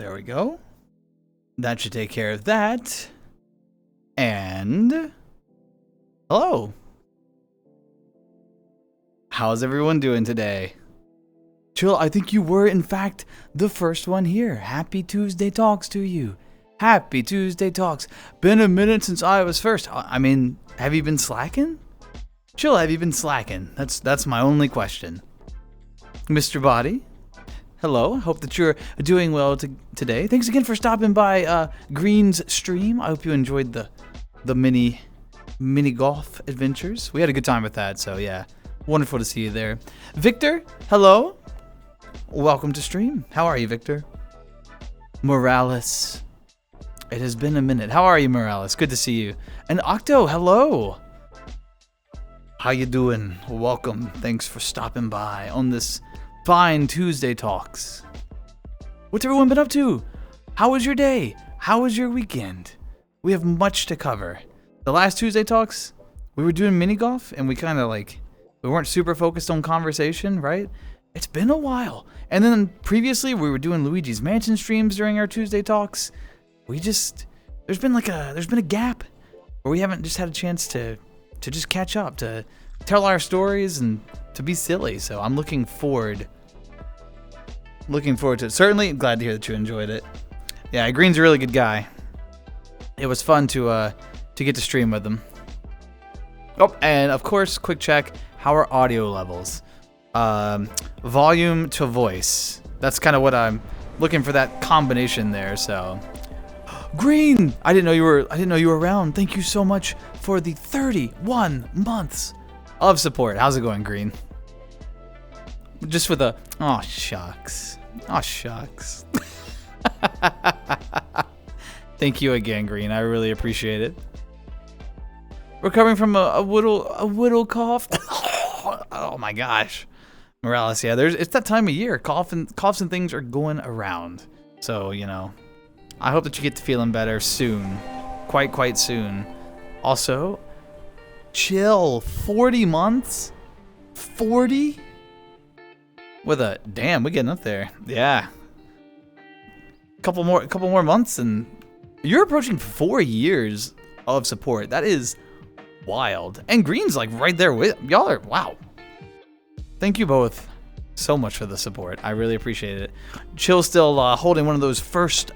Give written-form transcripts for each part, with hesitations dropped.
There we go. That should take care of that. And hello. How's everyone doing today? Chill, I think you were, in fact, the first one here. Happy Tuesday Talks to you. Happy Tuesday Talks. Been a minute since I was first. I mean, have you been slacking? Chill, have you been slacking? That's my only question. Mr. Body, hello. Hope that you're doing well today. Thanks again for stopping by Green's stream. I hope you enjoyed the mini golf adventures. We had a good time with that, so yeah. Wonderful to see you there. Victor, hello. Welcome to stream. How are you, Victor? Morales. It has been a minute. How are you, Morales? Good to see you. And Octo, hello. How you doing? Welcome. Thanks for stopping by on this fine Tuesday Talks. What's everyone been up to? How was your day? How was your weekend? We have much to cover. The last Tuesday Talks, we were doing mini golf, and we kind of we weren't super focused on conversation, right? It's been a while. And then previously, we were doing Luigi's Mansion streams during our Tuesday Talks. There's been a gap where we haven't just had a chance to just catch up, to tell our stories and to be silly. So I'm looking forward to it. Certainly glad to hear that you enjoyed it. Yeah, Green's a really good guy. It was fun to get to stream with him. Oh, and of course, quick check. How are audio levels? Volume to voice. That's kind of what I'm looking for, that combination there. So, Green, I didn't know you were around. Thank you so much for the 31 months of support. How's it going, Green? Just with a oh shucks. Thank you again, Green. I really appreciate it. Recovering from a whittle cough. Oh my gosh. Morales, yeah, it's that time of year. Coughs and things are going around. So, I hope that you get to feeling better soon. Quite soon. Also, chill. 40 months? 40? Damn, we're getting up there. Yeah. Couple more months and you're approaching 4 years of support. That is wild. And Green's right there with y'all. Wow. Thank you both so much for the support. I really appreciate it. Chill still holding one of those first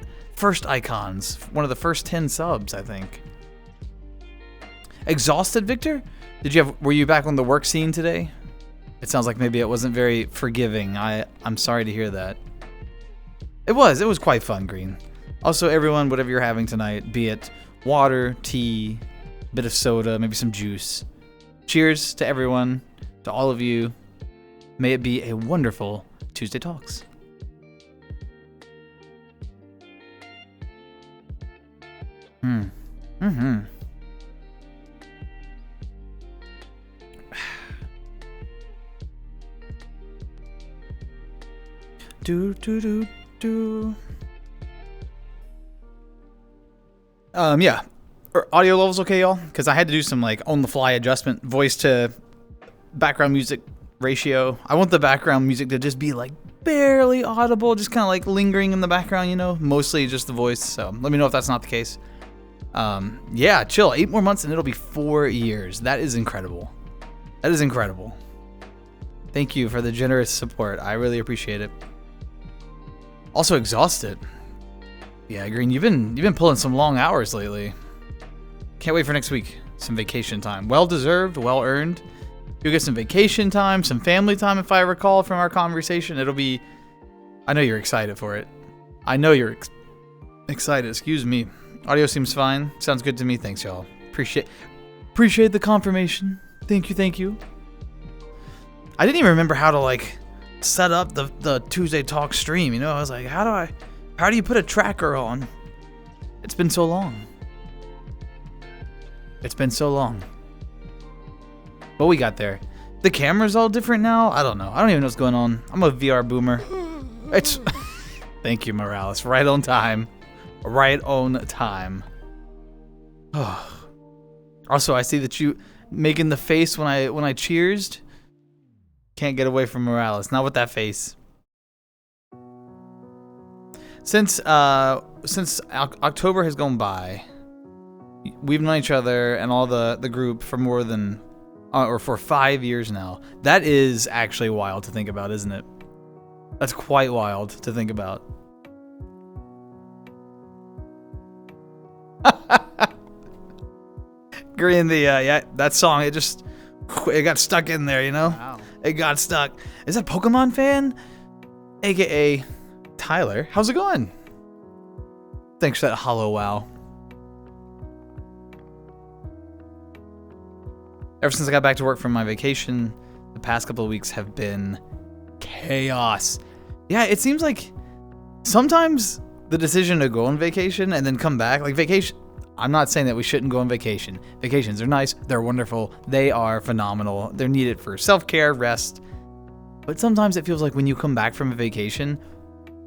icons. One of the first 10 subs, I think. Exhausted, Victor? Were you back on the work scene today? It sounds like maybe it wasn't very forgiving. I'm sorry to hear that. It was quite fun, Green. Also, everyone, whatever you're having tonight, be it water, tea, bit of soda, maybe some juice. Cheers to everyone, to all of you. May it be a wonderful Tuesday Talks. Yeah. Audio levels okay, y'all? Because I had to do some on-the-fly adjustment, voice to background music ratio. I want the background music to just be barely audible, just kind of lingering in the background, mostly just the voice. So let me know if that's not the case. Yeah, chill. 8 more months and it'll be 4 years. That is incredible. Thank you for the generous support. I really appreciate it. Also exhausted. Yeah, Green, you've been pulling some long hours lately. Can't wait for next week. Some vacation time. Well deserved, well earned. You'll get some vacation time, some family time, if I recall from our conversation. I know you're excited for it. I know you're excited. Excuse me. Audio seems fine. Sounds good to me. Thanks, y'all. Appreciate the confirmation. Thank you. I didn't even remember how to set up the Tuesday Talk stream. I was like, how do you put a tracker on? It's been so long. But we got there. The camera's all different now. I don't know. I don't even know what's going on. I'm a VR boomer. Thank you, Morales. Right on time. Also, I see that you making the face when I cheersed. Can't get away from Morales. Not with that face. since October has gone by, we've known each other and all the group for more than or for 5 years now. That is actually wild to think about, isn't it? That's quite wild to think about. Green, yeah, that song, it got stuck in there, you know? Wow. It got stuck. Is that Pokemon fan? AKA Tyler. How's it going? Thanks for that hollow wow. Ever since I got back to work from my vacation, the past couple of weeks have been chaos. Yeah, it seems like sometimes the decision to go on vacation and then come back, like vacation, I'm not saying that we shouldn't go on vacation. Vacations are nice, they're wonderful, they are phenomenal, they're needed for self-care, rest. But sometimes it feels like when you come back from a vacation,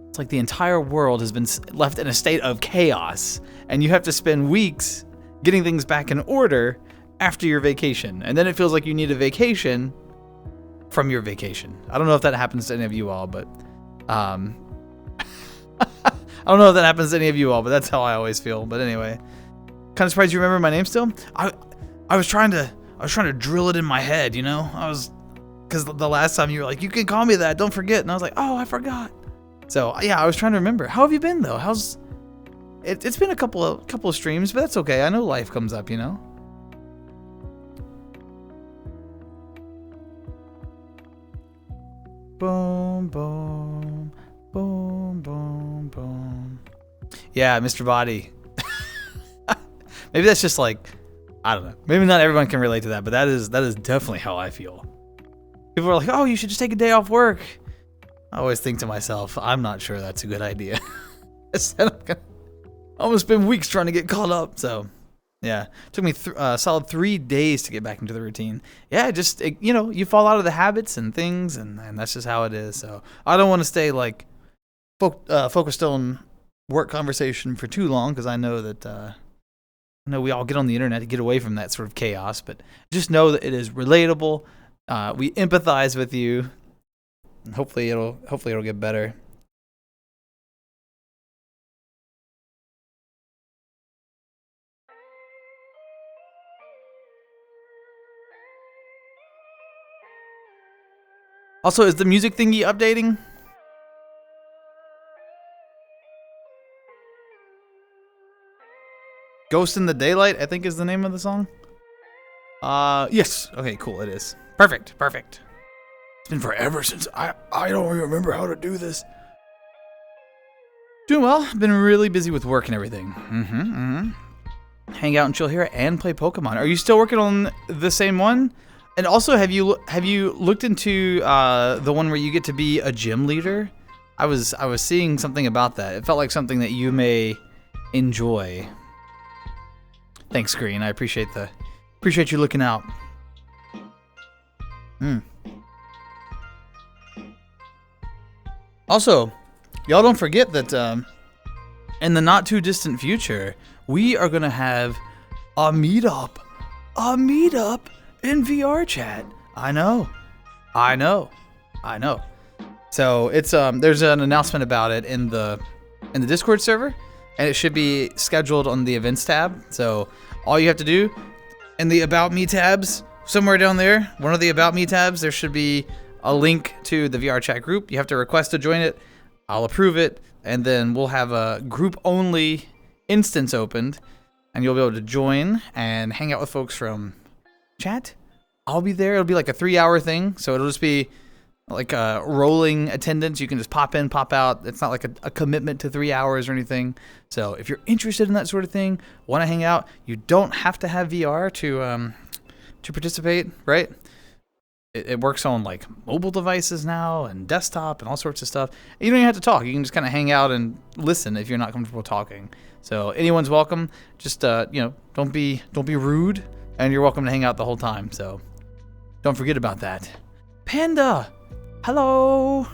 it's like the entire world has been left in a state of chaos, and you have to spend weeks getting things back in order after your vacation. And then it feels like you need a vacation from your vacation. I don't know if that happens to any of you all, but I don't know if that happens to any of you all, but that's how I always feel. But anyway, kind of surprised you remember my name still. I was trying to drill it in my head, you know. Because the last time you were like, you can call me that, don't forget, and I was like, oh, I forgot. So yeah, I was trying to remember. How have you been though? It's been a couple of streams, but that's okay. I know life comes up, you know. Boom, boom, boom, boom, boom. Yeah, Mr. Body. Maybe that's just like, I don't know. Maybe not everyone can relate to that, but that is definitely how I feel. People are like, oh, you should just take a day off work. I always think to myself, I'm not sure that's a good idea. I said I'm gonna almost spend weeks trying to get caught up. So, yeah, it took me solid 3 days to get back into the routine. Yeah, you know, you fall out of the habits and things, and that's just how it is. So I don't want to stay like focused on work conversation for too long, because I know that we all get on the internet to get away from that sort of chaos. But just know that it is relatable. We empathize with you. And hopefully it'll get better. Also, is the music thingy updating? Ghost in the Daylight, I think is the name of the song. Yes. Okay, cool, it is. Perfect. It's been forever since I don't even remember how to do this. Doing well. Been really busy with work and everything. Hang out and chill here and play Pokemon. Are you still working on the same one? And also, have you looked into the one where you get to be a gym leader? I was seeing something about that. It felt like something that you may enjoy. Thanks, Green. I appreciate you looking out. Also, y'all don't forget that in the not too distant future, we are gonna have a meetup in VR chat. I know. So it's there's an announcement about it in the Discord server, and it should be scheduled on the events tab. So all you have to do in the About Me tabs, somewhere down there, one of the About Me tabs, there should be a link to the VR chat group. You have to request to join it. I'll approve it, and then we'll have a group-only instance opened, and you'll be able to join and hang out with folks from chat. I'll be there. It'll be like a 3-hour thing, so it'll just be like a rolling attendance. You can just pop in, pop out. It's not like a commitment to 3 hours or anything. So if you're interested in that sort of thing, want to hang out, you don't have to have VR to participate, right? It works on like mobile devices now and desktop and all sorts of stuff. You don't even have to talk. You can just kind of hang out and listen if you're not comfortable talking. So anyone's welcome. Just don't be rude, and you're welcome to hang out the whole time. So don't forget about that. Panda, hello,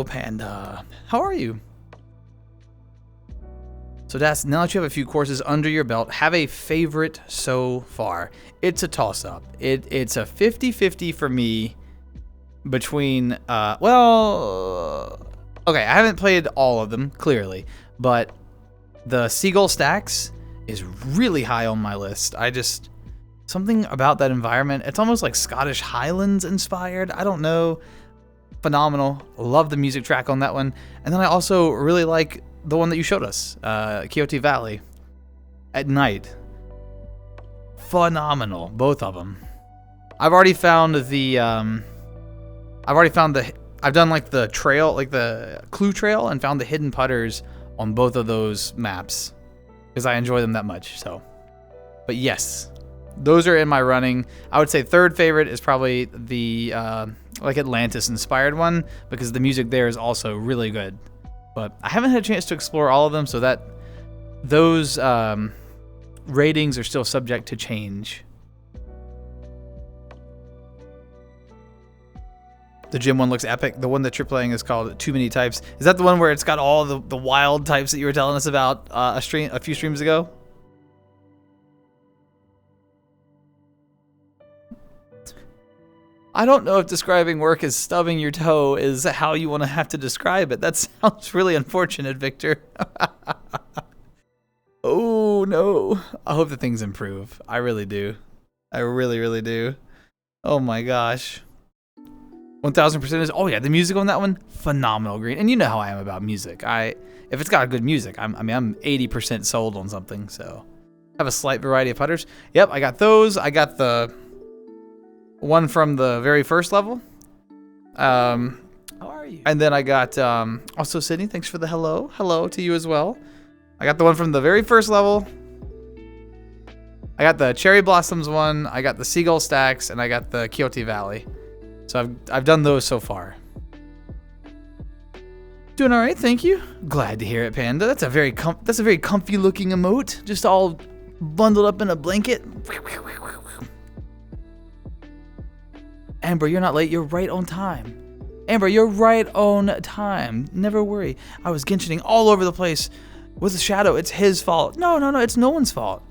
Panda. How are you? So Das, now that you have a few courses under your belt, have a favorite so far. It's a toss-up. It's a 50-50 for me between, well, Okay, I haven't played all of them, clearly, but the Seagull Stacks is really high on my list. Something about that environment, it's almost like Scottish Highlands inspired. I don't know. Phenomenal. Love the music track on that one. And then I also really like the one that you showed us, Quixote Valley at night. Phenomenal, both of them. I've done like the trail, like the clue trail, and found the hidden putters on both of those maps because I enjoy them that much. So, but yes, those are in my running. I would say third favorite is probably the like Atlantis inspired one because the music there is also really good. But I haven't had a chance to explore all of them, so that those ratings are still subject to change. The gym one looks epic. The one that you're playing is called Too Many Types. Is that the one where it's got all the wild types that you were telling us about a few streams ago? I don't know if describing work as stubbing your toe is how you want to have to describe it. That sounds really unfortunate, Victor. Oh, no. I hope that things improve. I really do. I really, really do. Oh, my gosh. 1000% is, oh yeah, the music on that one, phenomenal, Green. And you know how I am about music. If it's got good music, I'm 80% sold on something. So I have a slight variety of putters. Yep, I got those. I got the one from the very first level. How are you? And then I got also Sydney. Thanks for the hello. Hello to you as well. I got the one from the very first level. I got the Cherry Blossoms one. I got the Seagull Stacks, and I got the Quixote Valley. So I've done those so far. Doing all right, thank you. Glad to hear it, Panda. That's a very comfy looking emote, just all bundled up in a blanket. Amber, you're not late. You're right on time. Amber, you're right on time. Never worry. I was Genshining all over the place with the shadow. It's his fault. No. It's no one's fault.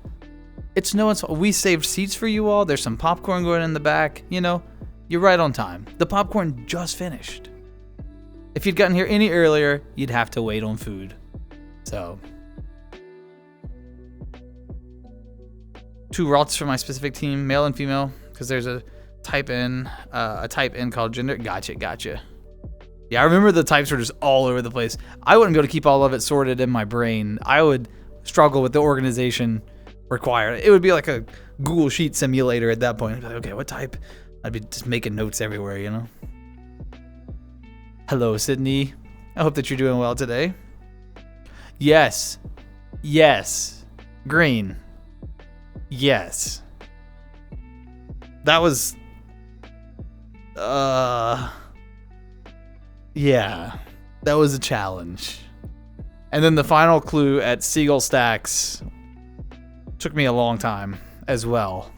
It's no one's fault. We saved seats for you all. There's some popcorn going in the back. You know. You're right on time. The popcorn just finished. If you'd gotten here any earlier, you'd have to wait on food. So. 2 routes for my specific team, male and female, because there's a type in called gender. Gotcha. Yeah, I remember the types were just all over the place. I wouldn't be able to keep all of it sorted in my brain. I would struggle with the organization required. It would be like a Google Sheet simulator at that point. I'd be like, okay, what type? I'd be just making notes everywhere, you know? Hello, Sydney. I hope that you're doing well today. Yes. Green. Yes. That was... yeah. That was a challenge. And then the final clue at Seagull Stacks took me a long time as well.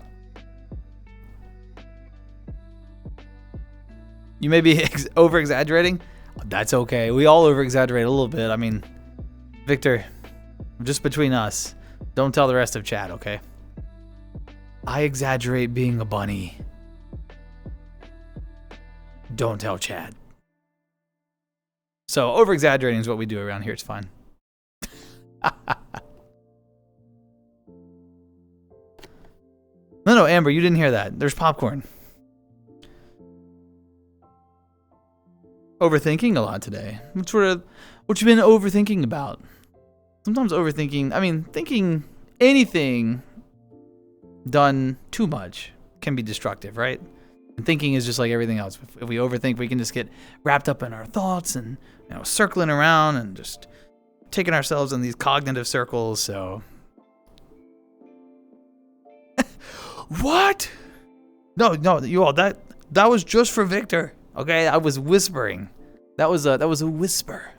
You may be over-exaggerating. That's okay. We all over-exaggerate a little bit. I mean, Victor, just between us, don't tell the rest of chat, okay? I exaggerate being a bunny. Don't tell chat. So, over-exaggerating is what we do around here. It's fine. No, Amber, you didn't hear that. There's popcorn. Overthinking a lot today. What you been overthinking about? Sometimes overthinking, thinking anything done too much can be destructive, right? And thinking is just like everything else. If we overthink, we can just get wrapped up in our thoughts and, circling around and just taking ourselves in these cognitive circles, so. What? No, you all, that was just for Victor. Okay, I was whispering. That was a whisper.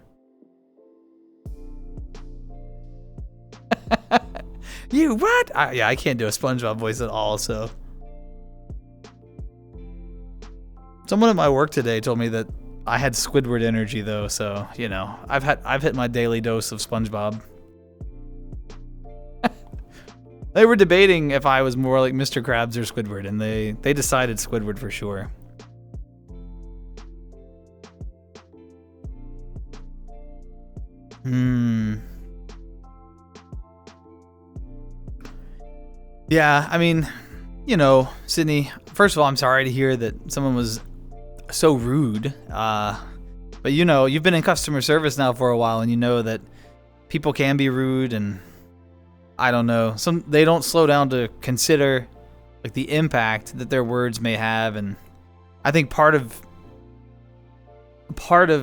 You what? I can't do a SpongeBob voice at all. So, someone at my work today told me that I had Squidward energy though. So I've hit my daily dose of SpongeBob. They were debating if I was more like Mr. Krabs or Squidward, and they decided Squidward for sure. Yeah, I mean, you know, Sydney, first of all, I'm sorry to hear that someone was so rude. But you know, you've been in customer service now for a while, and you know that people can be rude, and I don't know, they don't slow down to consider like the impact that their words may have. And I think part of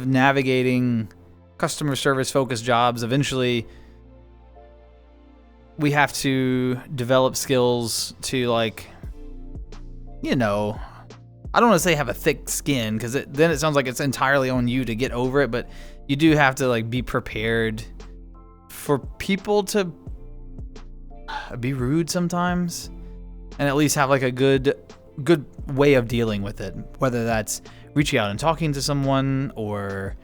navigating customer service focused jobs, eventually we have to develop skills to, like, you know, I don't want to say have a thick skin, because then it sounds like it's entirely on you to get over it, but you do have to, like, be prepared for people to be rude sometimes, and at least have like a good way of dealing with it, whether that's reaching out and talking to someone, or,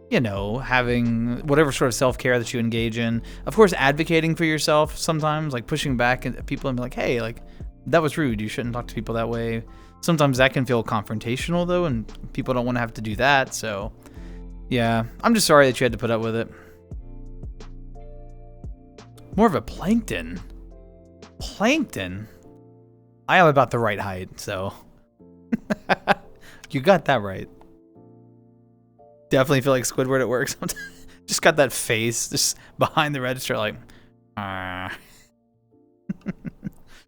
you know, having whatever sort of self-care that you engage in. Of course, advocating for yourself sometimes, like pushing back at people and be like, hey, like, that was rude, you shouldn't talk to people that way. Sometimes that can feel confrontational though, and people don't want to have to do that. So yeah, I'm just sorry that you had to put up with it. More of a plankton. I am about the right height, so you got that right. Definitely feel like Squidward at work sometimes. Just got that face just behind the register, like, I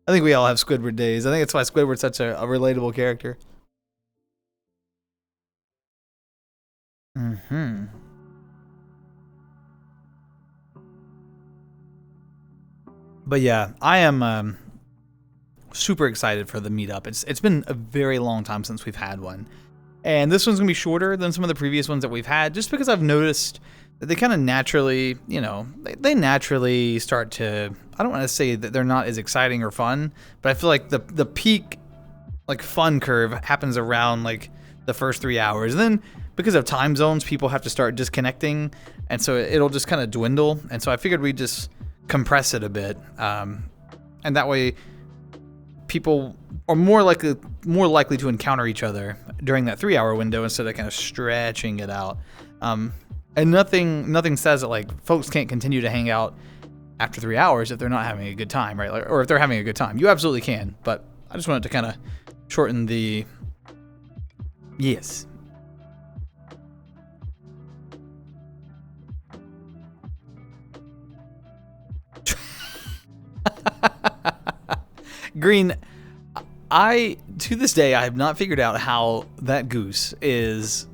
think we all have Squidward days. I think that's why Squidward's such a relatable character. But yeah, I am super excited for the meetup. It's been a very long time since we've had one. And this one's going to be shorter than some of the previous ones that we've had, just because I've noticed that they kind of naturally, you know, they naturally start to, I don't want to say that they're not as exciting or fun, but I feel like the peak, like, fun curve happens around, like, the first 3 hours. And then because of time zones, people have to start disconnecting, and so it'll just kind of dwindle. And so I figured we'd just compress it a bit. And that way people are more likely to encounter each other during that 3 hour window instead of kind of stretching it out. And nothing says that, like, folks can't continue to hang out after 3 hours if they're not having a good time, right? Like, or if they're having a good time, you absolutely can. But I just wanted to kind of shorten the, yes. Green, to this day, I have not figured out how that goose is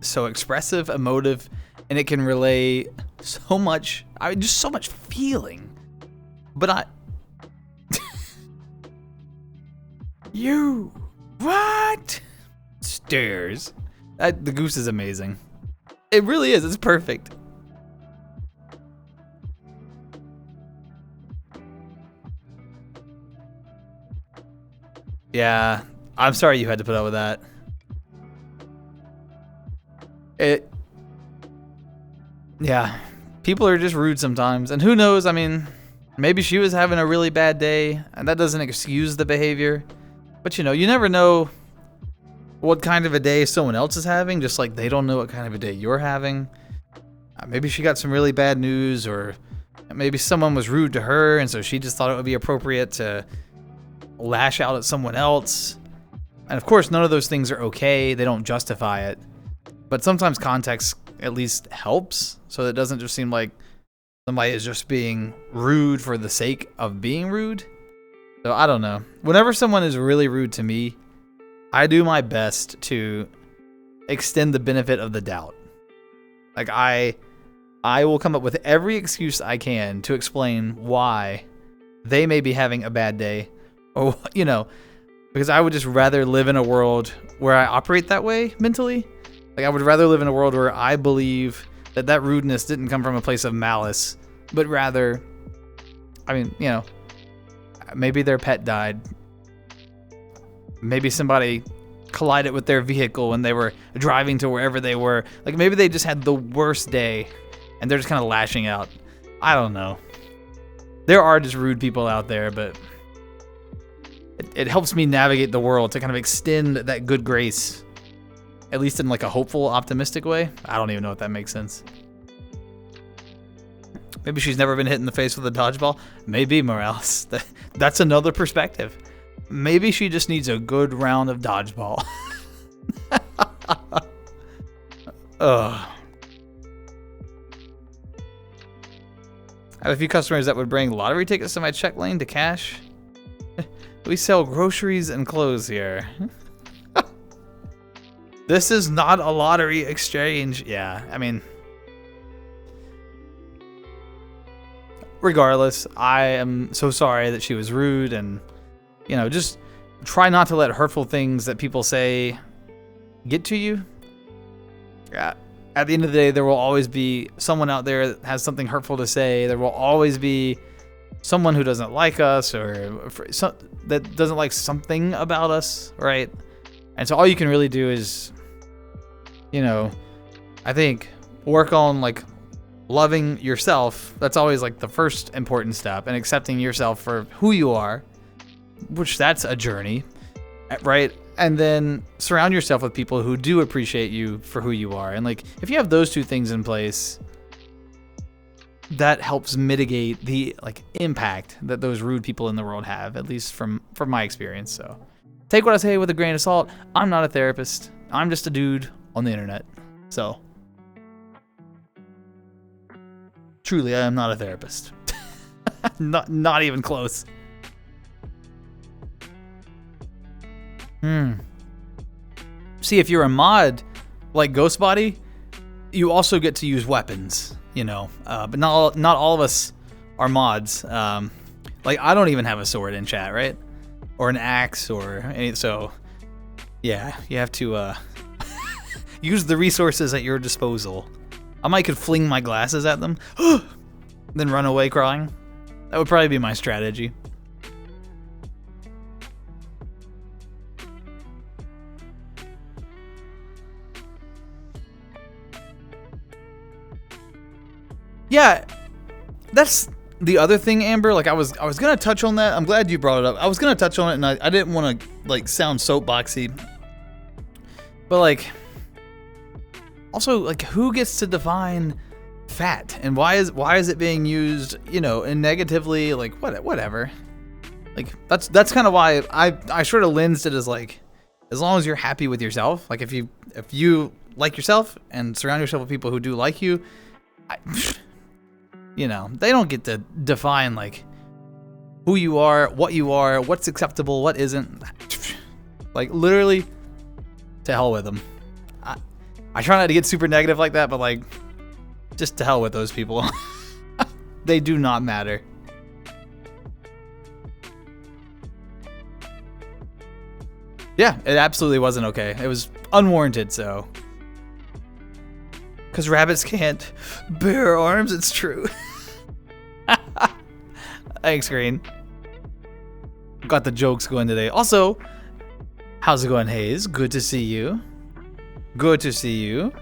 so expressive, emotive, and it can relay so much, just so much feeling. But you, what? Stairs. The goose is amazing. It really is, it's perfect. Yeah, I'm sorry you had to put up with that. Yeah, people are just rude sometimes, and who knows, I mean, maybe she was having a really bad day, and that doesn't excuse the behavior, but you know, you never know what kind of a day someone else is having, just like they don't know what kind of a day you're having. Maybe she got some really bad news, or maybe someone was rude to her, and so she just thought it would be appropriate to lash out at someone else. And of course, none of those things are okay. They don't justify it. But sometimes context at least helps, so that it doesn't just seem like somebody is just being rude for the sake of being rude. So I don't know. Whenever someone is really rude to me, I do my best to extend the benefit of the doubt. Like, I will come up with every excuse I can to explain why they may be having a bad day. Or, you know, because I would just rather live in a world where I operate that way mentally. Like, I would rather live in a world where I believe that rudeness didn't come from a place of malice, but rather, I mean, you know, maybe their pet died. Maybe somebody collided with their vehicle when they were driving to wherever they were. Like, maybe they just had the worst day and they're just kind of lashing out. I don't know. There are just rude people out there, but it helps me navigate the world to kind of extend that good grace, at least in like a hopeful, optimistic way. I don't even know if that makes sense. Maybe she's never been hit in the face with a dodgeball. Maybe, Morales. That's another perspective. Maybe she just needs a good round of dodgeball. Ugh. I have a few customers that would bring lottery tickets to my check lane to cash. We sell groceries and clothes here. This is not a lottery exchange. Yeah, I mean, regardless, I am so sorry that she was rude, and, you know, just try not to let hurtful things that people say get to you. Yeah. At the end of the day, there will always be someone out there that has something hurtful to say. There will always be someone who doesn't like us, or that doesn't like something about us, right? And so all you can really do is, you know, I think work on like loving yourself. That's always like the first important step, and accepting yourself for who you are, which that's a journey, right? And then surround yourself with people who do appreciate you for who you are. And like, if you have those two things in place, that helps mitigate the like impact that those rude people in the world have, at least from my experience. So take what I say with a grain of salt. I'm not a therapist. I'm just a dude on the internet. So truly, I am not a therapist. not even close. See, if you're a mod like Ghostbody, you also get to use weapons, you know. But not all of us are mods. Like, I don't even have a sword in chat, right? Or an axe, or any, so yeah, you have to use the resources at your disposal. I might could fling my glasses at them, then run away crying. That would probably be my strategy. Yeah, that's the other thing, Amber. Like, I was gonna touch on that. I'm glad you brought it up. I was gonna touch on it, and I didn't want to like sound soapboxy, but like, also, like, who gets to define fat, and why is it being used, you know, and negatively? Like, whatever. Like, that's kind of why I sort of lensed it as like, as long as you're happy with yourself. Like, if you like yourself and surround yourself with people who do like you, you know, they don't get to define like who you are, what's acceptable, what isn't. Like, literally, to hell with them. I try not to get super negative like that, but like, just to hell with those people. They do not matter. Yeah, it absolutely wasn't okay. It was unwarranted, so. Because rabbits can't bear arms, it's true. Thanks, Green. Got the jokes going today. Also, how's it going, Hayes? Good to see you. Good to see you.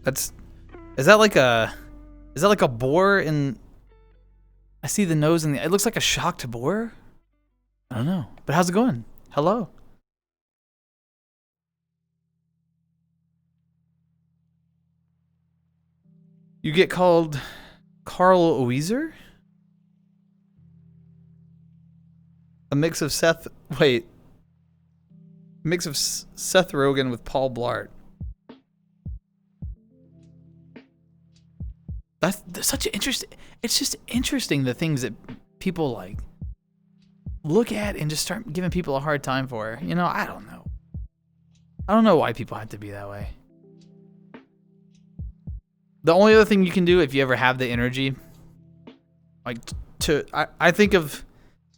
Is that like a boar in... I see the nose and it looks like a shocked boar. I don't know. But how's it going? Hello. You get called Carl Weezer? A mix of Seth Rogen with Paul Blart. That's such an interesting... It's just interesting, the things that people like look at and just start giving people a hard time for. You know, I don't know. I don't know why people have to be that way. The only other thing you can do if you ever have the energy, like I think of,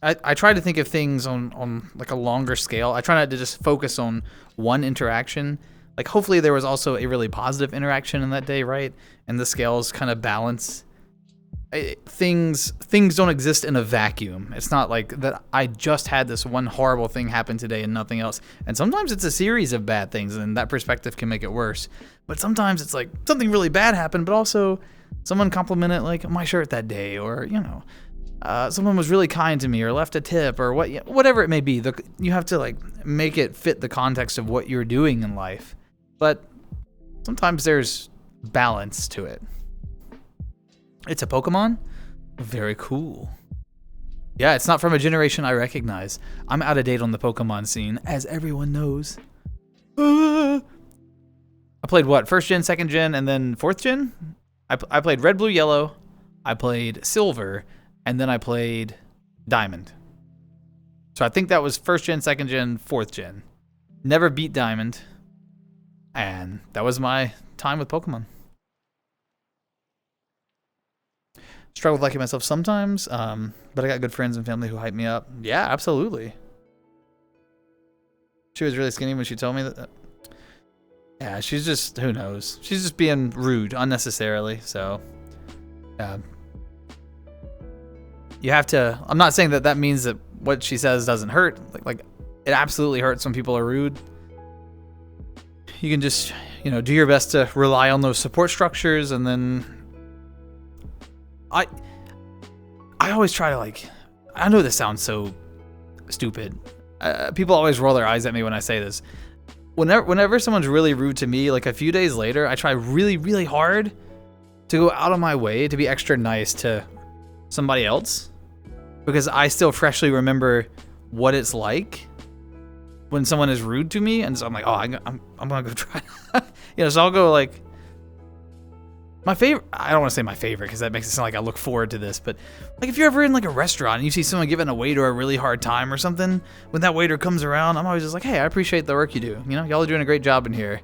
I try to think of things on like a longer scale. I try not to just focus on one interaction. Like, hopefully there was also a really positive interaction in that day, right? And the scales kind of balance. Things don't exist in a vacuum. It's not like that I just had this one horrible thing happen today and nothing else. And sometimes it's a series of bad things, and that perspective can make it worse. But sometimes it's like something really bad happened, but also someone complimented like my shirt that day, or, you know, someone was really kind to me or left a tip, or whatever it may be. You have to like make it fit the context of what you're doing in life. But sometimes there's balance to it. It's a Pokemon? Very cool. Yeah, it's not from a generation I recognize. I'm out of date on the Pokemon scene, as everyone knows. I played what? First gen, second gen, and then fourth gen? I played red, blue, yellow. I played silver, and then I played diamond. So I think that was first gen, second gen, fourth gen. Never beat diamond. And that was my time with Pokemon. Struggle with liking myself sometimes, but I got good friends and family who hype me up. Yeah, absolutely. She was really skinny when she told me that. Yeah, she's just, who knows? She's just being rude unnecessarily, so. You have to, I'm not saying that that means that what she says doesn't hurt. Like it absolutely hurts when people are rude. You can just, do your best to rely on those support structures, and then I always try to I know this sounds so stupid. People always roll their eyes at me when I say this. Whenever someone's really rude to me, like a few days later, I try really, really hard to go out of my way to be extra nice to somebody else, because I still freshly remember what it's like when someone is rude to me, and so I'm like, oh, I'm gonna go try. So I'll go like. My favorite, I don't want to say my favorite because that makes it sound like I look forward to this, but like if you're ever in like a restaurant and you see someone giving a waiter a really hard time or something, when that waiter comes around, I'm always just like, hey, I appreciate the work you do. Y'all are doing a great job in here.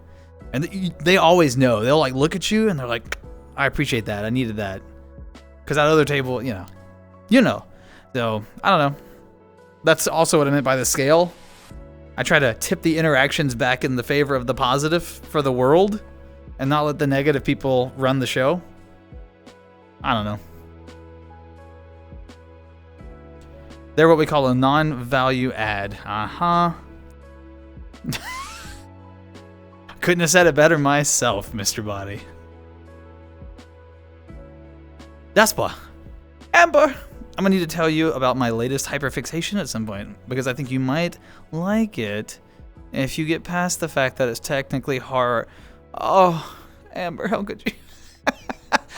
And they always know. They'll like look at you and they're like, I appreciate that. I needed that. Because that other table, So, I don't know. That's also what I meant by the scale. I try to tip the interactions back in the favor of the positive for the world, and not let the negative people run the show. I don't know. They're what we call a non-value add. Couldn't have said it better myself, Mr. Body. Daspra. Amber! I'm gonna need to tell you about my latest hyperfixation at some point, because I think you might like it if you get past the fact that it's technically horror. Oh, Amber, how could you?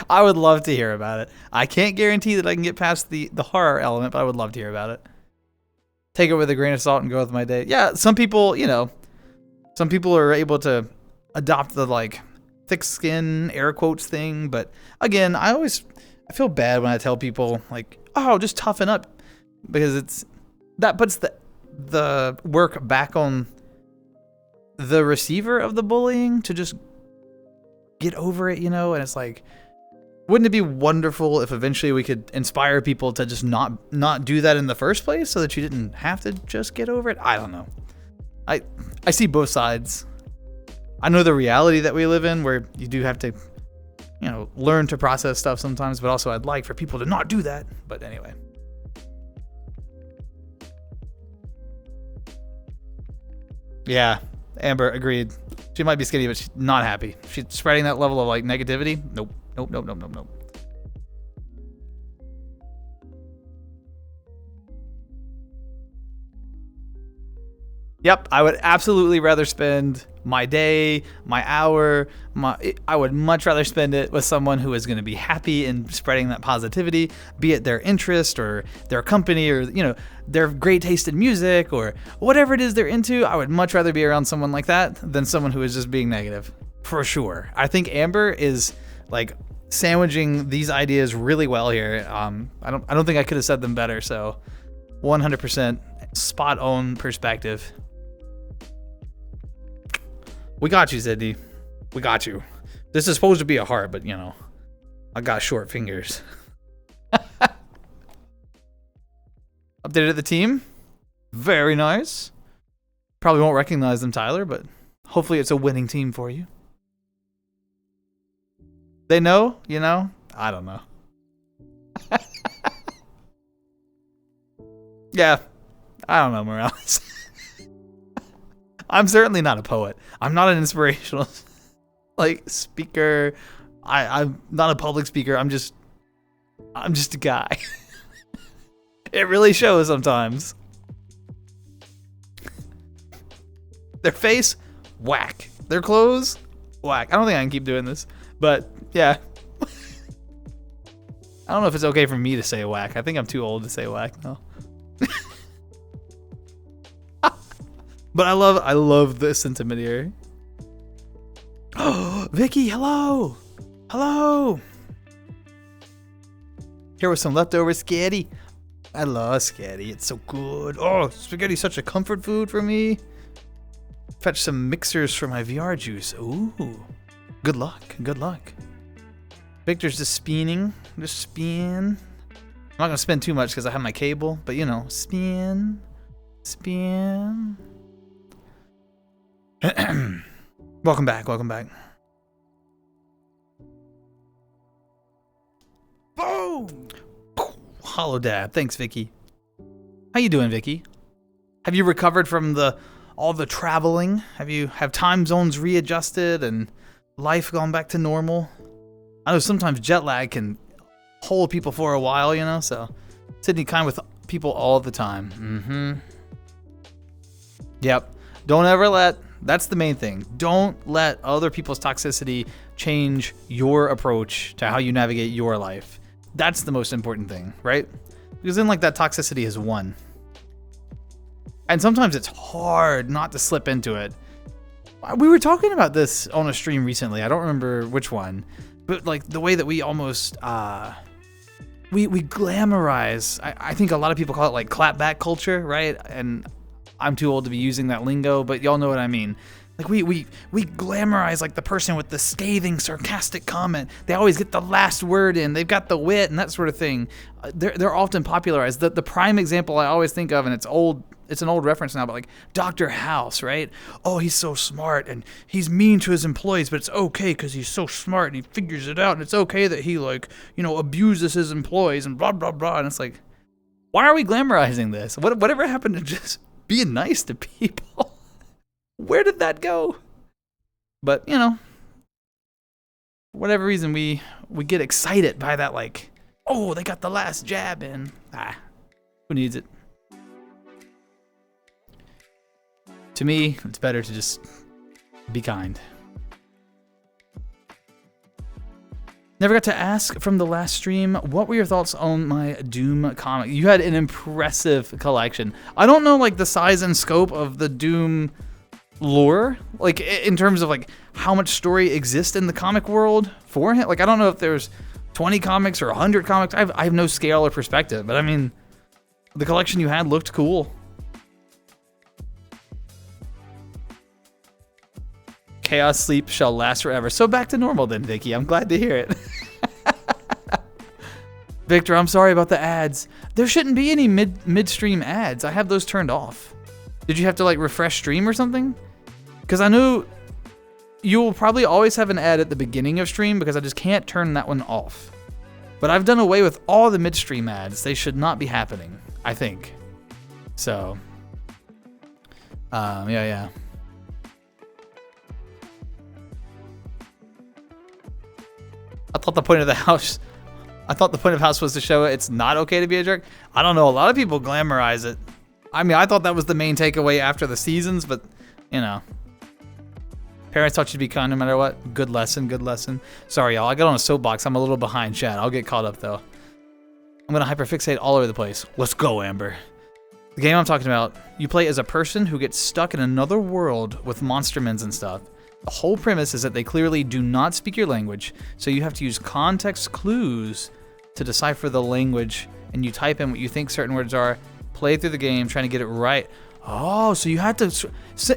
I would love to hear about it. I can't guarantee that I can get past the horror element, but I would love to hear about it. Take it with a grain of salt and go with my day. Yeah, some people, some people are able to adopt the thick skin air quotes thing, but again, I feel bad when I tell people oh, just toughen up, because that puts the work back on the receiver of the bullying to just get over it, and it's like, wouldn't it be wonderful if eventually we could inspire people to just not do that in the first place, so that you didn't have to just get over it? I don't know. I see both sides. I know the reality that we live in, where you do have to, learn to process stuff sometimes, but also I'd like for people to not do that. But anyway. Yeah. Amber, agreed. She might be skinny, but she's not happy. She's spreading that level of negativity. Nope. Yep, I would absolutely rather spend my day, my hour, I would much rather spend it with someone who is going to be happy and spreading that positivity, be it their interest or their company or, their great taste in music or whatever it is they're into. I would much rather be around someone like that than someone who is just being negative, for sure. I think Amber is sandwiching these ideas really well here. I don't think I could have said them better. So 100% spot on perspective. We got you, Zeddy. We got you. This is supposed to be a heart, but I got short fingers. Updated the team. Very nice. Probably won't recognize them, Tyler, but hopefully it's a winning team for you. They know, I don't know. Yeah, I don't know, Morales. I'm certainly not a poet. I'm not an inspirational speaker. I'm not a public speaker. I'm just a guy. It really shows sometimes. Their face, whack. Their clothes, whack. I don't think I can keep doing this, but yeah. I don't know if it's okay for me to say whack. I think I'm too old to say whack now. But I love this intermediary. Oh, Vicky, hello. Hello. Here with some leftover spaghetti. I love spaghetti. It's so good. Oh, spaghetti's such a comfort food for me. Fetch some mixers for my VR juice. Ooh. Good luck. Good luck. Victor's just spinning. Just spin. I'm not going to spin too much because I have my cable. But, you know, spin. Spin. Welcome back. Welcome back. Boom! Hollow dab. Thanks, Vicky. How you doing, Vicky? Have you recovered from all the traveling? Have time zones readjusted and life gone back to normal? I know sometimes jet lag can hold people for a while, you know, so sitting kind with people all the time. Mm-hmm. Yep. Don't ever that's the main thing. Don't let other people's toxicity change your approach to how you navigate your life. That's the most important thing, right? Because then like that toxicity has won. And sometimes it's hard not to slip into it. We were talking about this on a stream recently. I don't remember which one. But like the way that we almost, we glamorize, I think a lot of people call it like clapback culture, right? And I'm too old to be using that lingo, but y'all know what I mean. Like we glamorize like the person with the scathing, sarcastic comment. They always get the last word in. They've got the wit and that sort of thing. They're often popularized. The prime example I always think of, and it's an old reference now, but like Dr. House, right? Oh, he's so smart and he's mean to his employees, but it's okay because he's so smart and he figures it out, and it's okay that he like, you know, abuses his employees and blah blah blah. And it's like, why are we glamorizing this? Whatever happened to just being nice to people? Where did that go? But, you know, for whatever reason, we get excited by that, like, oh, they got the last jab in. Who needs it? To me, it's better to just be kind. Never got to ask from the last stream, what were your thoughts on my Doom comic? You had an impressive collection. I don't know, like, the size and scope of the Doom lore, like in terms of like how much story exists in the comic world for him. Like I don't know if there's 20 comics or 100 comics. I have no scale or perspective, but I mean, the collection you had looked cool. Chaos sleep shall last forever. So back to normal then, Vicky. I'm glad to hear it. Victor, I'm sorry about the ads. There shouldn't be any midstream ads. I have those turned off. Did you have to like refresh stream or something? Because I know you will probably always have an ad at the beginning of stream because I just can't turn that one off. But I've done away with all the midstream ads. They should not be happening, I think. So, yeah. I thought the point of the house was to show it's not okay to be a jerk. I don't know. A lot of people glamorize it. I mean, I thought that was the main takeaway after the seasons, but, you know. Parents taught you to be kind no matter what. Good lesson, good lesson. Sorry, y'all. I got on a soapbox. I'm a little behind chat. I'll get caught up, though. I'm going to hyperfixate all over the place. Let's go, Amber. The game I'm talking about, you play as a person who gets stuck in another world with monstermans and stuff. The whole premise is that they clearly do not speak your language, so you have to use context clues to decipher the language, and you type in what you think certain words are, play through the game, trying to get it right. Oh, so you had to... So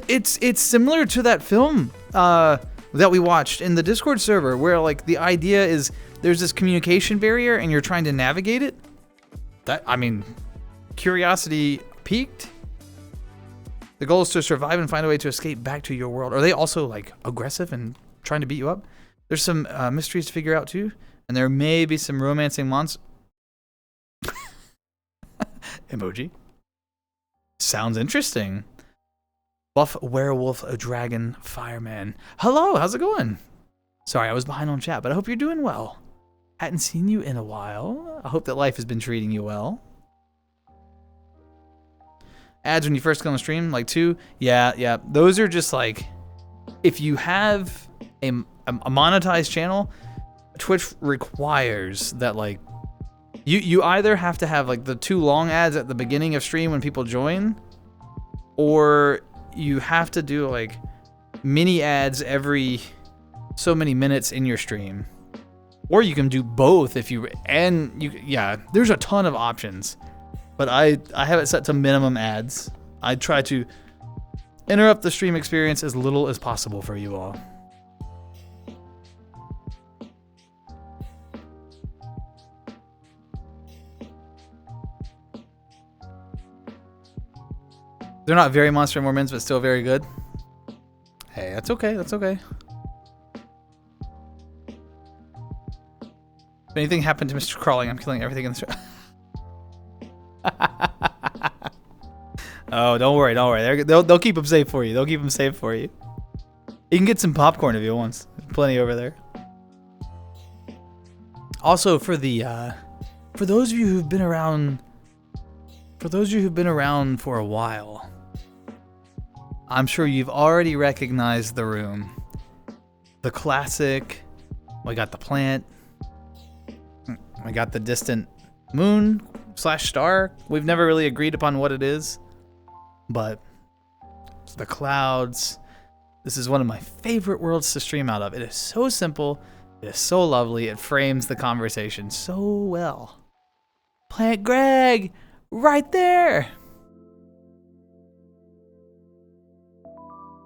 it's similar to that film that we watched in the Discord server, where like the idea is there's this communication barrier and you're trying to navigate it. That, I mean, curiosity peaked. The goal is to survive and find a way to escape back to your world. Are they also like aggressive and trying to beat you up? There's some mysteries to figure out too, and there may be some romancing monsters. Emoji. Sounds interesting. Buff werewolf, a dragon, fireman. Hello, how's it going? Sorry, I was behind on chat, but I hope you're doing well. Hadn't seen you in a while. I hope that life has been treating you well. Ads when you first come on stream, like 2. Yeah. Those are just like, if you have a monetized channel, Twitch requires that like You either have to have like the 2 long ads at the beginning of stream when people join, or you have to do like mini ads every so many minutes in your stream. Or you can do both if you, and you, yeah, there's a ton of options. But I have it set to minimum ads. I try to interrupt the stream experience as little as possible for you all. They're not very Monster and Mormons, but still very good. Hey, that's okay. That's okay. If anything happened to Mr. Crawling, I'm killing everything in this room. Oh, don't worry, don't worry. They'll keep them safe for you. They'll keep them safe for you. You can get some popcorn if you want. There's plenty over there. Also, for those of you who've been around, for a while, I'm sure you've already recognized the room. The classic. We got the plant. We got the distant moon / star. We've never really agreed upon what it is, but the clouds. This is one of my favorite worlds to stream out of. It is so simple. It is so lovely. It frames the conversation so well. Plant Greg, right there.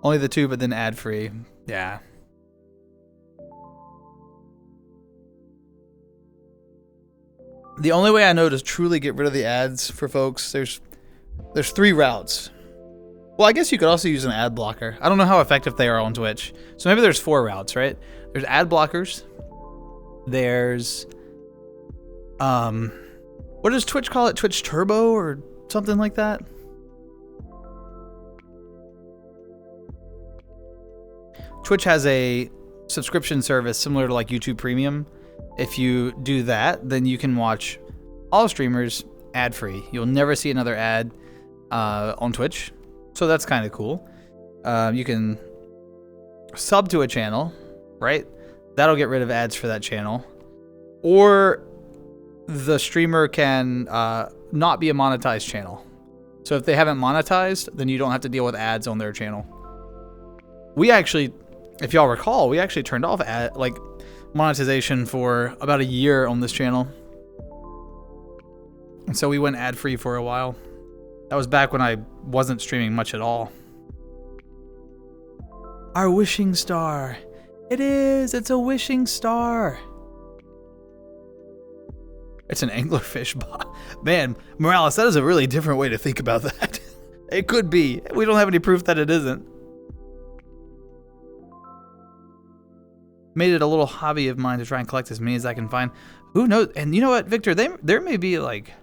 Only the 2, but then ad-free. Yeah. The only way I know to truly get rid of the ads for folks, there's 3 routes. Well, I guess you could also use an ad blocker. I don't know how effective they are on Twitch. So maybe there's 4 routes, right? There's ad blockers. There's what does Twitch call it? Twitch Turbo or something like that? Twitch has a subscription service similar to like YouTube Premium. If you do that, then you can watch all streamers ad-free. You'll never see another ad on Twitch. So that's kind of cool. You can sub to a channel, right? That'll get rid of ads for that channel. Or the streamer can not be a monetized channel. So if they haven't monetized, then you don't have to deal with ads on their channel. We actually, if y'all recall, we actually turned off monetization for about a year on this channel. And so we went ad-free for a while. That was back when I wasn't streaming much at all. Our wishing star. It is. It's a wishing star. It's an anglerfish bot. Man, Morales, that is a really different way to think about that. It could be. We don't have any proof that it isn't. Made it a little hobby of mine to try and collect as many as I can find. Who knows? And you know what, Victor? There may be like,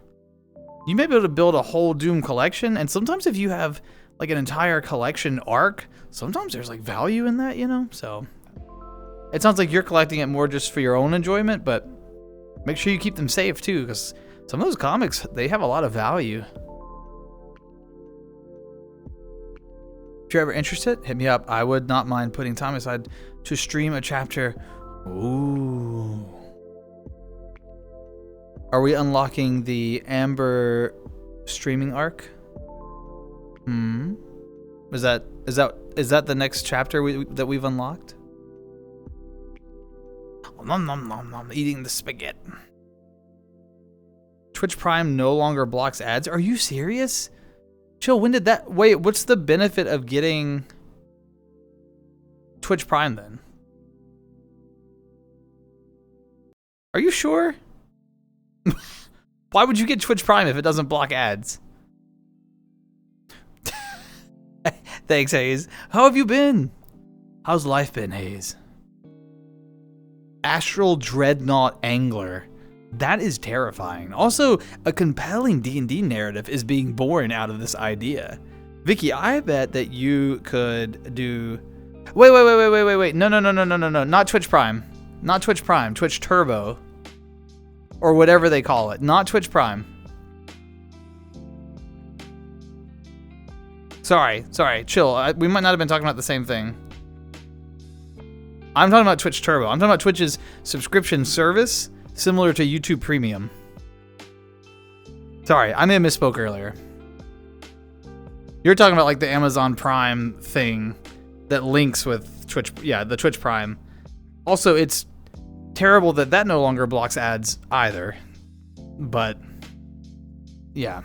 you may be able to build a whole Doom collection. And sometimes if you have like an entire collection arc, sometimes there's like value in that, you know? So it sounds like you're collecting it more just for your own enjoyment, but make sure you keep them safe too, because some of those comics, they have a lot of value. If you're ever interested, hit me up. I would not mind putting time aside to stream a chapter. Ooh. Are we unlocking the Amber streaming arc? Is that the next chapter that we've unlocked? Nom nom nom nom, eating the spaghetti. Twitch Prime no longer blocks ads. Are you serious? Chill, when did that... Wait, what's the benefit of getting Twitch Prime then? Are you sure? Why would you get Twitch Prime if it doesn't block ads? Thanks, Hayes. How have you been? How's life been, Hayes? Astral Dreadnought Angler. That is terrifying. Also, a compelling D&D narrative is being born out of this idea. Vicky, I bet that you could do... Wait. No. Not Twitch Prime. Not Twitch Prime. Twitch Turbo. Or whatever they call it. Not Twitch Prime. Sorry. Chill. We might not have been talking about the same thing. I'm talking about Twitch Turbo. I'm talking about Twitch's subscription service, similar to YouTube Premium. Sorry, I may have misspoke earlier. You're talking about like the Amazon Prime thing that links with Twitch. Yeah, the Twitch Prime. Also, it's terrible that that no longer blocks ads either. But yeah,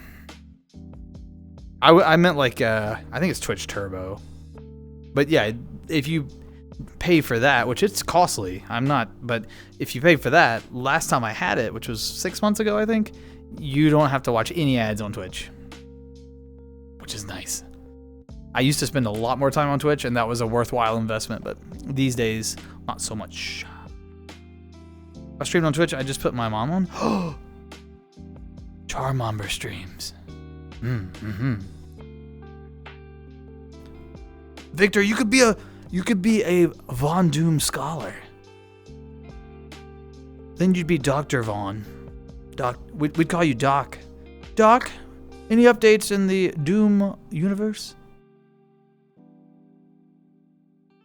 I meant like I think it's Twitch Turbo. But yeah, if you pay for that, which it's costly, but if you pay for that, last time I had it, which was 6 months ago, I think, you don't have to watch any ads on Twitch, which is nice. I used to spend a lot more time on Twitch, and that was a worthwhile investment, but these days, not so much. I streamed on Twitch, I just put my mom on. Charmomber streams. Victor, you could be a Von Doom scholar. Then you'd be Dr. Von. We'd call you Doc. Doc, any updates in the Doom universe?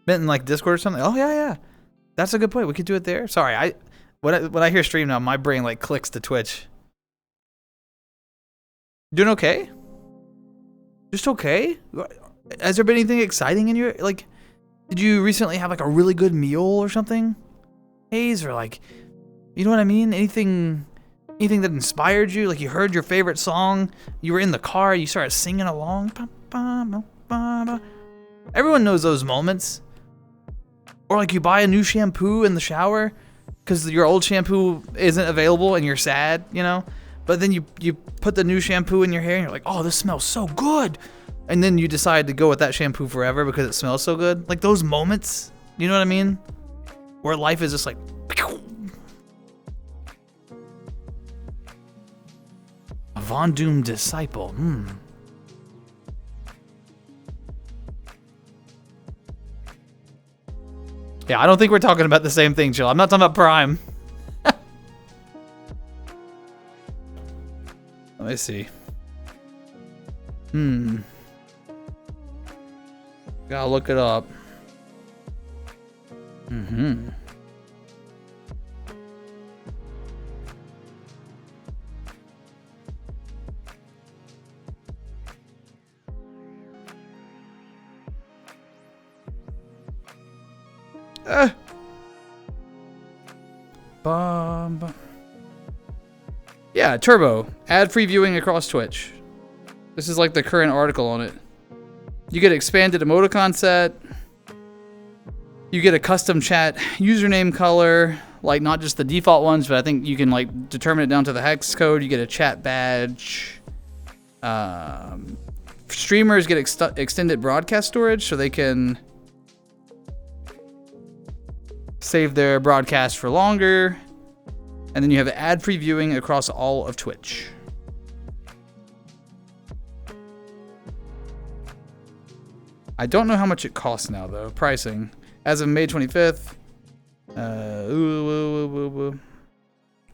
Meant in like Discord or something? Oh yeah. That's a good point. We could do it there. Sorry, when I hear stream now, my brain like clicks to Twitch. Doing okay? Just okay? Has there been anything exciting in your like? Did you recently have like a really good meal or something? Haze, or like, you know what I mean? Anything that inspired you? Like you heard your favorite song, you were in the car, you started singing along. Everyone knows those moments. Or like you buy a new shampoo in the shower because your old shampoo isn't available and you're sad, you know? But then you put the new shampoo in your hair and you're like, oh, this smells so good. And then you decide to go with that shampoo forever because it smells so good. Like those moments, you know what I mean? Where life is just like, a Von Doom disciple. Yeah, I don't think we're talking about the same thing, Chill. I'm not talking about Prime. Let me see. Gotta look it up. Yeah, Turbo. Ad-free viewing across Twitch. This is like the current article on it. You get expanded emoticon set. You get a custom chat username color, like not just the default ones, but I think you can like determine it down to the hex code. You get a chat badge. Streamers get extended broadcast storage, so they can save their broadcast for longer. And then you have ad-free viewing across all of Twitch. I don't know how much it costs now, though. Pricing. As of May 25th.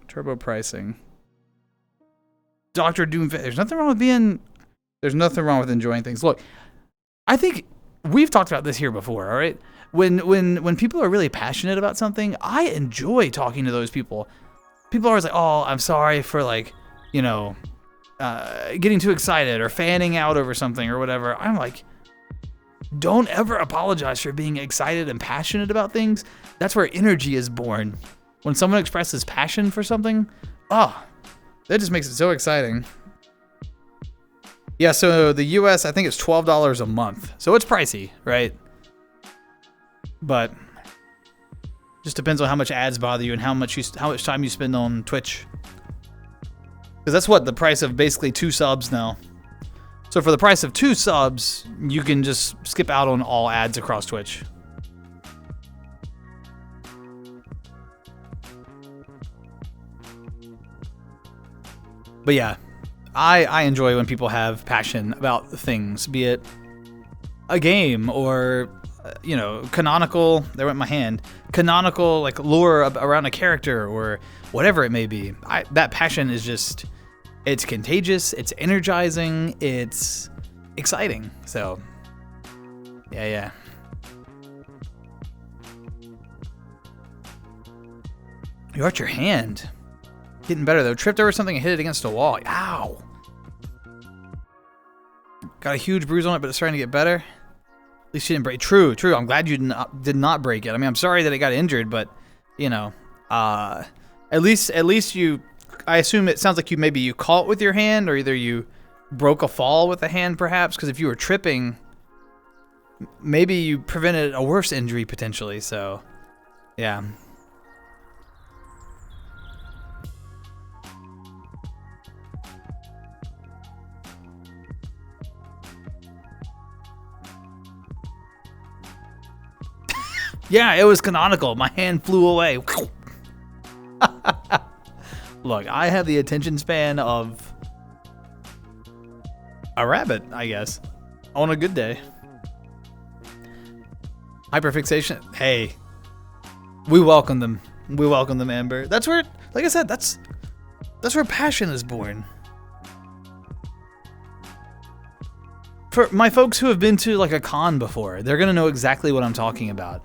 Turbo pricing. Dr. Doom. There's nothing wrong with enjoying things. Look, I think we've talked about this here before, all right? When people are really passionate about something, I enjoy talking to those people. People are always like, oh, I'm sorry for like, you know, getting too excited or fanning out over something or whatever. I'm like, don't ever apologize for being excited and passionate about things. That's where energy is born. When someone expresses passion for something, that just makes it so exciting. Yeah, so the US, I think it's $12 a month. So it's pricey, right? But just depends on how much ads bother you and how much time you spend on Twitch. Because that's what the price of basically 2 subs now. So for the price of 2 subs, you can just skip out on all ads across Twitch. But yeah, I enjoy when people have passion about things, be it a game or, you know, canonical, there went my hand, canonical like lore around a character or whatever it may be. That passion is just, it's contagious, it's energizing, it's exciting. So, yeah. You hurt your hand. Getting better though. Tripped over something and hit it against a wall. Ow. Got a huge bruise on it, but it's starting to get better. At least you didn't break. True. I'm glad you did not break it. I mean, I'm sorry that it got injured, but you know, at least you. I assume it sounds like you caught it with your hand, or either you broke a fall with a hand, perhaps. Because if you were tripping, maybe you prevented a worse injury potentially. So, yeah. Yeah, it was canonical. My hand flew away. Look, I have the attention span of a rabbit, I guess, on a good day. Hyperfixation. Hey, we welcome them. We welcome them, Amber. That's where, like I said, that's where passion is born. For my folks who have been to like a con before, they're gonna know exactly what I'm talking about.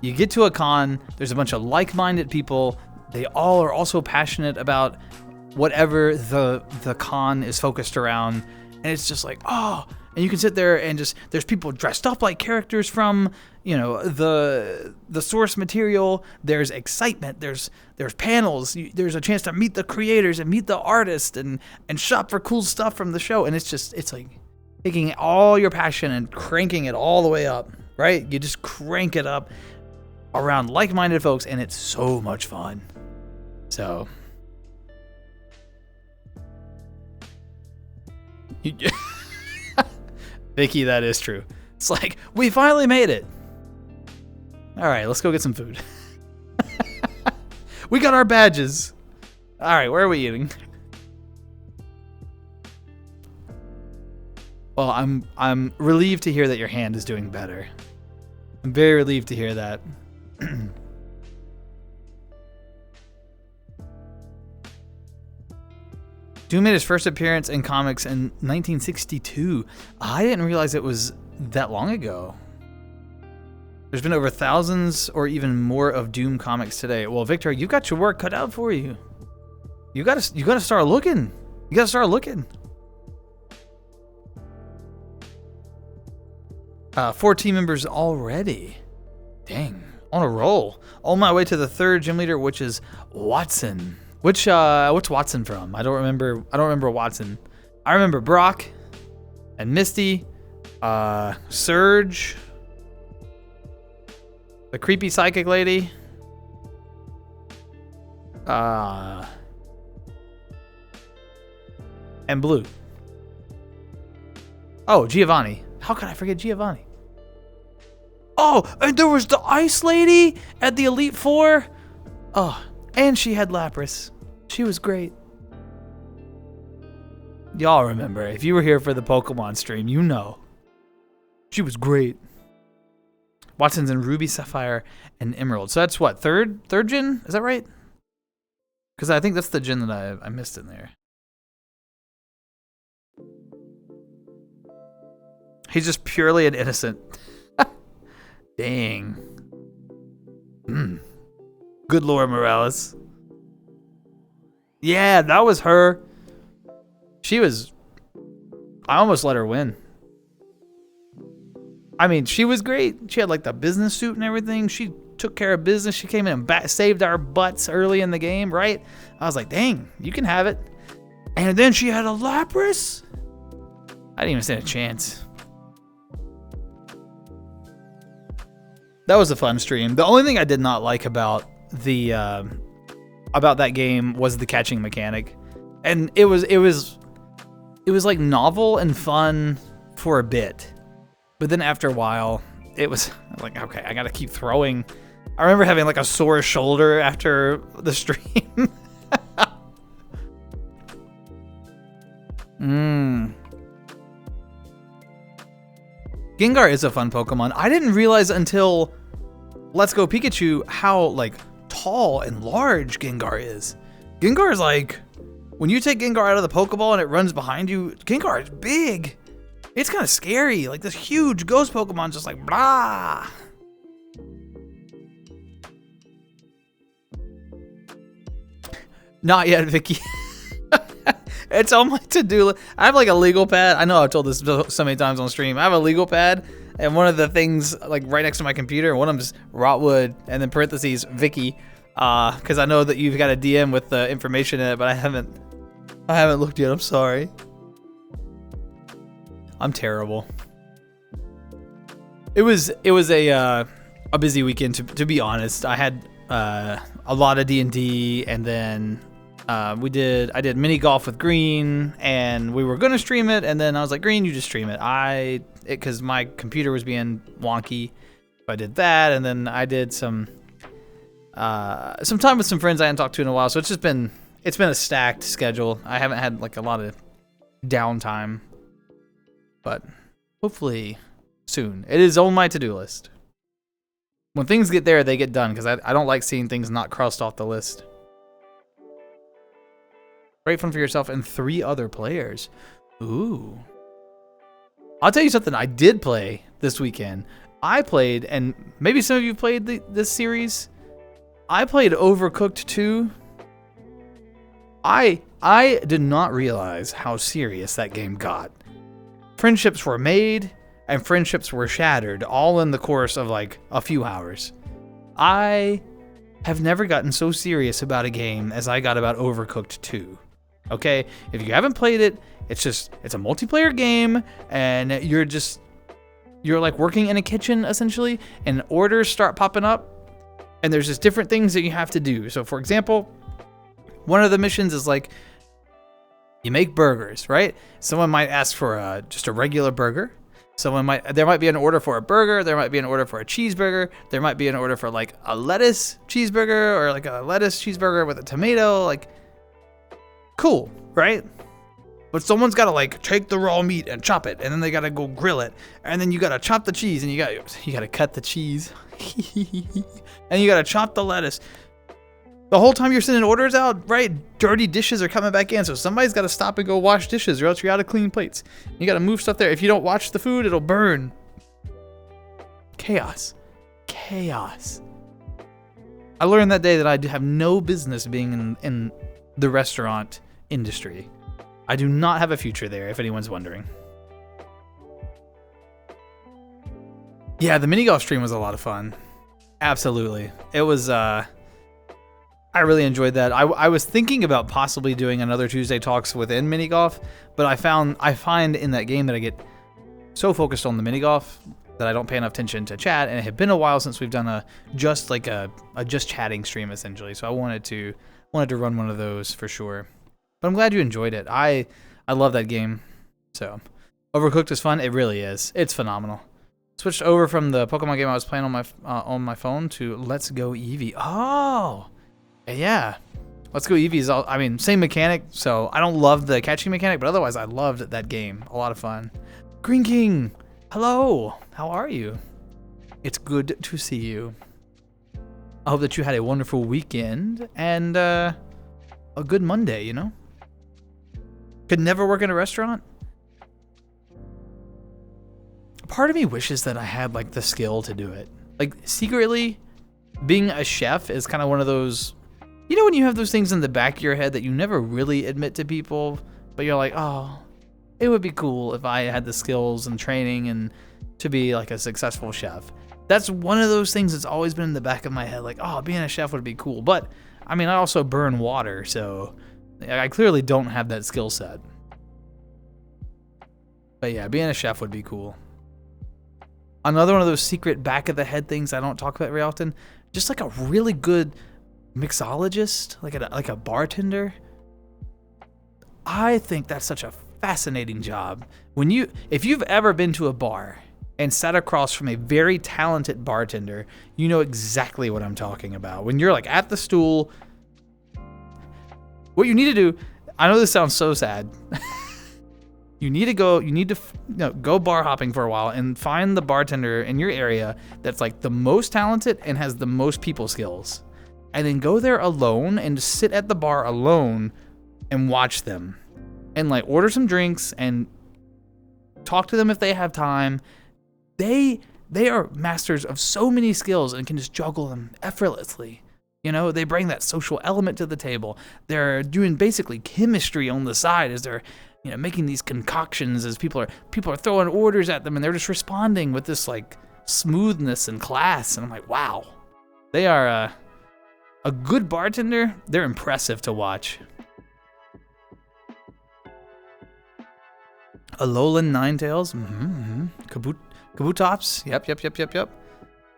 You get to a con, there's a bunch of like-minded people. They all are also passionate about whatever the con is focused around. And it's just like, oh, and you can sit there and just, there's people dressed up like characters from, you know, the source material. There's excitement. There's panels. There's a chance to meet the creators and meet the artists and shop for cool stuff from the show. And it's like taking all your passion and cranking it all the way up, right? You just crank it up around like-minded folks, and it's so much fun. So, Vicky, that is true. It's like, we finally made it. All right, let's go get some food. We got our badges. All right, where are we eating? Well, I'm relieved to hear that your hand is doing better. I'm very relieved to hear that. Doom made his first appearance in comics in 1962. I didn't realize it was that long ago. There's been over thousands or even more of Doom comics today. Well, Victor, you've got your work cut out for you. You gotta start looking. You gotta start looking. 4 team members already. Dang, on a roll. On my way to the 3rd gym leader, which is Watson. What's Watson from? I don't remember Watson. I remember Brock and Misty, Surge, the creepy psychic lady, and Blue. Oh, Giovanni. How could I forget Giovanni? Oh, and there was the ice lady at the Elite Four. Oh, and she had Lapras. She was great. Y'all remember, if you were here for the Pokemon stream, you know. She was great. Watson's in Ruby, Sapphire, and Emerald. So that's what, third gen? Is that right? Because I think that's the gen that I missed in there. He's just purely an innocent. Dang. Good Lord, Morales. Yeah, that was her. She was... I almost let her win. I mean, she was great. She had like the business suit and everything. She took care of business. She came in and saved our butts early in the game, right? I was like, dang, you can have it. And then she had a Lapras. I didn't even stand a chance. That was a fun stream. The only thing I did not like about that game was the catching mechanic, and it was like novel and fun for a bit, but then after a while, it was like, okay, I gotta keep throwing. I remember having like a sore shoulder after the stream. Gengar is a fun Pokemon. I didn't realize until Let's Go Pikachu how like tall and large Gengar is. Gengar is like, when you take Gengar out of the Pokeball and it runs behind you, Gengar is big. It's kind of scary. Like this huge ghost Pokemon just like blah. Not yet, Vicky. It's on my to-do list. I have like a legal pad. I know I've told this so many times on stream. I have a legal pad, and one of the things like right next to my computer, one of them is Rotwood, and then parentheses Vicky, because I know that you've got a DM with the information in it, but I haven't looked yet. I'm sorry. I'm terrible. It was a busy weekend to be honest. I had a lot of D&D, and then I did mini golf with Green, and we were gonna stream it, and then I was like, Green, you just stream it. Because my computer was being wonky. I did that, and then I did some time with some friends I hadn't talked to in a while. So it's been a stacked schedule. I haven't had like a lot of downtime, but hopefully soon. It is on my to-do list. When things get there, they get done, because I don't like seeing things not crossed off the list. Great fun for yourself and 3 other players. Ooh. I'll tell you something I did play this weekend. I played, and maybe some of you played this series. I played Overcooked 2. I did not realize how serious that game got. Friendships were made, and friendships were shattered, all in the course of like a few hours. I have never gotten so serious about a game as I got about Overcooked 2. Okay, if you haven't played it, it's a multiplayer game, and you're like working in a kitchen essentially, and orders start popping up, and there's just different things that you have to do. So for example, one of the missions is like, you make burgers, right? Someone might ask for just a regular burger. There might be an order for a burger, there might be an order for a cheeseburger, there might be an order for like a lettuce cheeseburger, or like a lettuce cheeseburger with a tomato, like, cool, right? But someone's got to like take the raw meat and chop it, and then they got to go grill it, and then you got to chop the cheese, and you got to cut the cheese, and you got to chop the lettuce. The whole time you're sending orders out, right? Dirty dishes are coming back in, so somebody's got to stop and go wash dishes, or else you're out of clean plates. You got to move stuff there. If you don't watch the food, it'll burn. Chaos. I learned that day that I have no business being in the restaurant industry. I do not have a future there, if anyone's wondering. Yeah, the mini golf stream was a lot of fun. Absolutely. It was, I really enjoyed that. I was thinking about possibly doing another Tuesday Talks within mini golf, but I find in that game that I get so focused on the mini golf that I don't pay enough attention to chat, and it had been a while since we've done a just chatting stream essentially. So I wanted to run one of those for sure. But I'm glad you enjoyed it. I love that game. So Overcooked is fun. It really is. It's phenomenal. Switched over from the Pokemon game I was playing on my phone to Let's Go Eevee. Oh. Yeah, Let's Go Eevee is same mechanic, so I don't love the catching mechanic, but otherwise I loved that game. A lot of fun. Green King, hello, how are you? It's good to see you. I hope that you had a wonderful weekend and a good Monday, you know? Could never work in a restaurant? Part of me wishes that I had like the skill to do it. Like secretly, being a chef is kind of one of those, you know, when you have those things in the back of your head that you never really admit to people, but you're like, oh, it would be cool if I had the skills and training and to be like a successful chef. That's one of those things that's always been in the back of my head, like, oh, being a chef would be cool. But I mean, I also burn water, so I clearly don't have that skill set. But yeah, being a chef would be cool. Another one of those secret back of the head things I don't talk about very often, just like a really good mixologist, like a bartender. I think that's such a fascinating job. If you've ever been to a bar and sat across from a very talented bartender, you know exactly what I'm talking about. When you're like at the stool, what you need to do, I know this sounds so sad. You need to go bar hopping for a while and find the bartender in your area that's like the most talented and has the most people skills. And then go there alone and just sit at the bar alone and watch them. And like order some drinks and talk to them if they have time. They are masters of so many skills and can just juggle them effortlessly. You know, they bring that social element to the table. They're doing basically chemistry on the side as they're, you know, making these concoctions as people are throwing orders at them, and they're just responding with this like smoothness and class. And I'm like, wow, they are a good bartender. They're impressive to watch. Alolan Ninetales. Kabutops. Yep.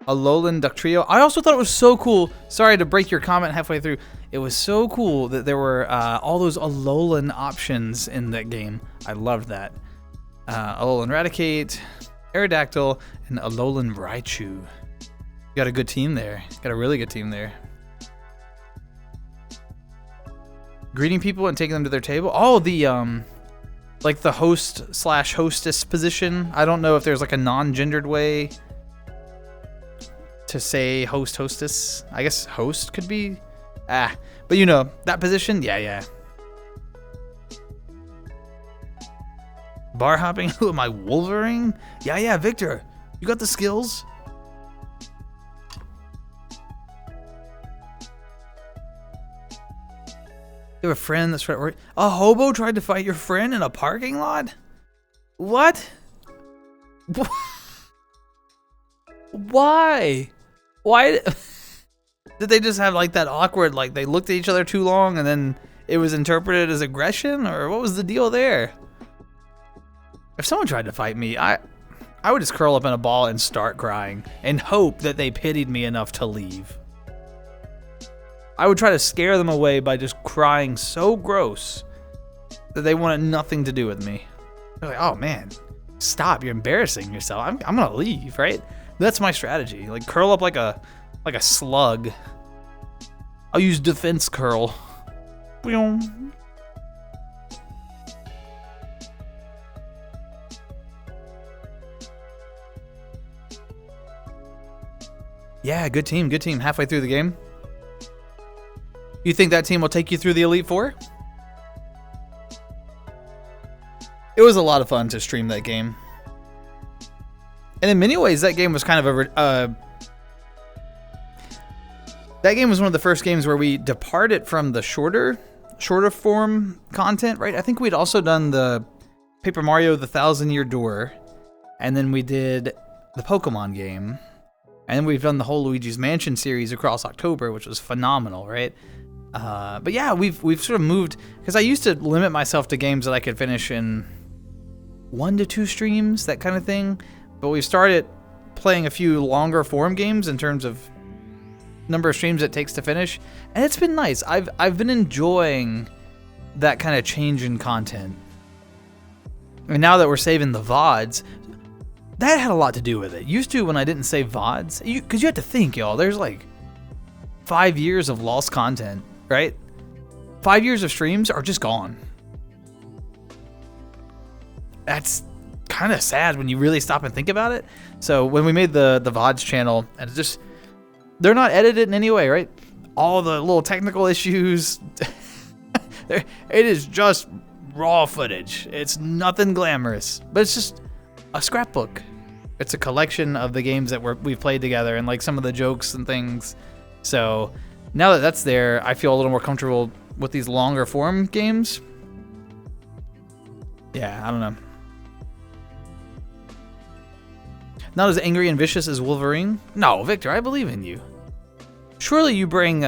Alolan Ductrio. I also thought it was so cool. Sorry to break your comment halfway through. It was so cool that there were all those Alolan options in that game. I loved that. Alolan Raticate, Aerodactyl, and Alolan Raichu. You got a good team there. Got a really good team there. Greeting people and taking them to their table. Oh, the like the host/hostess position. I don't know if there's like a non-gendered way to say host, hostess. I guess host could be. But you know, that position, yeah. Bar hopping, who am I, Wolverine? Yeah, Victor, you got the skills. You have a friend that's right. A hobo tried to fight your friend in a parking lot? What? Why? Why did they just have like that awkward, like they looked at each other too long and then it was interpreted as aggression, or what was the deal there? If someone tried to fight me, I would just curl up in a ball and start crying and hope that they pitied me enough to leave. I would try to scare them away by just crying so gross that they wanted nothing to do with me. They're like, oh man, stop, you're embarrassing yourself. I'm gonna leave, right? That's my strategy. Like curl up like a slug. I'll use defense curl. Yeah, good team. Halfway through the game. You think that team will take you through the Elite Four? It was a lot of fun to stream that game. And in many ways, that game was kind of that game was one of the first games where we departed from the shorter form content, right? I think we'd also done the Paper Mario: The Thousand-Year Door, and then we did the Pokemon game, and then we've done the whole Luigi's Mansion series across October, which was phenomenal, right? But yeah, we've sort of moved, because I used to limit myself to games that I could finish in 1 to 2 streams, that kind of thing. But we've started playing a few longer form games in terms of number of streams it takes to finish, and it's been nice. I've been enjoying that kind of change in content. And now that we're saving the VODs, that had a lot to do with it. Used to, when I didn't save VODs, because you have to think, y'all, there's like 5 years of lost content, right? 5 years of streams are just gone. That's kind of sad when you really stop and think about it. So when we made the VODs channel, and it's just, they're not edited in any way, right? All the little technical issues, it is just raw footage. It's nothing glamorous, but it's just a scrapbook. It's a collection of the games that we've played together and like some of the jokes and things. So now that that's there, I feel a little more comfortable with these longer form games. Yeah, I don't know. Not as angry and vicious as Wolverine? No, Victor, I believe in you. Surely you bring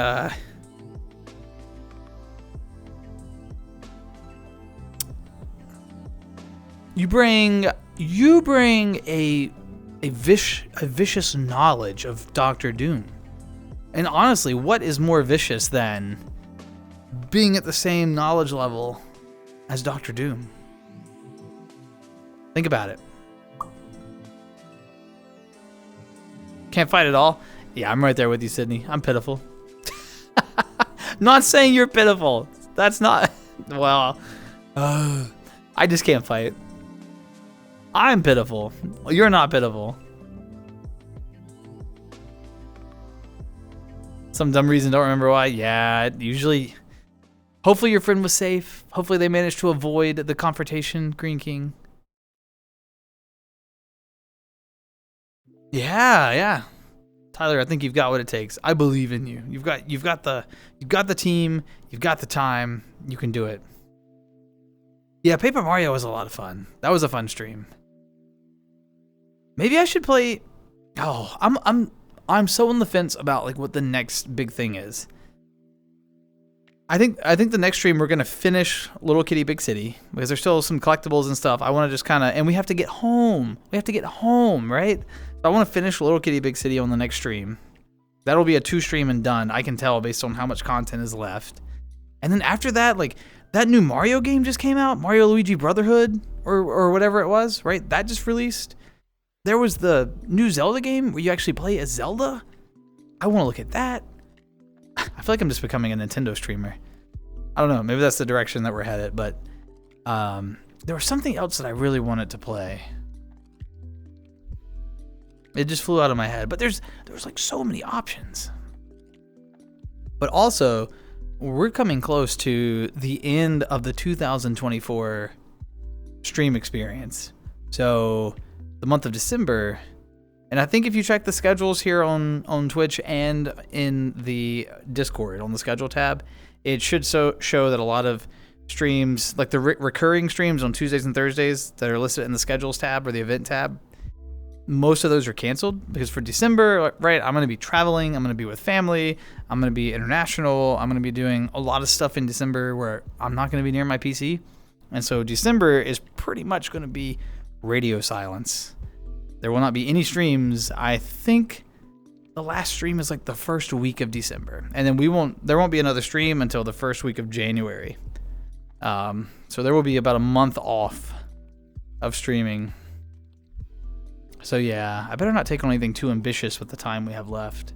you bring a vicious knowledge of Doctor Doom. And honestly, what is more vicious than being at the same knowledge level as Doctor Doom? Think about it. Can't fight at all? Yeah, I'm right there with you, Sydney. I'm pitiful. Not saying you're pitiful. That's not... Well, I just can't fight. I'm pitiful. You're not pitiful. Some dumb reason, don't remember why. Yeah, usually... Hopefully your friend was safe. Hopefully they managed to avoid the confrontation, Green King. Yeah. Tyler, I think you've got what it takes. I believe in you. You've got the team. You've got the time. You can do it. Yeah, Paper Mario was a lot of fun. That was a fun stream. Maybe I should play. Oh, I'm so on the fence about like what the next big thing is. I think the next stream we're gonna finish Little Kitty Big City because there's still some collectibles and stuff. I want to just kind of, and we have to get home. We have to get home, right? So I want to finish Little Kitty Big City on the next stream. That'll be a 2 stream and done. I can tell based on how much content is left. And then after that, like that new Mario game just came out, Mario Luigi Brotherhood or whatever it was, right? That just released. There was the new Zelda game where you actually play as Zelda. I want to look at that. I feel like I'm just becoming a Nintendo streamer. I don't know. Maybe that's the direction that we're headed. But there was something else that I really wanted to play. It just flew out of my head. But there was like so many options. But also, we're coming close to the end of the 2024 stream experience. So the month of December. And I think if you check the schedules here on Twitch and in the Discord on the schedule tab, it should show that a lot of streams, like the recurring streams on Tuesdays and Thursdays that are listed in the schedules tab or the event tab, most of those are canceled because for December, right, I'm going to be traveling, I'm going to be with family, I'm going to be international, I'm going to be doing a lot of stuff in December where I'm not going to be near my PC. And so December is pretty much going to be radio silence. There will not be any streams. I think the last stream is like the first week of December. And then there won't be another stream until the first week of January. So there will be about a month off of streaming. So yeah, I better not take on anything too ambitious with the time we have left.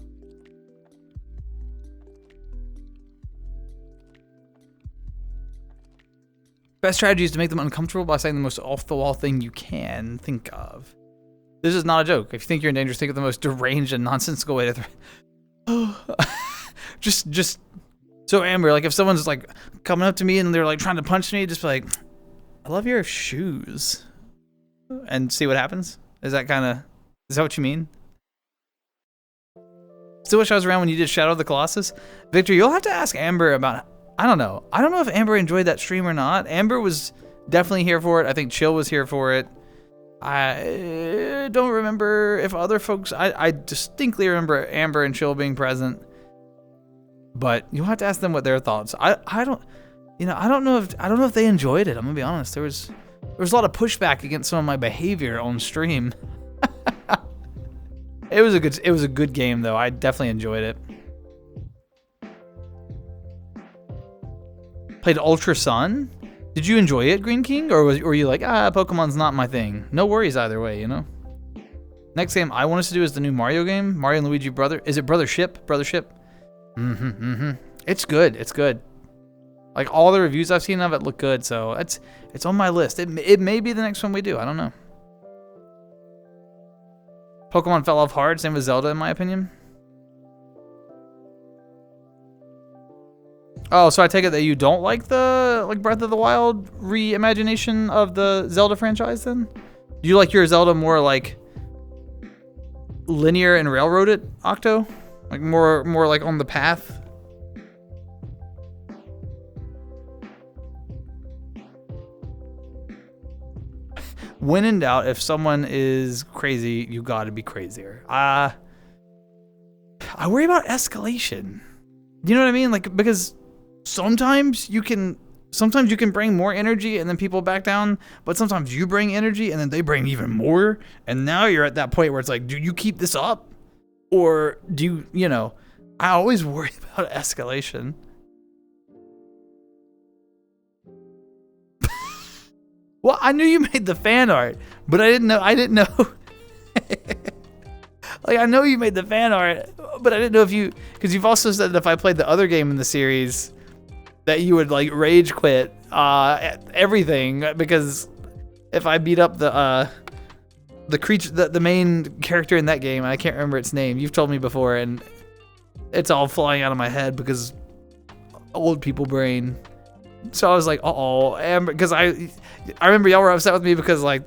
Best strategy is to make them uncomfortable by saying the most off-the-wall thing you can think of. This is not a joke. If you think you're in danger, think of the most deranged and nonsensical way to just so Amber, like if someone's like coming up to me and they're like trying to punch me, just be like, I love your shoes. And see what happens. Is that what you mean? Still wish I was around when you did Shadow of the Colossus. Victor, you'll have to ask Amber about, I don't know if Amber enjoyed that stream or not. Amber was definitely here for it. I think Chill was here for it. I don't remember if other folks, I distinctly remember Amber and Chill being present, but you'll have to ask them what their thoughts. I don't know if they enjoyed it. I'm gonna be honest. There was a lot of pushback against some of my behavior on stream. It was a good game though. I definitely enjoyed it. Played Ultra Sun. Did you enjoy it, Green King, or were you like, Pokemon's not my thing? No worries either way, you know. Next game I want us to do is the new Mario game, Mario and Luigi Is it Brothership? It's good. It's good. Like all the reviews I've seen of it look good, so it's on my list. It may be the next one we do. I don't know. Pokemon fell off hard, same with Zelda in my opinion. Oh, so I take it that you don't like the Breath of the Wild reimagination of the Zelda franchise then? Do you like your Zelda more like linear and railroaded, Octo? Like more like on the path? When in doubt, if someone is crazy, you gotta be crazier. I worry about escalation. You know what I mean? Like, because sometimes you can bring more energy and then people back down, but sometimes you bring energy and then they bring even more, and now you're at that point where it's like, do you keep this up? Or do you know, I always worry about escalation. Well, I knew you made the fan art, but I didn't know. Like, I know you made the fan art, but I didn't know because you've also said that if I played the other game in the series, that you would like rage quit everything, because if I beat up the creature, the main character in that game, I can't remember its name. You've told me before, and it's all flying out of my head because old people brain. So I was like, Amber, because I remember y'all were upset with me because like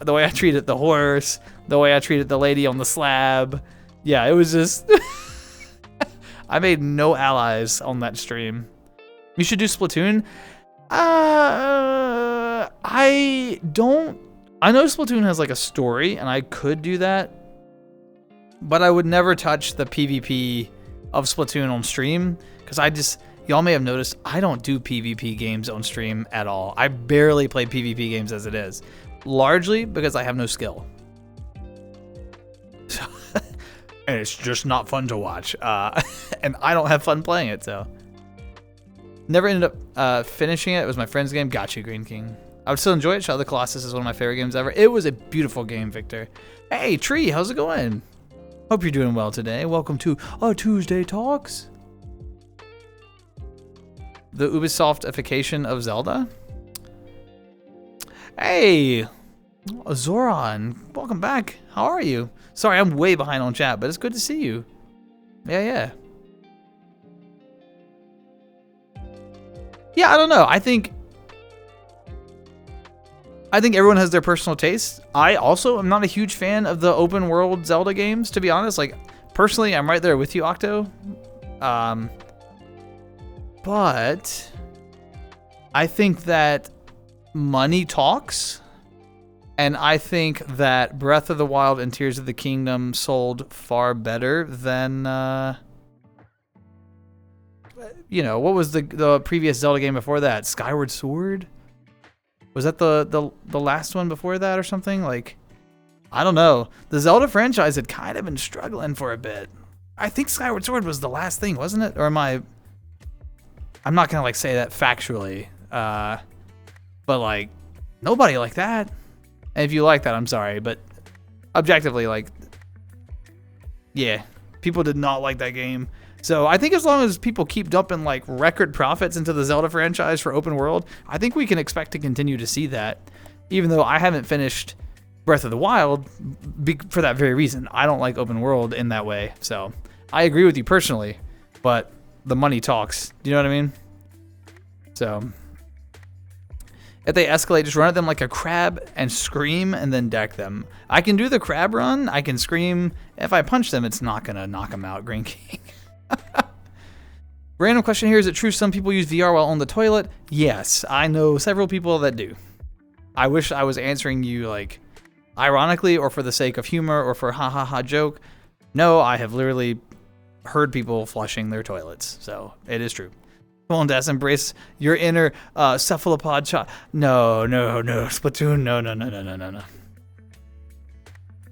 the way I treated the horse, the way I treated the lady on the slab, Yeah, it was just... I made no allies on that stream. You should do Splatoon. I know Splatoon has like a story, and I could do that, but I would never touch the PvP of Splatoon on stream, because y'all may have noticed, I don't do PvP games on stream at all. I barely play PvP games as it is, largely because I have no skill. And it's just not fun to watch, and I don't have fun playing it, so. Never ended up finishing it. It was my friend's game. Got you, Green King. I would still enjoy it. Shadow of the Colossus is one of my favorite games ever. It was a beautiful game, Victor. Hey, Tree, how's it going? Hope you're doing well today. Welcome to Tuesday Talks. The Ubisoftification of Zelda. Hey, Zoran, welcome back. How are you? Sorry, I'm way behind on chat, but it's good to see you. Yeah. Yeah, I don't know. I think everyone has their personal taste. I also am not a huge fan of the open world Zelda games, to be honest. Like, personally, I'm right there with you, Octo. But I think that money talks, and I think that Breath of the Wild and Tears of the Kingdom sold far better than what was the previous Zelda game before that? Skyward Sword? Was that the last one before that or something? Like, I don't know. The Zelda franchise had kind of been struggling for a bit. I think Skyward Sword was the last thing, wasn't it? Or I'm not gonna like say that factually, but like nobody liked that. And if you like that, I'm sorry, but objectively, like, yeah, people did not like that game. So I think as long as people keep dumping like record profits into the Zelda franchise for open world, I think we can expect to continue to see that. Even though I haven't finished Breath of the Wild for that very reason. I don't like open world in that way. So I agree with you personally, but the money talks. Do you know what I mean? So if they escalate, just run at them like a crab and scream and then deck them. I can do the crab run. I can scream. If I punch them, it's not going to knock them out, Green King. Random question here. Is it true some people use VR while on the toilet? Yes, I know several people that do. I wish I was answering you like ironically or for the sake of humor or for ha ha ha joke. No, I have literally heard people flushing their toilets. So it is true. Come on, Des, embrace your inner cephalopod shot. No. Splatoon, no.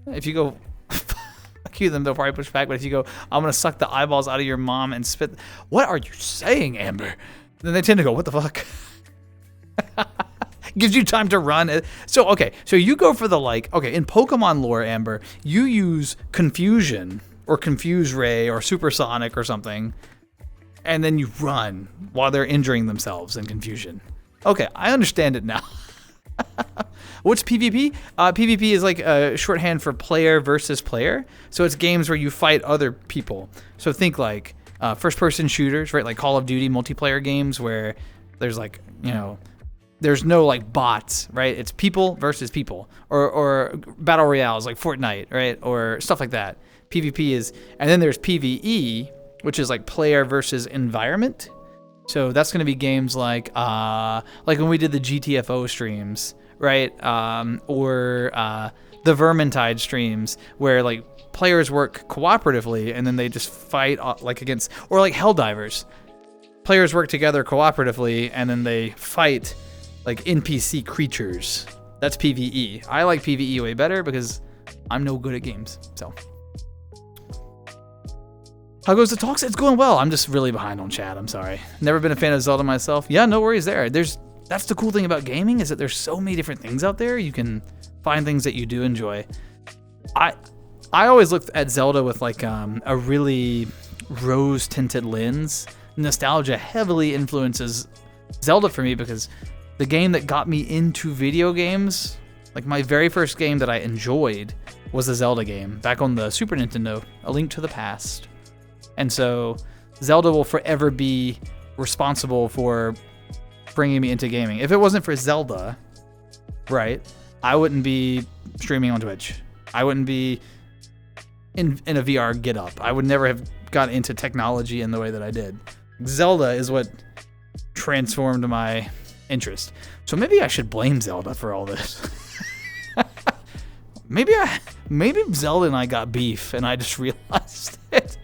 If you go... cue them, they'll probably push back, but if you go, I'm gonna suck the eyeballs out of your mom and spit, what are you saying, Amber? Then they tend to go, what the fuck? Gives you time to run. So you go for the in Pokemon lore, Amber, you use Confusion or Confuse Ray or Supersonic or something, and then you run while they're injuring themselves in Confusion. Okay, I understand it now. What's PvP? PvP is like a shorthand for player versus player. So it's games where you fight other people. So think like first-person shooters, right? Like Call of Duty multiplayer games where there's like, there's no like bots, right? It's people versus people. Or battle royales like Fortnite, right? Or stuff like that. PvP is, and then there's PvE, which is like player versus environment. So that's going to be games like when we did the GTFO streams, right? Or the Vermintide streams where like players work cooperatively and then they just fight like against, or like Helldivers. Players work together cooperatively and then they fight like NPC creatures. That's PvE. I like PvE way better because I'm no good at games, so. How goes the talks? It's going well. I'm just really behind on chat. I'm sorry. Never been a fan of Zelda myself. Yeah, no worries there. That's the cool thing about gaming is that there's so many different things out there. You can find things that you do enjoy. I always look at Zelda with like a really rose-tinted lens. Nostalgia heavily influences Zelda for me because the game that got me into video games, like my very first game that I enjoyed was a Zelda game back on the Super Nintendo, A Link to the Past. And so Zelda will forever be responsible for bringing me into gaming. If it wasn't for Zelda, right, I wouldn't be streaming on Twitch. I wouldn't be in a VR get up. I would never have got into technology in the way that I did. Zelda is what transformed my interest. So maybe I should blame Zelda for all this. maybe Zelda and I got beef and I just realized it.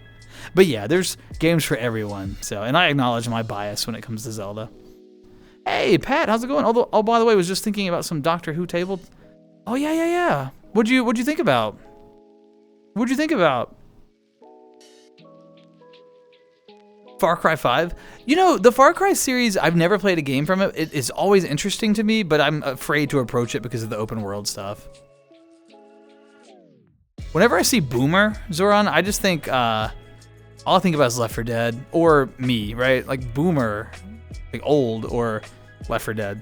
But yeah, there's games for everyone. So, and I acknowledge my bias when it comes to Zelda. Hey, Pat, how's it going? Oh, by the way, I was just thinking about some Doctor Who table. Oh yeah. What'd you think about? What'd you think about Far Cry 5? You know, the Far Cry series, I've never played a game from it. It is always interesting to me, but I'm afraid to approach it because of the open world stuff. Whenever I see Boomer Zoran, I just think, all I think about is Left 4 Dead, or me, right? Like Boomer, like old, or Left 4 Dead.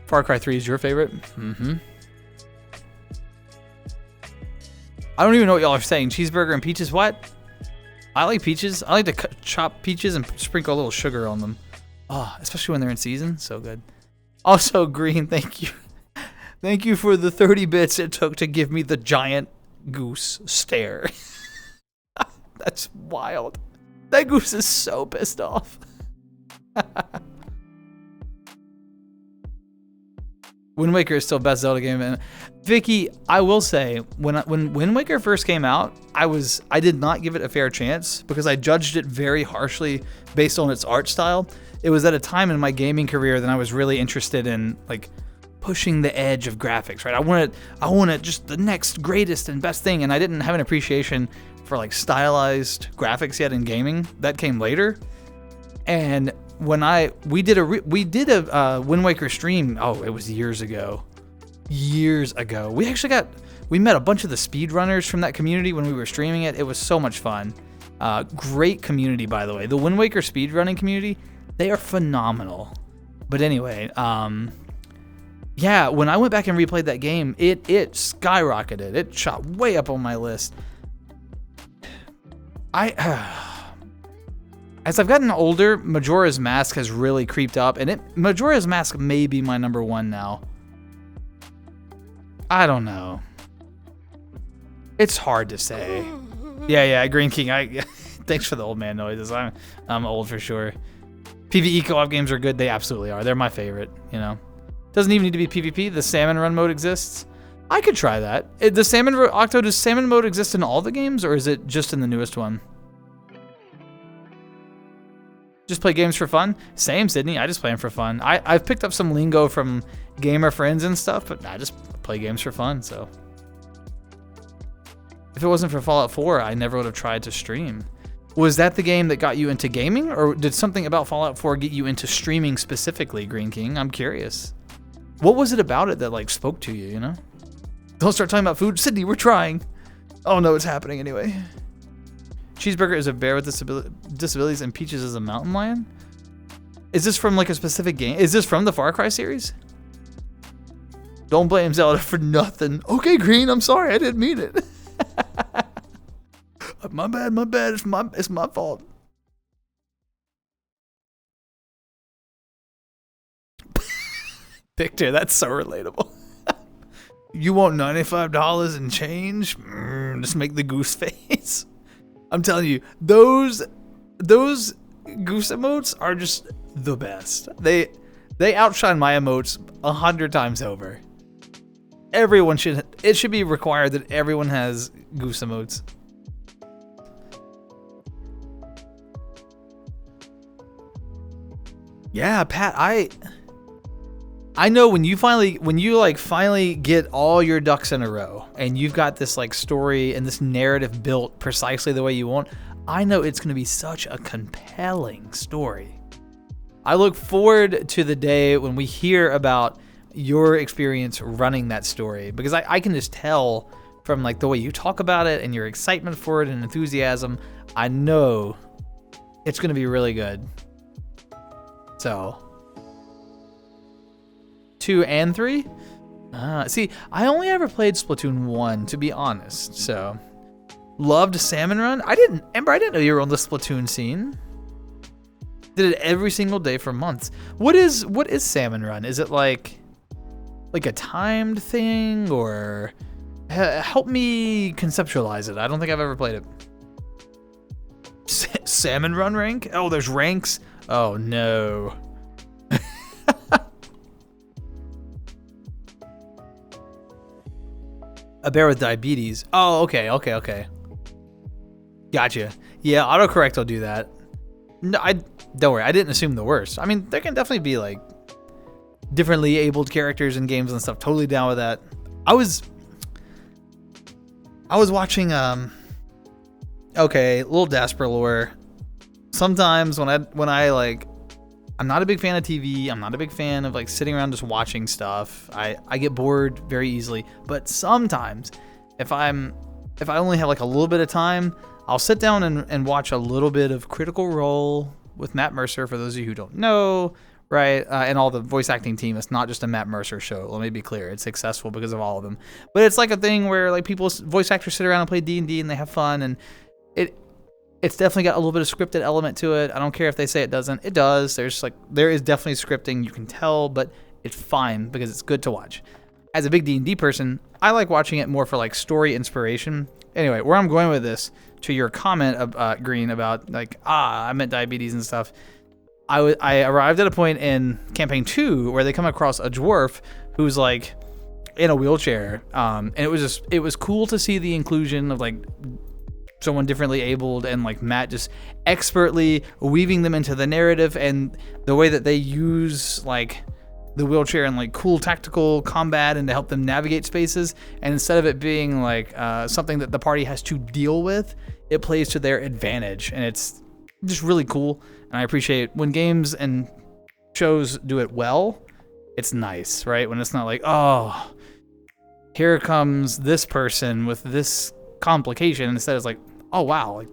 Far Cry 3 is your favorite? Mm-hmm. I don't even know what y'all are saying. Cheeseburger and peaches, what? I like peaches. I like to chop peaches and sprinkle a little sugar on them. Oh, especially when they're in season, so good. Also, Green, thank you. Thank you for the 30 bits it took to give me the giant goose stare. That's wild. That goose is so pissed off. Wind Waker is still best Zelda game. And Vicky, I will say, when Wind Waker first came out, I did not give it a fair chance because I judged it very harshly based on its art style. It was at a time in my gaming career that I was really interested in like pushing the edge of graphics, right? I wanted just the next greatest and best thing, and I didn't have an appreciation for like stylized graphics yet in gaming. That came later. And when we did a Wind Waker stream, oh, it was years ago. We met a bunch of the speedrunners from that community when we were streaming it. It was so much fun. Great community, by the way. The Wind Waker speedrunning community, they are phenomenal. But anyway, yeah, when I went back and replayed that game, it skyrocketed. It shot way up on my list. As I've gotten older, Majora's Mask has really creeped up, and Majora's Mask may be my number one now. I don't know. It's hard to say. Yeah, Green King. Thanks for the old man noises. I'm old for sure. PvE co-op games are good. They absolutely are. They're my favorite. You know, doesn't even need to be PvP. The salmon run mode exists. I could try that. Does salmon mode exist in all the games, or is it just in the newest one? Just play games for fun? Same, Sydney. I just play them for fun. I've picked up some lingo from gamer friends and stuff, but I just play games for fun, so. If it wasn't for Fallout 4, I never would have tried to stream. Was that the game that got you into gaming, or did something about Fallout 4 get you into streaming specifically, Green King? I'm curious. What was it about it that like spoke to you, you know? Don't start talking about food. Sydney, we're trying. Oh no, it's happening anyway. Cheeseburger is a bear with disabilities and Peaches is a mountain lion? Is this from like a specific game? Is this from the Far Cry series? Don't blame Zelda for nothing. Okay, Green, I'm sorry. I didn't mean it. My bad. It's my fault. Victor, that's so relatable. You want $95 and change? Just make the goose face. I'm telling you, those goose emotes are just the best. They outshine my emotes 100 times over. It should be required that everyone has goose emotes. Yeah, Pat, I know when you finally get all your ducks in a row and you've got this like story and this narrative built precisely the way you want, I know it's going to be such a compelling story. I look forward to the day when we hear about your experience running that story, because I can just tell from like the way you talk about it and your excitement for it and enthusiasm. I know it's going to be really good. So 2 and 3? See, I only ever played Splatoon 1, to be honest, so. Loved Salmon Run? I didn't know you were on the Splatoon scene. Did it every single day for months. What is Salmon Run? Is it like like a timed thing, or help me conceptualize it. I don't think I've ever played it. Salmon run rank? Oh, there's ranks? Oh no. A bear with diabetes. Oh, okay. Gotcha. Yeah, autocorrect will do that. No, don't worry, I didn't assume the worst. I mean, there can definitely be like differently abled characters in games and stuff. Totally down with that. I was watching okay, little daspra lore. Sometimes when I like, I'm not a big fan of TV. I'm not a big fan of like sitting around just watching stuff. I get bored very easily. But sometimes if I only have like a little bit of time, I'll sit down and watch a little bit of Critical Role with Matt Mercer, for those of you who don't know, right? And all the voice acting team. It's not just a Matt Mercer show. Let me be clear. It's successful because of all of them. But it's like a thing where like voice actors sit around and play D&D and they have fun, and it's definitely got a little bit of scripted element to it. I don't care if they say it doesn't. It does. There is definitely scripting, you can tell, but it's fine because it's good to watch. As a big D&D person, I like watching it more for like story inspiration. Anyway, where I'm going with this, to your comment, Green, about like, I meant diabetes and stuff. I arrived at a point in campaign 2 where they come across a dwarf who's like in a wheelchair, and it was cool to see the inclusion of like someone differently abled, and like Matt just expertly weaving them into the narrative, and the way that they use like the wheelchair and like cool tactical combat and to help them navigate spaces. And instead of it being like something that the party has to deal with, it plays to their advantage, and it's just really cool. And I appreciate when games and shows do it well. It's nice, right? When it's not like, oh, here comes this person with this complication. Instead, it's like, oh wow, like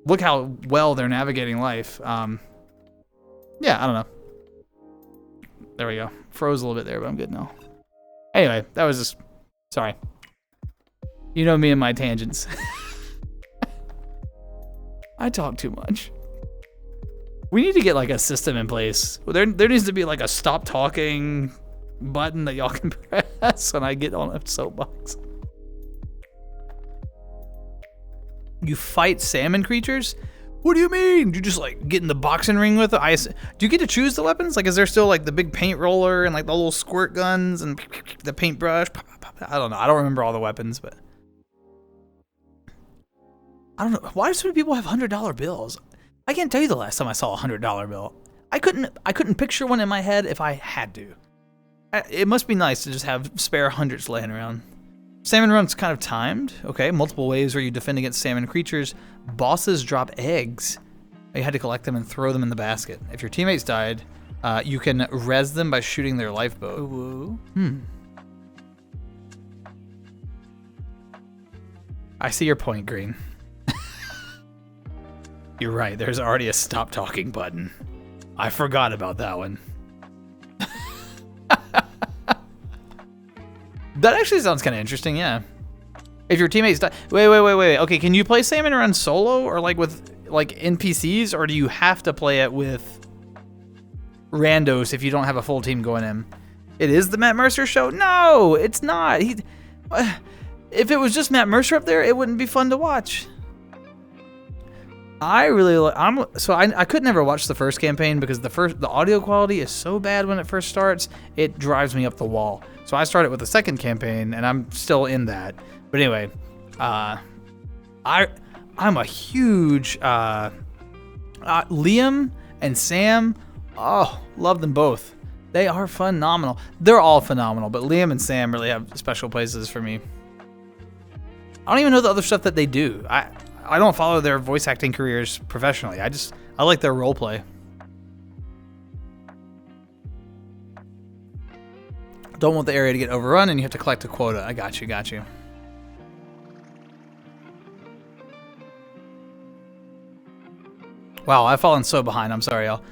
look how well they're navigating life. Yeah, I don't know. There we go. Froze a little bit there, but I'm good now. Anyway, that was just, sorry. You know me and my tangents. I talk too much. We need to get like a system in place. There needs to be like a stop talking button that y'all can press when I get on a soapbox. You fight salmon creatures? What do you mean? You just like get in the boxing ring with it? Do you get to choose the weapons? Like, is there still like the big paint roller and like the little squirt guns and the paintbrush? I don't know. I don't remember all the weapons, but I don't know. Why do so many people have $100 bills? I can't tell you the last time I saw a $100 bill. I couldn't picture one in my head if I had to. It must be nice to just have spare hundreds laying around. Salmon run's kind of timed. Okay, multiple ways where you defend against salmon creatures. Bosses drop eggs. You had to collect them and throw them in the basket. If your teammates died, you can res them by shooting their lifeboat. Ooh. I see your point, Green. You're right, there's already a stop talking button. I forgot about that one. That actually sounds kind of interesting, yeah. If your teammates die... Wait. Okay, can you play Salmon Run solo or like with like NPCs, or do you have to play it with randos if you don't have a full team going in? It is the Matt Mercer show? No, it's not. If it was just Matt Mercer up there, it wouldn't be fun to watch. I really I could never watch the first campaign because the audio quality is so bad when it first starts, it drives me up the wall. So I started with the second campaign and I'm still in that. But anyway, I'm a huge Liam and Sam. Oh, love them both. They are phenomenal. They're all phenomenal, but Liam and Sam really have special places for me. I don't even know the other stuff that they do. I don't follow their voice acting careers professionally. I like their role play. Don't want the area to get overrun and you have to collect a quota. I got you. Wow, I've fallen so behind. I'm sorry, y'all.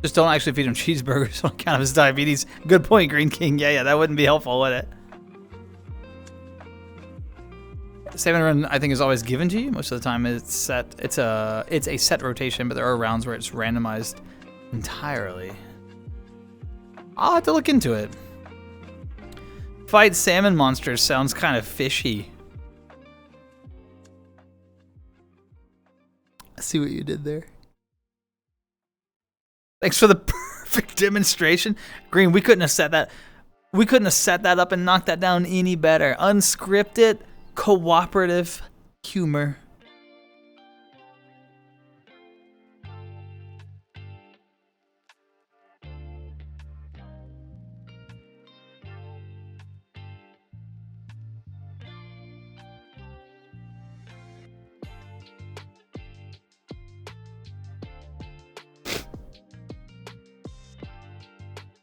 Just don't actually feed him cheeseburgers on account of his diabetes. Good point, Green King. Yeah, that wouldn't be helpful, would it? Stamina run, I think, is always given to you. Most of the time, it's set. It's a set rotation, but there are rounds where it's randomized entirely. I'll have to look into it. Fight salmon monsters sounds kind of fishy. I see what you did there. Thanks for the perfect demonstration, Green. We couldn't have set that. We couldn't have set that up and knocked that down any better. Unscripted, cooperative humor.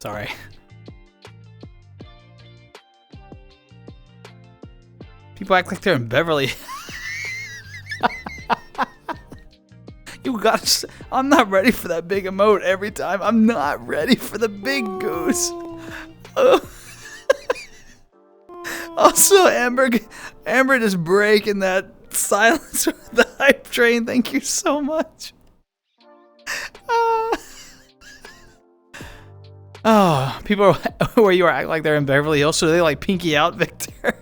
Sorry. People act like they're in Beverly. You got. I'm not ready for that big emote every time. I'm not ready for the big goose. Also, Amber just breaking that silence with the hype train. Thank you so much. Oh, people where you are act like they're in Beverly Hills, so they like pinky out, Victor.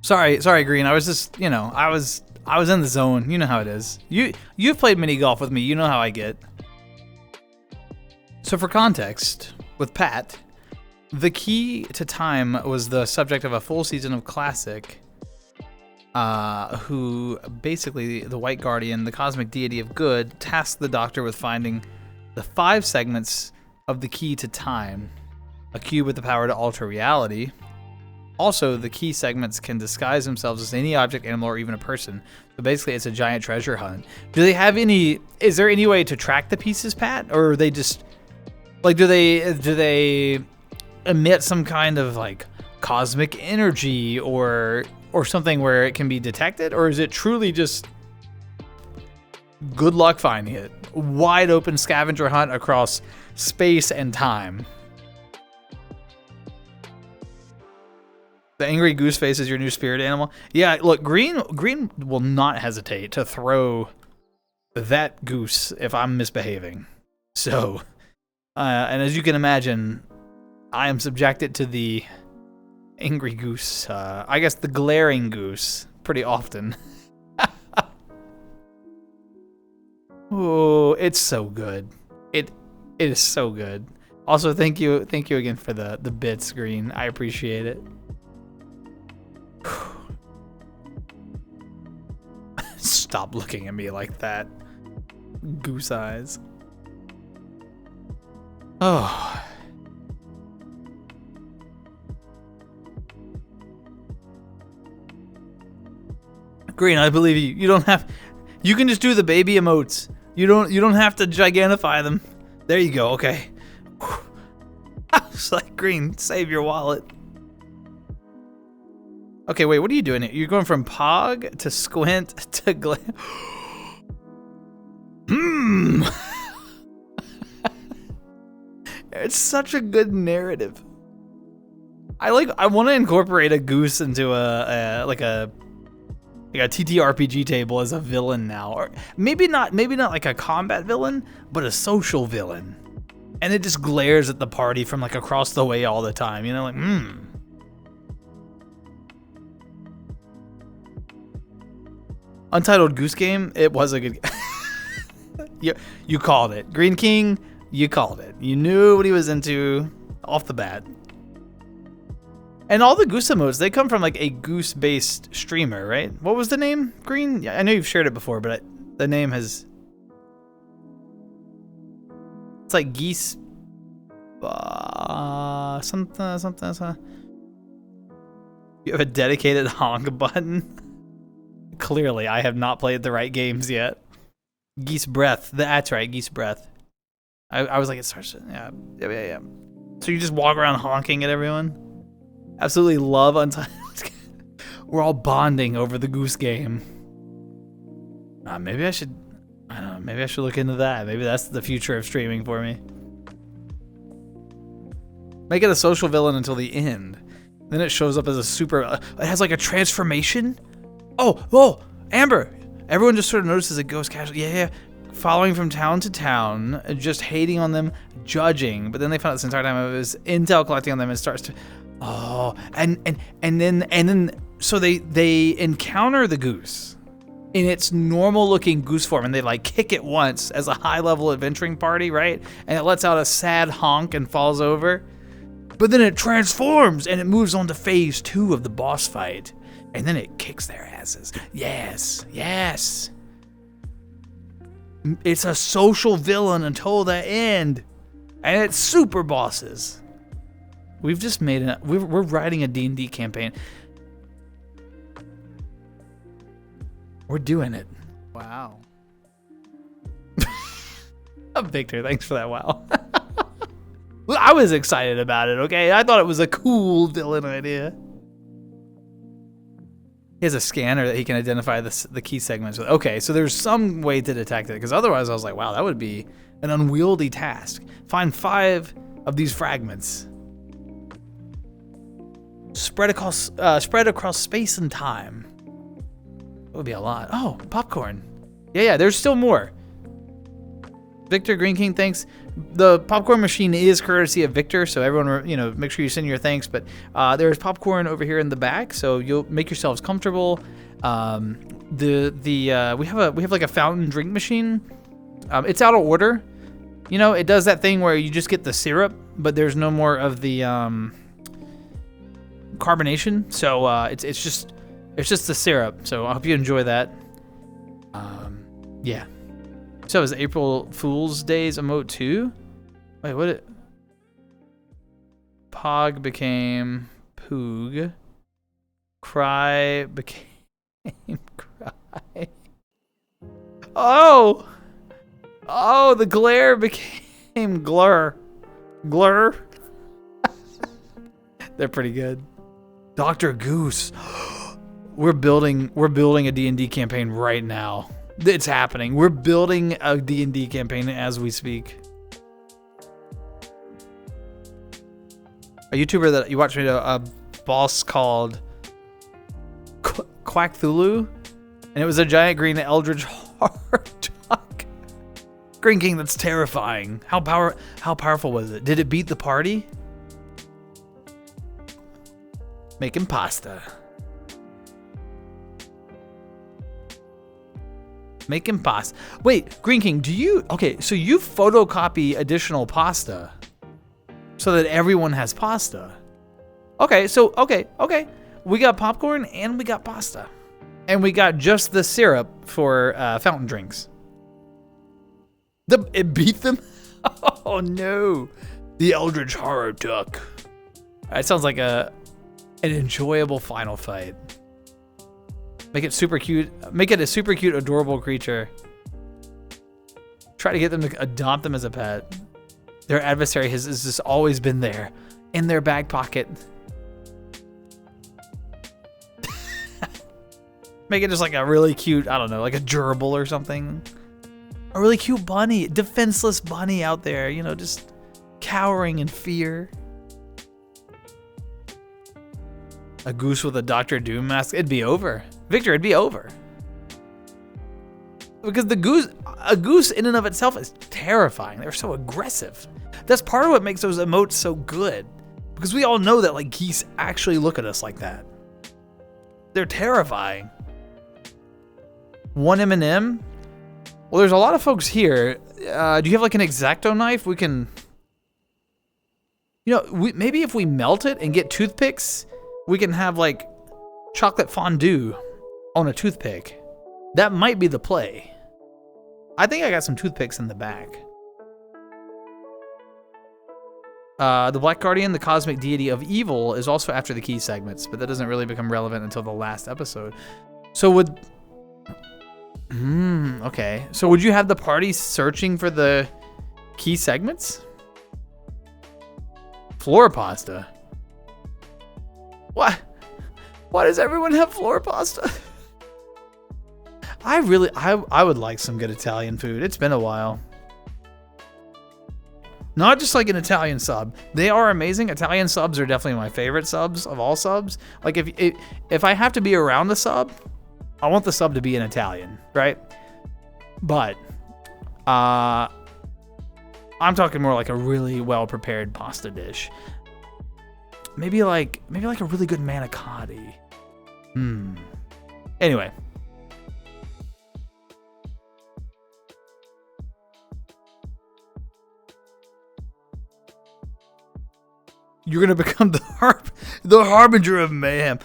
Sorry, Green. I was just, I was in the zone. You know how it is. You've played mini golf with me. You know how I get. So for context, with Pat, the key to time was the subject of a full season of Classic. Who basically, the White Guardian, the cosmic deity of good, tasked the Doctor with finding the 5 segments of the key to time, a cube with the power to alter reality. Also, the key segments can disguise themselves as any object, animal, or even a person. So basically, it's a giant treasure hunt. Do they have any? Is there any way to track the pieces, Pat, or are they just like do they emit some kind of like cosmic energy or something where it can be detected, or is it truly just good luck finding it? Wide open scavenger hunt across space and time. The angry goose face is your new spirit animal. Yeah, look, Green will not hesitate to throw that goose if I'm misbehaving. So, and as you can imagine, I am subjected to the angry goose, I guess the glaring goose, pretty often. Oh, it's so good. It is so good. Also, thank you again for the bits, Green. I appreciate it. Stop looking at me like that. Goose eyes. Oh. Green, I believe you. You can just do the baby emotes. You don't have to gigantify them. There you go. Okay. I was like, Green, save your wallet. Okay, wait. What are you doing here? You're going from Pog to Squint to Glam. It's such a good narrative. I want to incorporate a goose into a TTRPG table as a villain now, or maybe not like a combat villain, but a social villain, and it just glares at the party from like across the way all the time. Like Untitled Goose Game. It was a good. You called it, Green King. You called it. You knew what he was into off the bat. And all the goose emotes, they come from like a goose-based streamer, right? What was the name, Green? Yeah, I know you've shared it before, but the name has... It's like geese... something. You have a dedicated honk button? Clearly, I have not played the right games yet. Geese Breath. That's right, Geese Breath. I was like, it starts... Yeah. So you just walk around honking at everyone? Absolutely love Untitled. We're all bonding over the goose game. Maybe I should. I don't know. Maybe I should look into that. Maybe that's the future of streaming for me. Make it a social villain until the end. Then it shows up as a super... it has like a transformation? Oh, Amber! Everyone just sort of notices it goes casually. Yeah. Following from town to town, just hating on them, judging. But then they found out this entire time it was intel collecting on them and starts to... Oh, and then so they encounter the goose in its normal looking goose form, and they like kick it once as a high level adventuring party, right? And it lets out a sad honk and falls over. But then it transforms and it moves on to phase 2 of the boss fight. And then it kicks their asses. Yes. It's a social villain until the end. And it's super bosses. We've just made we're writing a D&D campaign. We're doing it. Wow. Victor, thanks for that wow. I was excited about it, okay? I thought it was a cool villain idea. He has a scanner that he can identify the key segments with. Okay, so there's some way to detect it, because otherwise I was like, wow, that would be an unwieldy task. Find 5 of these fragments. Spread across space and time. That would be a lot. Oh, popcorn. Yeah, there's still more. Victor Green King, thanks. The popcorn machine is courtesy of Victor, so everyone, make sure you send your thanks. But there's popcorn over here in the back, so you'll make yourselves comfortable. We have like a fountain drink machine. It's out of order. It does that thing where you just get the syrup, but there's no more of the carbonation. So it's just the syrup. So I hope you enjoy that. Yeah. So is April Fool's Day's emote too? Wait, what? Pog became Poog. Cry became Cry. Oh, the glare became Glur. Glur. They're pretty good. Dr. Goose. We're building a D&D campaign right now. It's happening. We're building a D&D campaign as we speak. A YouTuber that you watched me to a boss called Quackthulu, and it was a giant green eldritch Hardtuck. Green King, that's terrifying. How powerful was it? Did it beat the party? Making pasta. Making pasta. Wait, Green King, so you photocopy additional pasta so that everyone has pasta. Okay. We got popcorn and we got pasta. And we got just the syrup for fountain drinks. It beat them? Oh no. The Eldritch Horror Duck. That sounds like an enjoyable final fight. Make it super cute. Make it a super cute, adorable creature. Try to get them to adopt them as a pet. Their adversary has just always been there, in their back pocket. Make it just like a really cute, I don't know, like a gerbil or something. A really cute bunny, defenseless bunny out there, just cowering in fear. A goose with a Dr. Doom mask, it'd be over. Victor, it'd be over. Because a goose in and of itself is terrifying. They're so aggressive. That's part of what makes those emotes so good. Because we all know that like geese actually look at us like that. They're terrifying. One M&M? Well, there's a lot of folks here. Do you have like an X-Acto knife? We can, maybe if we melt it and get toothpicks, we can have like chocolate fondue on a toothpick. That might be the play. I think I got some toothpicks in the back. The Black Guardian, the cosmic deity of evil, is also after the key segments, but that doesn't really become relevant until the last episode. So would... okay. So would you have the party searching for the key segments? Floor pasta. What? Why does everyone have floor pasta? I would like some good Italian food. It's been a while. Not just like an Italian sub. They are amazing. Italian subs are definitely my favorite subs of all subs. Like if I have to be around the sub, I want the sub to be in Italian, right? But I'm talking more like a really well prepared pasta dish. Maybe like a really good manicotti. Anyway. You're gonna become the harbinger of mayhem.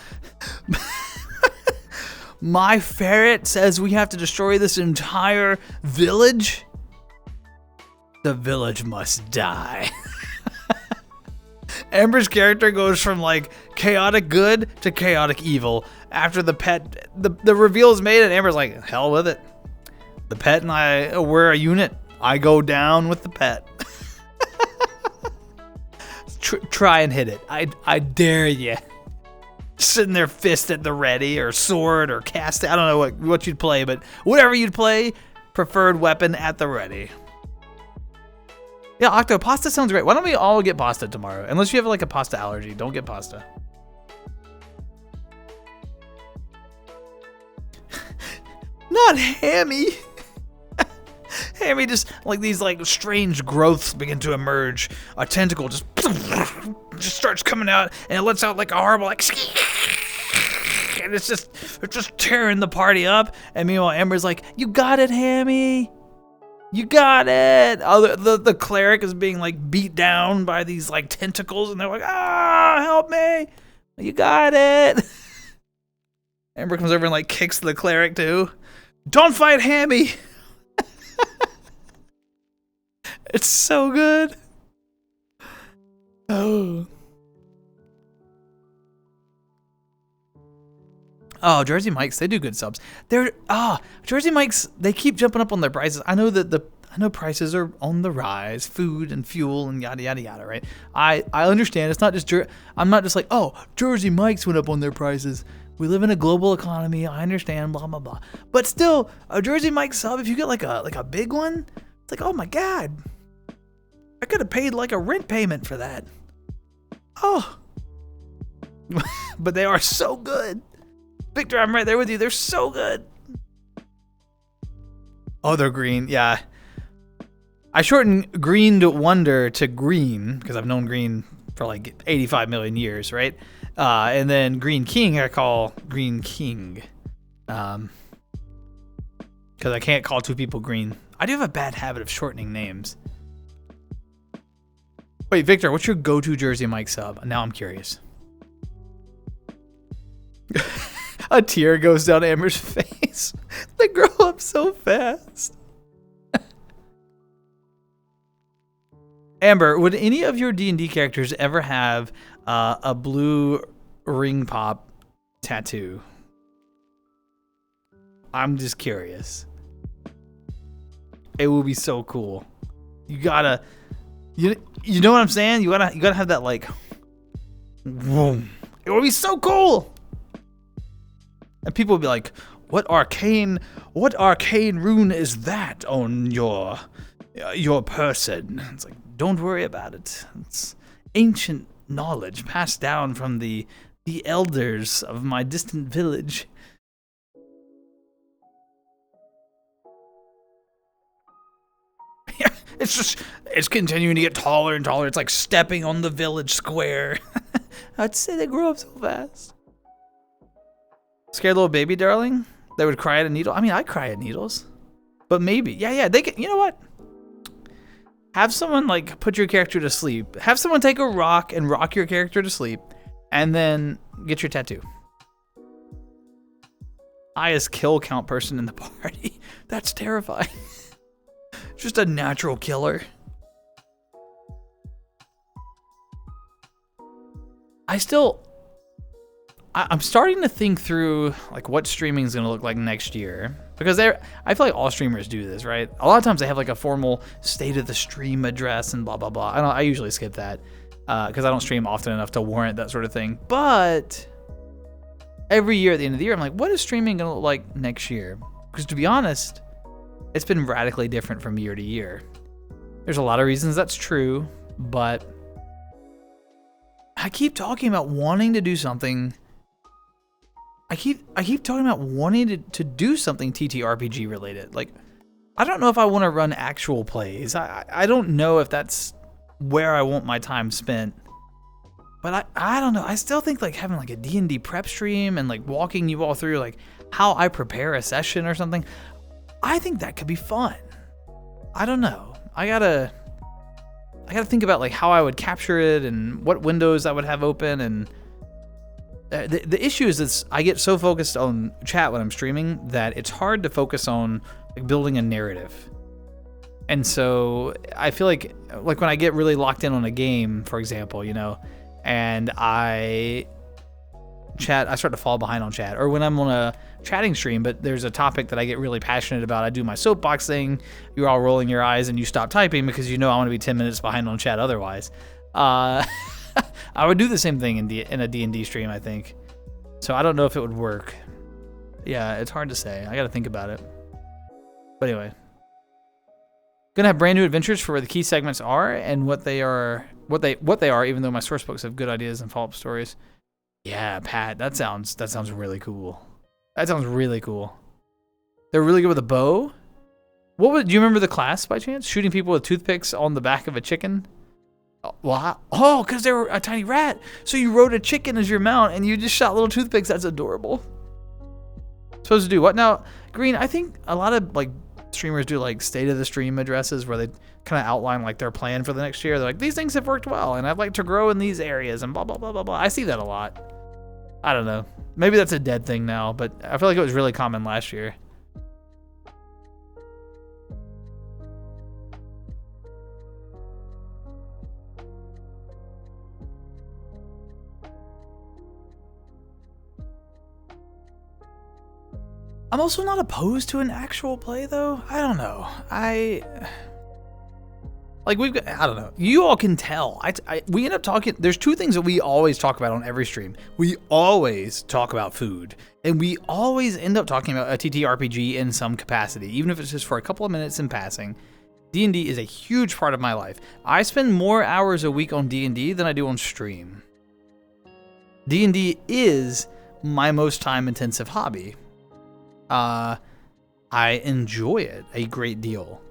My ferret says we have to destroy this entire village. The village must die. Amber's character goes from like chaotic good to chaotic evil after the pet. The reveal is made, and Amber's like, hell with it. The pet and I, we're a unit. I go down with the pet. Try and hit it. I dare you. Sitting there, fist at the ready, or sword, or cast. I don't know what you'd play, but whatever you'd play, preferred weapon at the ready. Yeah, Octo, pasta sounds great. Why don't we all get pasta tomorrow? Unless you have like a pasta allergy, don't get pasta. Not Hammy. Hammy just like these like strange growths begin to emerge. A tentacle just starts coming out, and it lets out like a horrible like, and it's just tearing the party up. And meanwhile, Amber's like, "You got it, Hammy. You got it." Oh, the cleric is being like beat down by these like tentacles, and they're like, "Ah, help me! You got it." Amber comes over and like kicks the cleric too. Don't fight Hammy. It's so good. Oh, Jersey Mike's, they do good subs. Jersey Mike's, they keep jumping up on their prices. I know that I know prices are on the rise, food and fuel and yada yada yada, right? I understand. It's not just I'm not just like, oh, Jersey Mike's went up on their prices. We live in a global economy. I understand, blah blah blah. But still, a Jersey Mike's sub, if you get like a big one, it's like, oh my god. I could have paid like a rent payment for that. Oh. But they are so good. Victor, I'm right there with you. They're so good. Oh, they're green. Yeah. I shortened Greened Wonder to Green because I've known Green for like 85 million years, right? And then Green King I call Green King. Because I can't call two people green. I do have a bad habit of shortening names. Wait, Victor, what's your go-to Jersey Mike sub? Now I'm curious. A tear goes down Amber's face. They grow up so fast. Amber, would any of your D&D characters ever have a blue ring pop tattoo? I'm just curious. It will be so cool. You gotta... You know what I'm saying? You gotta have that like, boom. It would be so cool. And people would be like, what arcane rune is that on your person? It's like, don't worry about it. It's ancient knowledge passed down from the elders of my distant village. It's continuing to get taller and taller. It's like stepping on the village square. I'd say they grow up so fast. Scared little baby darling? They would cry at a needle? I mean, I cry at needles. But maybe. Yeah, they can, you know what? Have someone like put your character to sleep. Have someone take a rock and rock your character to sleep. And then get your tattoo. Highest kill count person in the party. That's terrifying. Just a natural killer. I'm starting to think through like what streaming is going to look like next year, because I feel like all streamers do this, right? A lot of times they have like a formal state of the stream address and blah blah blah. I usually skip that because I don't stream often enough to warrant that sort of thing. But every year at the end of the year, I'm like, what is streaming going to look like next year? Because to be honest, it's been radically different from year to year. There's a lot of reasons that's true, but I keep talking about wanting to do something. I keep talking about wanting to do something TTRPG related. Like, I don't know if I want to run actual plays. I don't know if that's where I want my time spent. But I don't know. I still think like having like a D&D prep stream and like walking you all through like how I prepare a session or something, I think that could be fun. I don't know. I gotta think about like how I would capture it and what windows I would have open. And the issue is this: I get so focused on chat when I'm streaming that it's hard to focus on like building a narrative. And so I feel like when I get really locked in on a game, for example, you know, and I start to fall behind on chat, or when I'm on a chatting stream, but there's a topic that I get really passionate about, I do my soapbox thing, you're all rolling your eyes and you stop typing because you know I want to be 10 minutes behind on chat otherwise. I would do the same thing in a D&D stream, I think. So I don't know if it would work. Yeah, it's hard to say. I got to think about it. But anyway, gonna have brand new adventures for where the key segments are and what they are, even though my source books have good ideas and follow-up stories. Yeah, Pat, that sounds really cool. That sounds really cool. They're really good with a bow. Do you remember the class by chance? Shooting people with toothpicks on the back of a chicken? Well, because they were a tiny rat. So you rode a chicken as your mount and you just shot little toothpicks. That's adorable. Supposed to do what now? Green, I think a lot of like streamers do like state of the stream addresses where they kind of outline like their plan for the next year. They're like, these things have worked well and I'd like to grow in these areas and blah, blah, blah, blah, blah. I see that a lot. I don't know. Maybe that's a dead thing now, but I feel like it was really common last year. I'm also not opposed to an actual play though. I don't know. I don't know. You all can tell. We end up talking. There's two things that we always talk about on every stream. We always talk about food, and we always end up talking about a TTRPG in some capacity, even if it's just for a couple of minutes in passing. D&D is a huge part of my life. I spend more hours a week on D&D than I do on stream. D&D is my most time-intensive hobby. I enjoy it a great deal.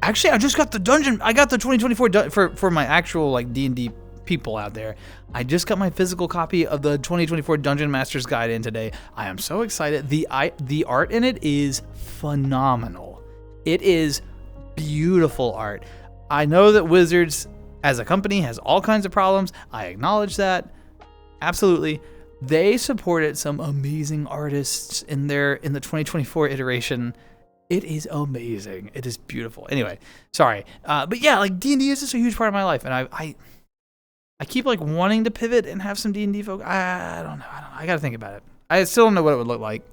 Actually, I just got the dungeon. I got the 2024 for my actual like D&D people out there. I just got my physical copy of the 2024 Dungeon Master's Guide in today. I am so excited. The art in it is phenomenal. It is beautiful art. I know that Wizards as a company has all kinds of problems. I acknowledge that. Absolutely. They supported some amazing artists in the 2024 iteration. It is amazing. It is beautiful. Anyway, sorry. But yeah, like D&D is just a huge part of my life. And I keep like wanting to pivot and have some D&D folk. I don't know. I got to think about it. I still don't know what it would look like.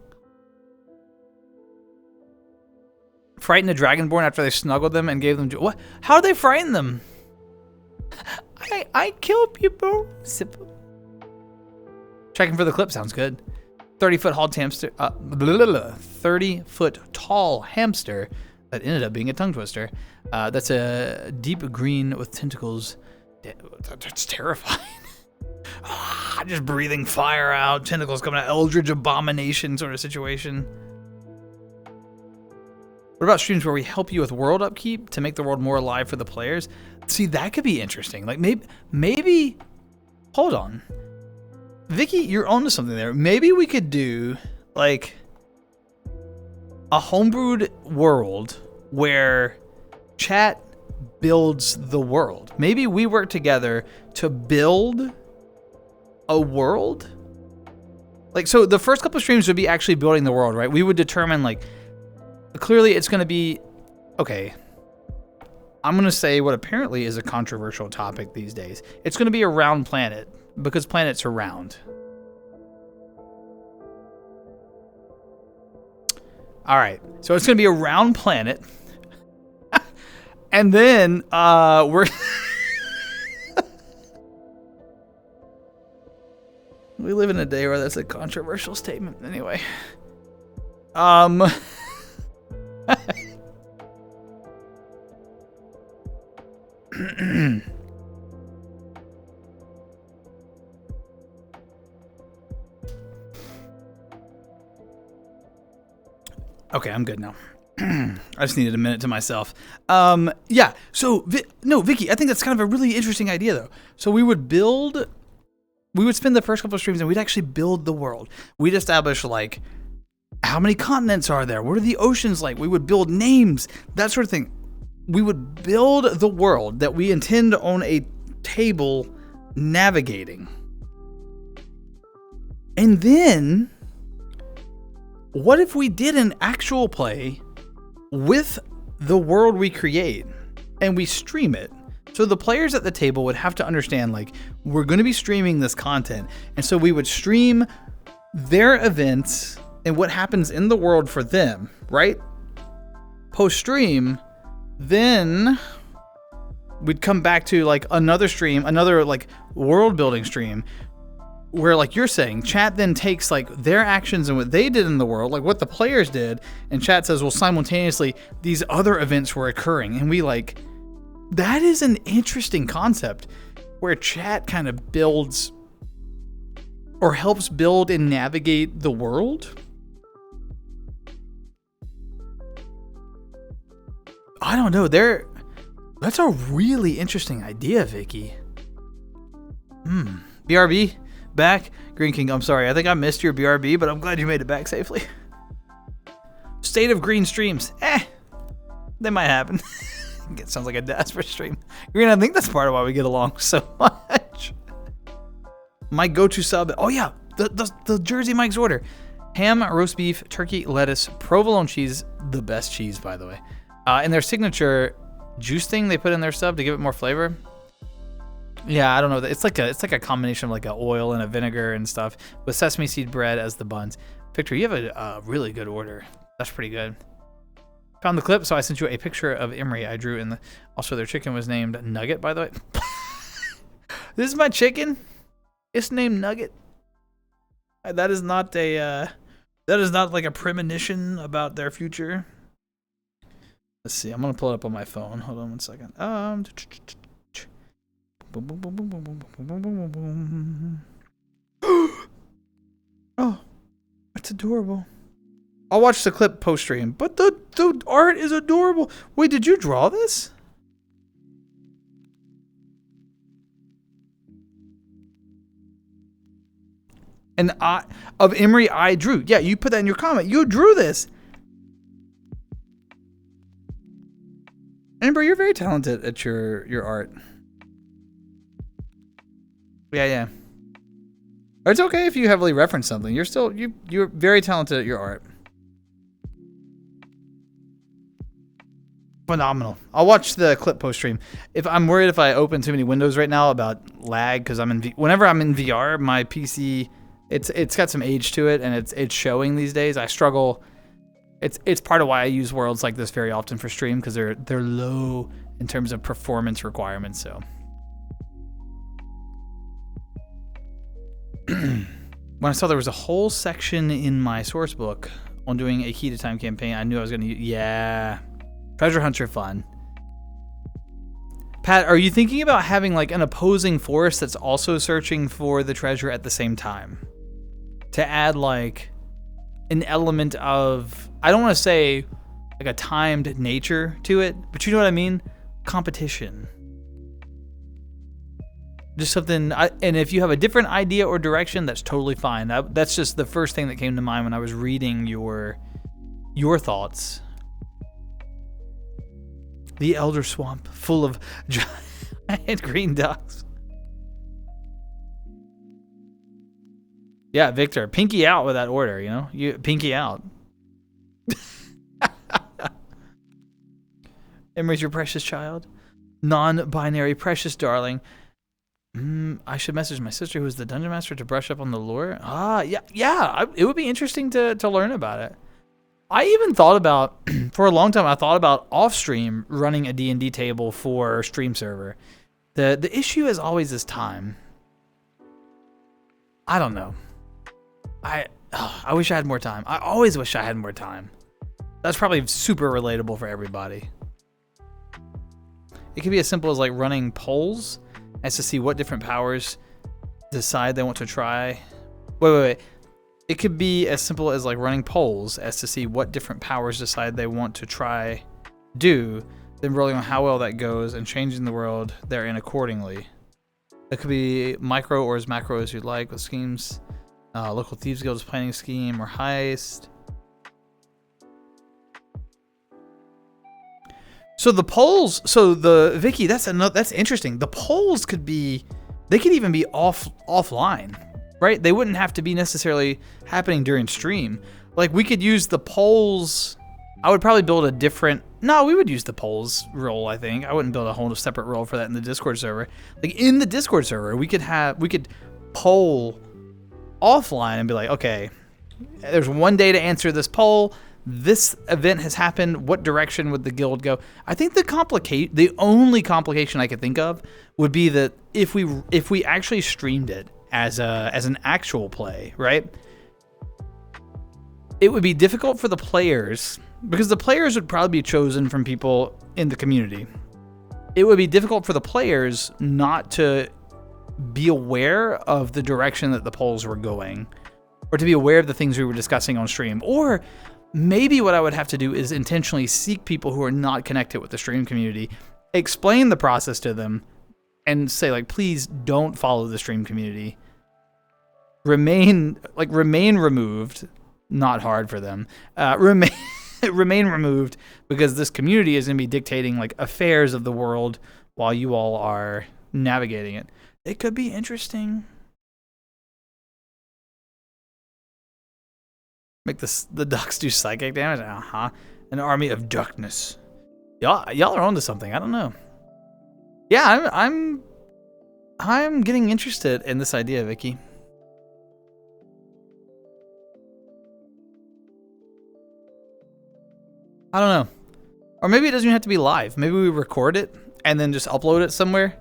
Frighten the Dragonborn after they snuggled them and gave them... What? How did they frighten them? I kill people. Checking for the clip sounds good. 30-foot tall hamster that ended up being a tongue twister. That's a deep green with tentacles. That's terrifying. Just breathing fire out, tentacles coming out, eldritch abomination sort of situation. What about streams where we help you with world upkeep to make the world more alive for the players? See, that could be interesting. Like maybe hold on. Vicky, you're onto something there. Maybe we could do like a homebrewed world where chat builds the world. Maybe we work together to build a world. Like, so the first couple of streams would be actually building the world, right? We would determine like, clearly it's going to be, okay, I'm going to say what apparently is a controversial topic these days. It's going to be a round planet. Because planets are round. All right, so it's gonna be a round planet, and then we're we live in a day where that's a controversial statement. Anyway, Okay, I'm good now. I just needed a minute to myself. Yeah. So, no, Vicky, I think that's kind of a really interesting idea, though. So we would spend the first couple of streams and we'd actually build the world. We'd establish, like, how many continents are there? What are the oceans like? We would build names, that sort of thing. We would build the world that we intend on a table navigating. And then, what if we did an actual play with the world we create and we stream it? So the players at the table would have to understand, like, we're going to be streaming this content. And so we would stream their events and what happens in the world for them, right? Post-stream, then we'd come back to, like, another stream, another, like, world-building stream, where, like you're saying, chat then takes, like, their actions and what they did in the world, like what the players did, and chat says, well, simultaneously, these other events were occurring. And we, like, that is an interesting concept where chat kind of builds or helps build and navigate the world. I don't know. That's a really interesting idea, Vicky. BRB, back. Green King, I'm sorry. I think I missed your BRB, but I'm glad you made it back safely. State of Green streams. They might happen. It sounds like a daspra stream. Green, I think that's part of why we get along so much. My go-to sub. Oh, yeah. The Jersey Mike's order. Ham, roast beef, turkey, lettuce, provolone cheese. The best cheese, by the way. And their signature juice thing they put in their sub to give it more flavor. Yeah, I don't know. It's like a combination of like a oil and a vinegar and stuff with sesame seed bread as the buns. Victor, you have a really good order. That's pretty good. Found the clip, so I sent you a picture of Emery I drew in the. Also, their chicken was named Nugget, by the way. This is my chicken. It's named Nugget. That is not like a premonition about their future. Let's see. I'm gonna pull it up on my phone. Hold on one second. Oh, it's adorable. I'll watch the clip post stream, but the art is adorable. Wait, did you draw this? And of Emery I drew. Yeah, you put that in your comment. You drew this. Amber, you're very talented at your art. Yeah. It's okay if you heavily reference something. You're very talented at your art. Phenomenal. I'll watch the clip post stream. If I'm worried if I open too many windows right now about lag, because whenever I'm in VR, my PC it's got some age to it and it's showing these days. I struggle. It's part of why I use worlds like this very often for stream, because they're low in terms of performance requirements. So when I saw there was a whole section in my source book on doing a key to time campaign, I knew I was gonna use. Yeah. Treasure hunts are fun. Pat, are you thinking about having like an opposing force that's also searching for the treasure at the same time? To add like an element of, I don't want to say like a timed nature to it, but you know what I mean? Competition. Just something, and if you have a different idea or direction, that's totally fine. That's just the first thing that came to mind when I was reading your thoughts. The Elder Swamp, full of giant green ducks. Yeah, Victor, pinky out with that order, you know? You pinky out. Emery's your precious child. Non-binary precious darling. I should message my sister, who is the dungeon master, to brush up on the lore. Yeah. It would be interesting to learn about it. I even thought about, for a long time, I thought about off-stream running a D&D table for stream server. The issue as always is time. I don't know. I wish I had more time. I always wish I had more time. That's probably super relatable for everybody. It could be as simple as like running polls as to see what different powers decide they want to try. Wait. It could be as simple as like running polls as to see what different powers decide they want to try do, then rolling on how well that goes and changing the world therein accordingly. It could be micro or as macro as you'd like with schemes. Local Thieves Guild's planning scheme or heist. So the polls, Vicky, that's interesting. The polls could be, they could even be offline, right? They wouldn't have to be necessarily happening during stream. Like we could use the polls. I would probably build a different, no, we would use the polls role, I think. I wouldn't build a whole separate role for that in the Discord server. Like in the Discord server, we could poll offline and be like, okay, there's one day to answer this poll. This event has happened. What direction would the guild go? I think the only complication I could think of would be that if we actually streamed it as an actual play, right? It would be difficult for the players because the players would probably be chosen from people in the community. It would be difficult for the players not to be aware of the direction that the polls were going, or to be aware of the things we were discussing on stream. Or maybe what I would have to do is intentionally seek people who are not connected with the stream community, explain the process to them, and say like, please don't follow the stream community. Remain removed. Not hard for them. Remain removed because this community is going to be dictating like affairs of the world while you all are navigating it. It could be interesting. Make the ducks do psychic damage? An army of darkness. Y'all are onto something. I don't know. Yeah, I'm getting interested in this idea, Vicky. I don't know. Or maybe it doesn't even have to be live. Maybe we record it and then just upload it somewhere.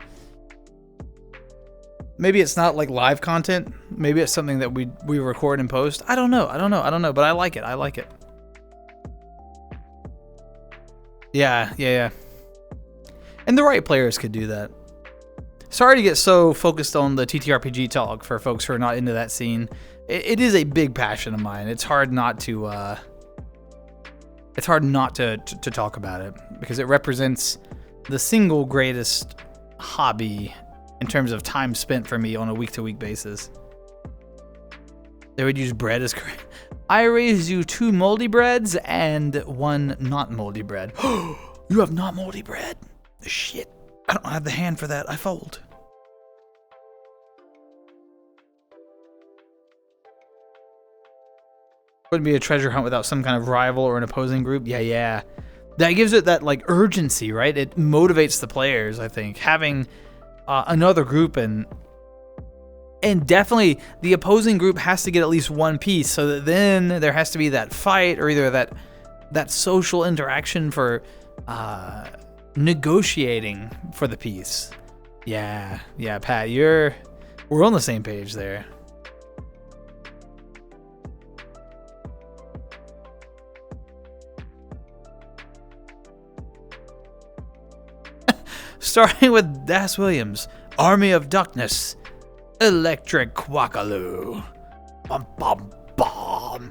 Maybe it's not like live content. Maybe it's something that we record and post. I don't know. But I like it. Yeah. And the right players could do that. Sorry to get so focused on the TTRPG talk for folks who are not into that scene. It is a big passion of mine. It's hard not to talk about it because it represents the single greatest hobby in terms of time spent for me on a week-to-week basis. They would use bread as correct. I raised you 2 moldy breads and 1 not moldy bread. You have not moldy bread? Shit. I don't have the hand for that. I fold. Wouldn't be a treasure hunt without some kind of rival or an opposing group. Yeah. That gives it that like urgency, right? It motivates the players, I think. Having another group and definitely the opposing group has to get at least one piece, so that then there has to be that fight or either that social interaction for negotiating for the piece. Yeah, Pat, we're on the same page there. Starting with Das Williams, Army of Darkness, Electric Quackaloo. Bum, bum, bum.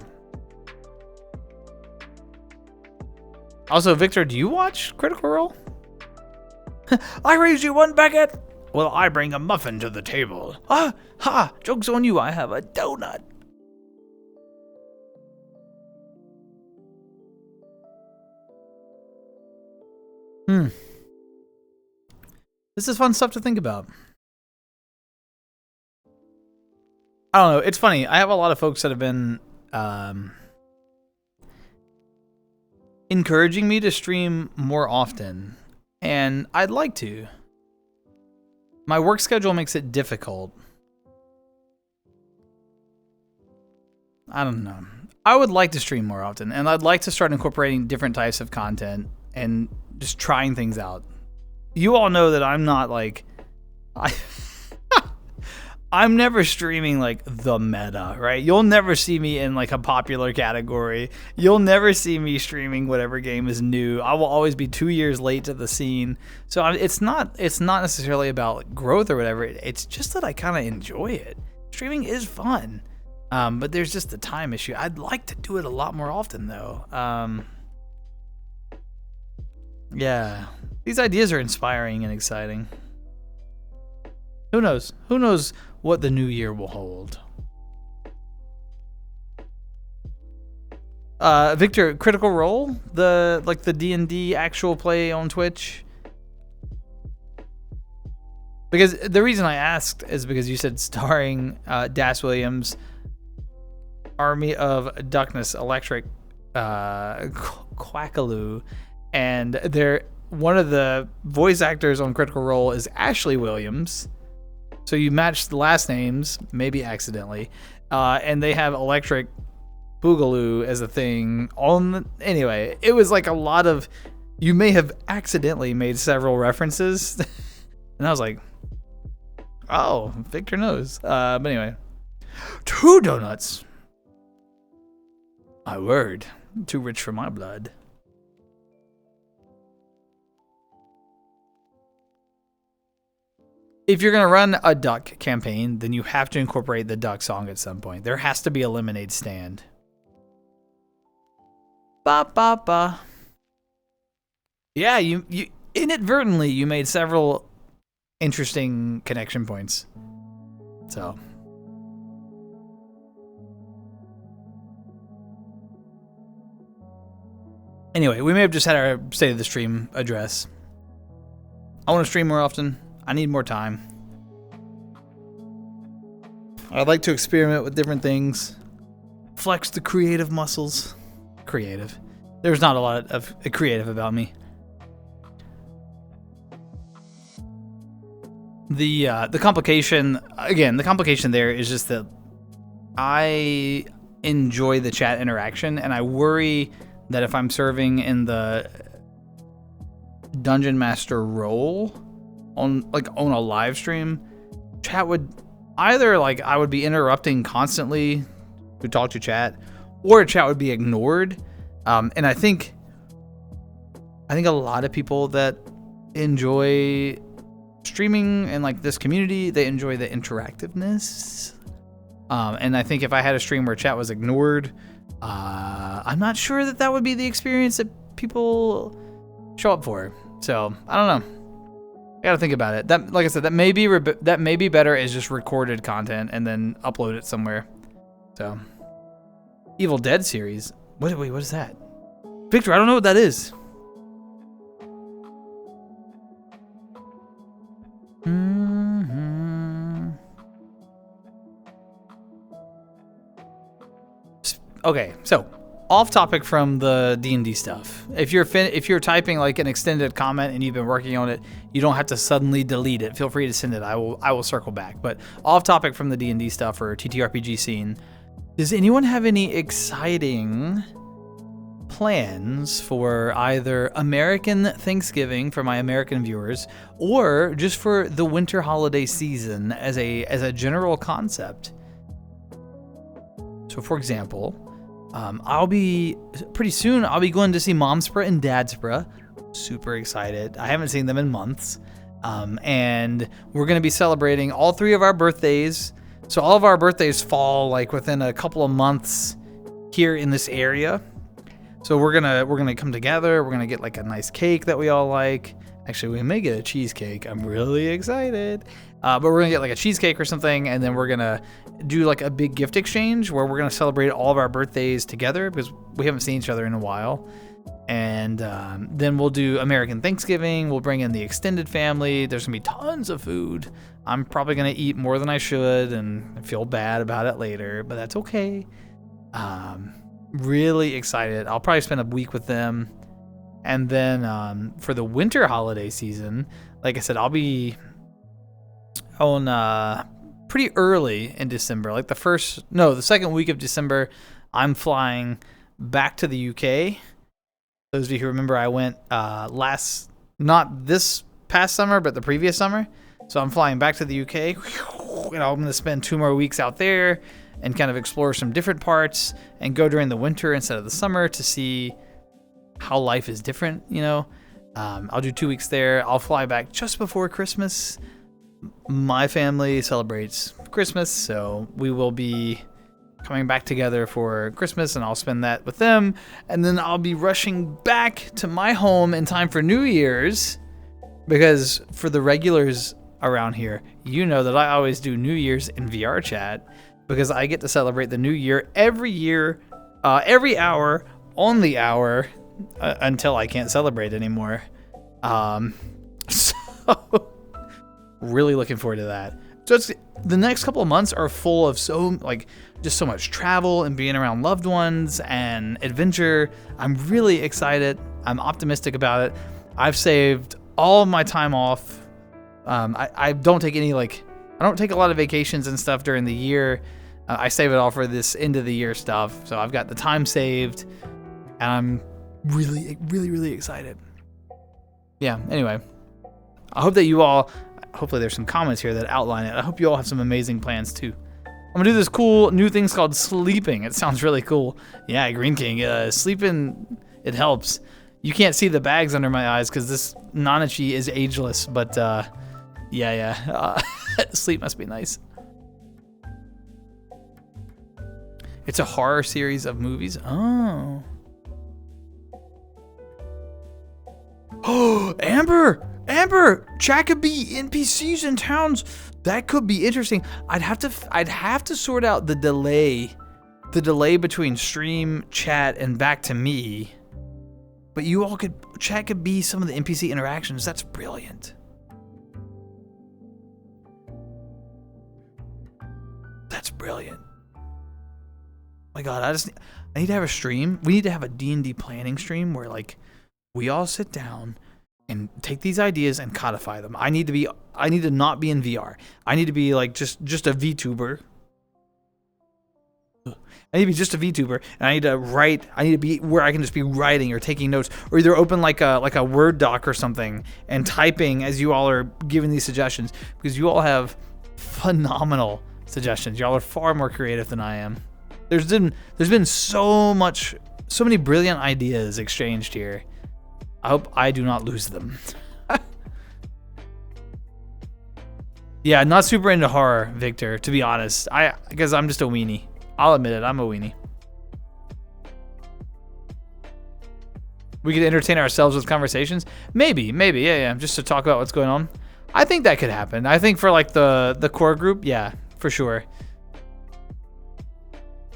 Also, Victor, do you watch Critical Role? I raised you 1 baguette. Well, I bring a muffin to the table. Ha! Joke's on you, I have a donut. This is fun stuff to think about. I don't know. It's funny. I have a lot of folks that have been encouraging me to stream more often, and I'd like to. My work schedule makes it difficult. I don't know. I would like to stream more often, and I'd like to start incorporating different types of content and just trying things out. You all know that I'm not like I'm never streaming like the meta, right? You'll never see me in like a popular category. You'll never see me streaming whatever game is new. I will always be 2 years late to the scene. So it's not necessarily about like, growth or whatever. It's just that I kind of enjoy it. Streaming is fun, but there's just a time issue. I'd like to do it a lot more often though. Yeah, these ideas are inspiring and exciting. Who knows? Who knows what the new year will hold? Victor, Critical Role, the D&D actual play on Twitch. Because the reason I asked is because you said starring Das Williams, Army of Darkness, Electric, Quackaloo, and one of the voice actors on Critical Role is Ashley Williams. So you matched the last names, maybe accidentally, and they have Electric Boogaloo as a thing. Anyway, it was like a lot of. You may have accidentally made several references, and I was like, "Oh, Victor knows." But anyway, 2 donuts. My word, too rich for my blood. If you're going to run a duck campaign, then you have to incorporate the duck song at some point. There has to be a lemonade stand. Ba ba ba. Yeah, you inadvertently you made several interesting connection points. So anyway, we may have just had our state of the stream address. I want to stream more often. I need more time. I'd like to experiment with different things. Flex the creative muscles. Creative. There's not a lot of creative about me. The complication, again, the complication there is just that I enjoy the chat interaction, and I worry that if I'm serving in the Dungeon Master role on a live stream, chat would either I would be interrupting constantly to talk to chat, or chat would be ignored. And I think a lot of people that enjoy streaming and this community, they enjoy the interactiveness. And I think if I had a stream where chat was ignored, I'm not sure that would be the experience that people show up for. So I don't know. I gotta think about it. That, like I said, that may be better as just recorded content and then upload it somewhere. So, Evil Dead series. What is that? Victor, I don't know what that is. Okay, so off topic from the D&D stuff. If you're typing an extended comment and you've been working on it, you don't have to suddenly delete it. Feel free to send it. I will circle back. But off topic from the D&D stuff or TTRPG scene, does anyone have any exciting plans for either American Thanksgiving for my American viewers, or just for the winter holiday season as a general concept? So, for example, I'll be going to see Momspra and Dadspra. Super excited. I haven't seen them in months. And we're going to be celebrating all 3 of our birthdays. So all of our birthdays fall within a couple of months here in this area. So we're going to come together. We're going to get a nice cake that we all like. Actually, we may get a cheesecake. I'm really excited. But we're going to get a cheesecake or something, and then we're going to do a big gift exchange where we're going to celebrate all of our birthdays together because we haven't seen each other in a while. And then we'll do American Thanksgiving. We'll bring in the extended family. There's going to be tons of food. I'm probably going to eat more than I should and feel bad about it later, but that's okay. Really excited. I'll probably spend a week with them. And then for the winter holiday season, like I said, I'll be on pretty early in December. The second week of December, I'm flying back to the UK. Those of you who remember, I went not this past summer, but the previous summer. So I'm flying back to the UK. I'm going to spend 2 more weeks out there and kind of explore some different parts and go during the winter instead of the summer to see how life is different, you know. I'll do 2 weeks there. I'll fly back just before Christmas. My family celebrates Christmas, so we will be coming back together for Christmas, and I'll spend that with them. And then I'll be rushing back to my home in time for New Year's, because for the regulars around here, you know that I always do New Year's in VR chat, because I get to celebrate the new year, every hour, on the hour, until I can't celebrate anymore. So really looking forward to that. So the next couple of months are full of just so much travel and being around loved ones and adventure. I'm really excited. I'm optimistic about it. I've saved all of my time off. I don't take I don't take a lot of vacations and stuff during the year. I save it all for this end of the year stuff. So I've got the time saved, and I'm really, really, really excited. Yeah, anyway, I hope that you all, hopefully there's some comments here that outline it. I hope you all have some amazing plans too. I'm gonna do this cool new thing called sleeping. It sounds really cool. Yeah, Green King, sleeping, it helps. You can't see the bags under my eyes because this Nanachi is ageless, but sleep must be nice. It's a horror series of movies. Oh. Oh, Amber, chat could be NPCs in towns. That could be interesting. I'd have to sort out the delay between stream, chat, and back to me. But chat could be some of the NPC interactions. That's brilliant. That's brilliant. My God, I need to have a stream. We need to have a D&D planning stream where we all sit down and take these ideas and codify them. I need to not be in VR. I need to be just a VTuber. I need to be just a VTuber, and I need to write. I need to be where I can just be writing or taking notes, or either open like a Word doc or something and typing as you all are giving these suggestions, because you all have phenomenal suggestions. Y'all are far more creative than I am. There's been so many brilliant ideas exchanged here. I hope I do not lose them. Yeah, not super into horror, Victor, to be honest. Because I'm just a weenie. I'll admit it, I'm a weenie. We could entertain ourselves with conversations? Maybe, yeah, just to talk about what's going on. I think that could happen. I think for the core group, yeah, for sure.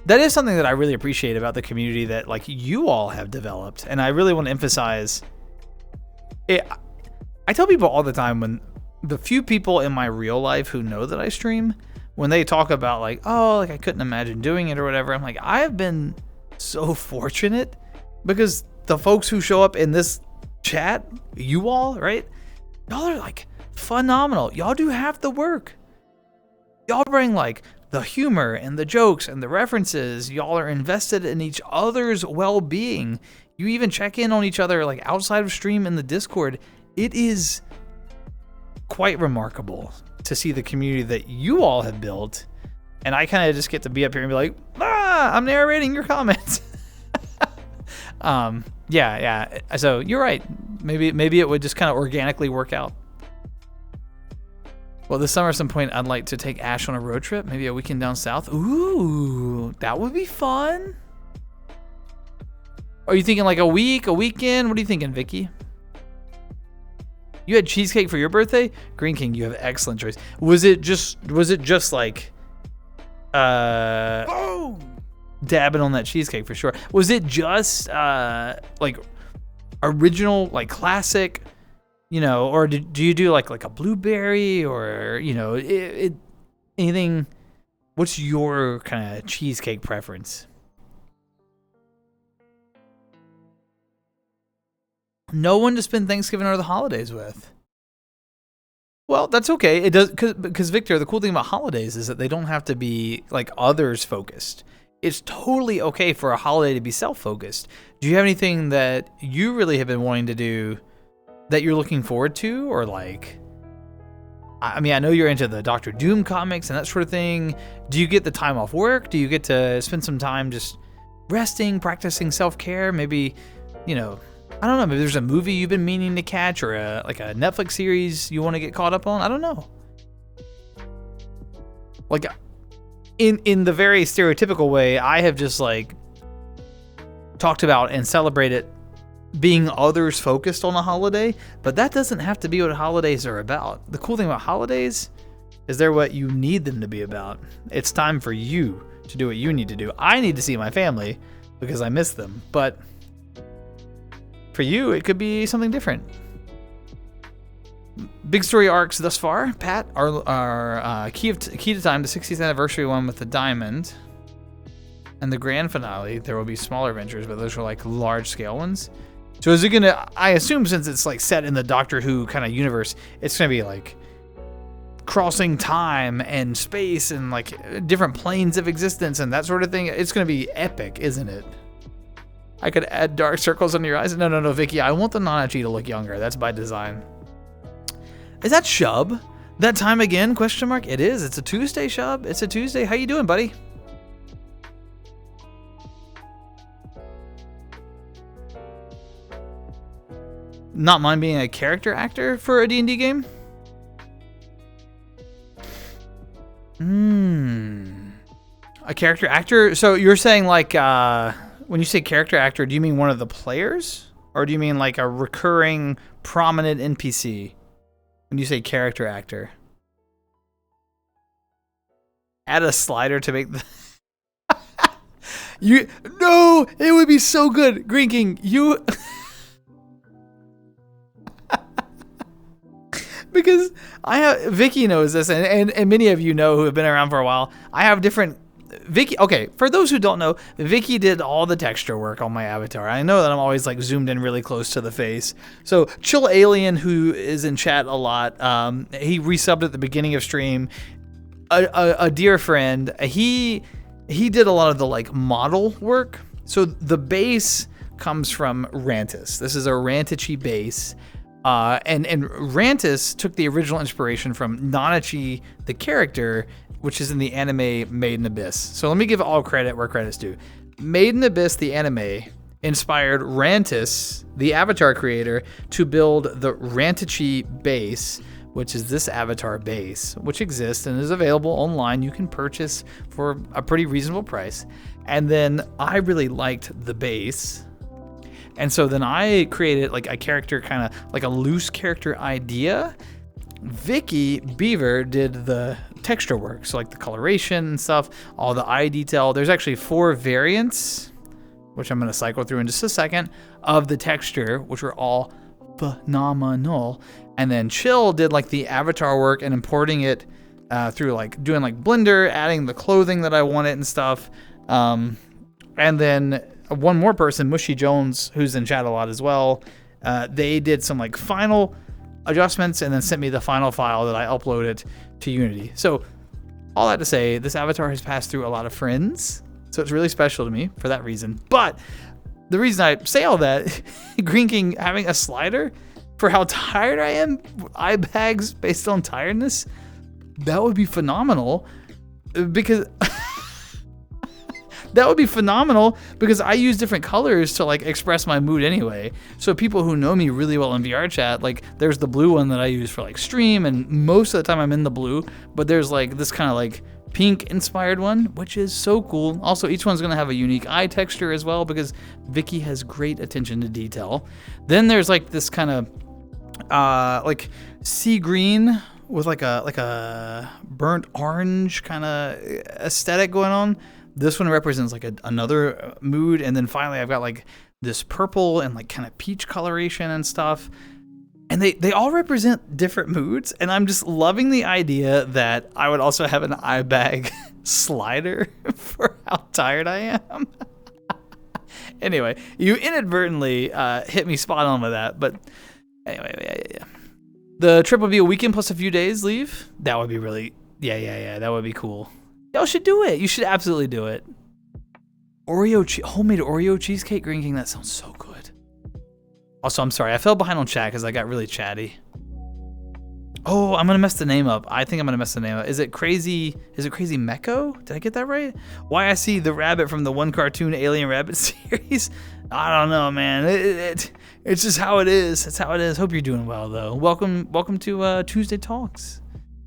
That is something that I really appreciate about the community that you all have developed, and I really want to emphasize it. I tell people all the time, when the few people in my real life who know that I stream, when they talk about I couldn't imagine doing it or whatever, I'm like, I have been so fortunate, because the folks who show up in this chat, you all, right? Y'all are phenomenal. Y'all do half the work. Y'all bring the humor and the jokes and the references. Y'all are invested in each other's well-being. You even check in on each other outside of stream in the Discord. It is quite remarkable to see the community that you all have built. And I kind of just get to be up here and be like, I'm narrating your comments. Yeah. So you're right. Maybe it would just kind of organically work out. Well, this summer at some point, I'd like to take Ash on a road trip, maybe a weekend down south. Ooh, that would be fun. Are you thinking a week, a weekend? What are you thinking, Vicky? You had cheesecake for your birthday? Green King, you have excellent choice. Was it just dabbing on that cheesecake for sure? Was it just original, classic? Or do you do like a blueberry or anything? What's your kind of cheesecake preference? No one to spend Thanksgiving or the holidays with. Well, that's okay. It does, because Victor, the cool thing about holidays is that they don't have to be others focused. It's totally okay for a holiday to be self-focused. Do you have anything that you really have been wanting to do that you're looking forward to, or I mean, I know you're into the Doctor Doom comics and that sort of thing. Do you get the time off work? Do you get to spend some time just resting, practicing self-care? Maybe, you know, I don't know, maybe there's a movie you've been meaning to catch or like a Netflix series you want to get caught up on. I don't know. Like, in the very stereotypical way, I have just like talked about and celebrated being others focused on a holiday, but that doesn't have to be what holidays are about. The cool thing about holidays is they're what you need them to be about. It's time for you to do what you need to do. I need to see my family because I miss them, but for you, it could be something different. Big story arcs thus far, Pat, are Key to Time, the 60th anniversary one with the diamond, and the grand finale. There will be smaller adventures, but those are like large scale ones. So is it gonna, I assume since it's like set in the Doctor Who kind of universe, it's gonna be like crossing time and space and like different planes of existence and that sort of thing. It's gonna be epic, isn't it? I could add dark circles under your eyes. No, Vicky, I want the Nanachi to look younger. That's by design. Is that Shub? That time again? Question mark. It is. It's a Tuesday, Shub. It's a Tuesday. How you doing, buddy? Not mind being a character actor for a D&D game? A character actor? So you're saying like, when you say character actor, do you mean one of the players? Or do you mean like a recurring prominent NPC? When you say character actor. Add a slider to make the... No! It would be so good! Green King, you... Because Vicky knows this, and many of you know who have been around for a while. I have different... Okay, for those who don't know, Vicky did all the texture work on my avatar. I know that I'm always like zoomed in really close to the face. So Chill Alien, who is in chat a lot, he resubbed at the beginning of stream. A dear friend, he did a lot of the like model work. So the base comes from Rantis. This is a Rantichi base. And Rantis took the original inspiration from Nanachi, the character, which is in the anime Made in Abyss. So let me give all credit where credit's due. Made in Abyss, the anime, inspired Rantis, the avatar creator, to build the Rantichi base, which is this avatar base, which exists and is available online. You can purchase for a pretty reasonable price. And then I really liked the base. And so then I created like a character, kind of like a loose character idea. Vicky Beaver did the texture work, so like the coloration and stuff, all the eye detail. There's actually 4 variants, which I'm going to cycle through in just a second, of the texture, which were all phenomenal. And then Chill did like the avatar work and importing it through like doing like Blender, adding the clothing that I wanted and stuff. And then one more person, Mushy Jones, who's in chat a lot as well, they did some like final adjustments and then sent me the final file that I uploaded to Unity. So all that to say, this avatar has passed through a lot of friends, so it's really special to me for that reason. But the reason I say all that, Green King having a slider for how tired I am, eye bags based on tiredness, that would be phenomenal because that would be phenomenal because I use different colors to like express my mood anyway. So people who know me really well in VR chat, like there's the blue one that I use for like stream, and most of the time I'm in the blue, but there's like this kind of like pink inspired one, which is so cool. Also, each one's gonna have a unique eye texture as well because Vicky has great attention to detail. Then there's like this kind of like sea green with like a burnt orange kind of aesthetic going on. This one represents like another mood. And then finally I've got like this purple and like kind of peach coloration and stuff. And they all represent different moods. And I'm just loving the idea that I would also have an eye bag slider for how tired I am. Anyway, you inadvertently hit me spot on with that. But anyway, yeah. The trip would be a weekend plus a few days leave. That would be really, yeah. That would be cool. Y'all should do it. You should absolutely do it. Homemade Oreo cheesecake, Green King. That sounds so good. Also, I'm sorry. I fell behind on chat because I got really chatty. Oh, I'm gonna mess the name up. I think I'm gonna mess the name up. Is it Crazy Mecco? Did I get that right? Why I see the rabbit from the one cartoon Alien Rabbit series? I don't know, man. It's just how it is. It's how it is. Hope you're doing well though. Welcome to Tuesday Talks.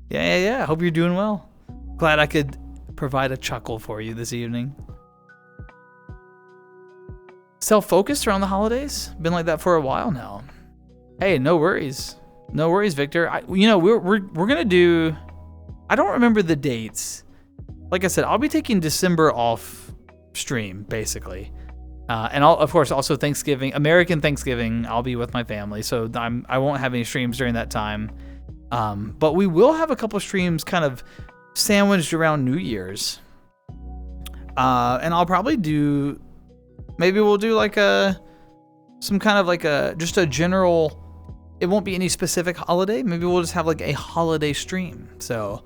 Yeah. Hope you're doing well. Glad I could provide a chuckle for you this evening. Self-focused around the holidays? Been like that for a while now. Hey, no worries. No worries, Victor. We're gonna do. I don't remember the dates. Like I said, I'll be taking December off stream basically, and I'll of course also Thanksgiving, American Thanksgiving. I'll be with my family, so I won't have any streams during that time. But we will have a couple streams kind of sandwiched around New Year's, and I'll probably do. Maybe we'll do like some kind of like just a general. It won't be any specific holiday. Maybe we'll just have like a holiday stream. So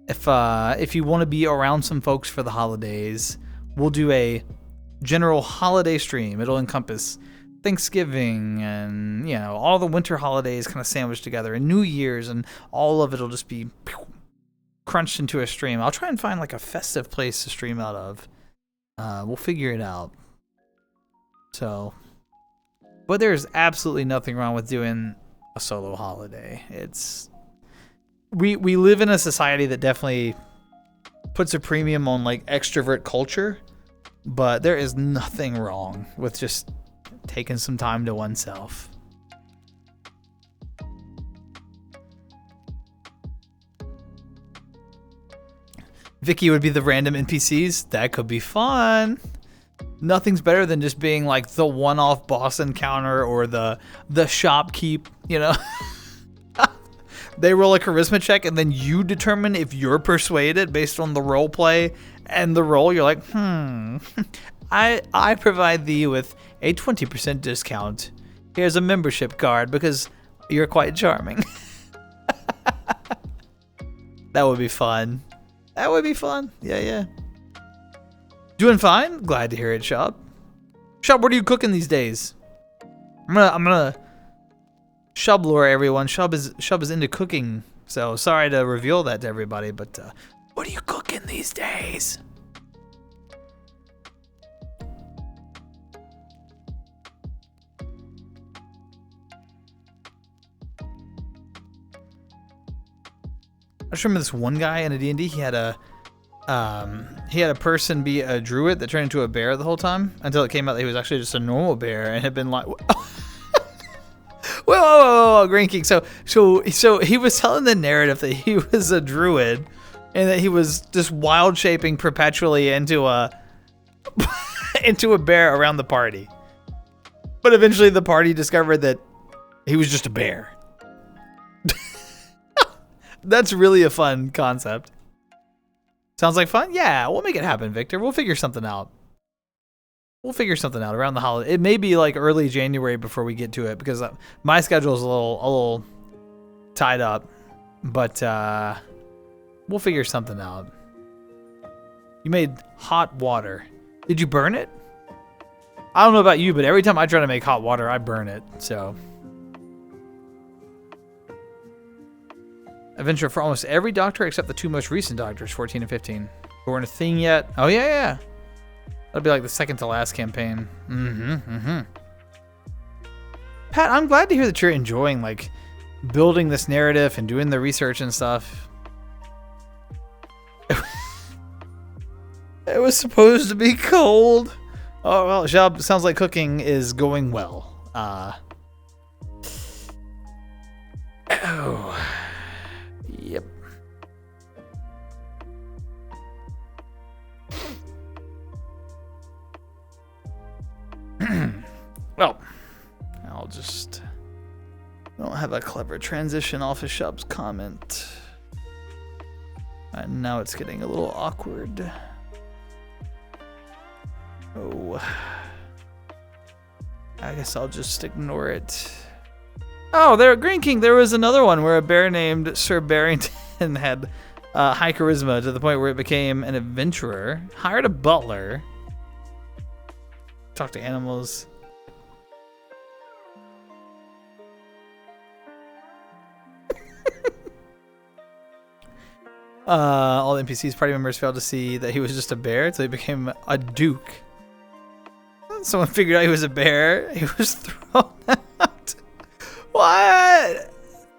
if you want to be around some folks for the holidays, we'll do a general holiday stream. It'll encompass Thanksgiving and all the winter holidays kind of sandwiched together, and New Year's, and all of it'll just be crunched into a stream. I'll try and find like a festive place to stream out of. We'll figure it out. So. But there's absolutely nothing wrong with doing a solo holiday. We live in a society that definitely puts a premium on like extrovert culture, but there is nothing wrong with just taking some time to oneself. Vicky would be the random NPCs. That could be fun. Nothing's better than just being like the one-off boss encounter or the shopkeep, They roll a charisma check and then you determine if you're persuaded based on the role play and the role. You're like, I provide thee with a 20% discount. Here's a membership card because you're quite charming. That would be fun. That would be fun. Yeah. Doing fine? Glad to hear it, Shub. Shub, what are you cooking these days? I'm gonna Shub lore everyone. Shub is into cooking, so sorry to reveal that to everybody, but what are you cooking these days? I just remember this one guy in a D&D. He had a person be a druid that turned into a bear the whole time until it came out that he was actually just a normal bear and had been like, whoa, Green King. So he was telling the narrative that he was a druid and that he was just wild shaping perpetually into a bear around the party. But eventually the party discovered that he was just a bear. That's really a fun concept. Sounds like fun? Yeah, we'll make it happen, Victor. We'll figure something out. We'll figure something out around the holiday. It may be like early January before we get to it because my schedule is a little tied up. But we'll figure something out. You made hot water. Did you burn it? I don't know about you, but every time I try to make hot water, I burn it. So. Adventure for almost every doctor except the two most recent doctors, 14 and 15. Who weren't a thing yet. Oh, yeah. That'll be like the second to last campaign. Pat, I'm glad to hear that you're enjoying like building this narrative and doing the research and stuff. It was supposed to be cold. Oh, well, Shab, sounds like cooking is going well. Yep. Well, I don't have a clever transition off of Shub's comment. And now it's getting a little awkward. Oh. I guess I'll just ignore it. Oh, there, Green King, there was another one where a bear named Sir Barrington had high charisma to the point where it became an adventurer, hired a butler, talked to animals. All the NPCs party members failed to see that he was just a bear, so he became a duke. Someone figured out he was a bear. He was thrown out. What?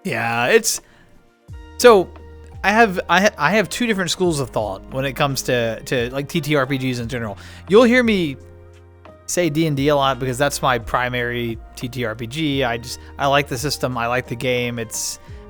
Yeah, it's so. I have two different schools of thought when it comes to like TTRPGs in general. You'll hear me say D&D a lot because that's my primary TTRPG. I like the system. I like the game.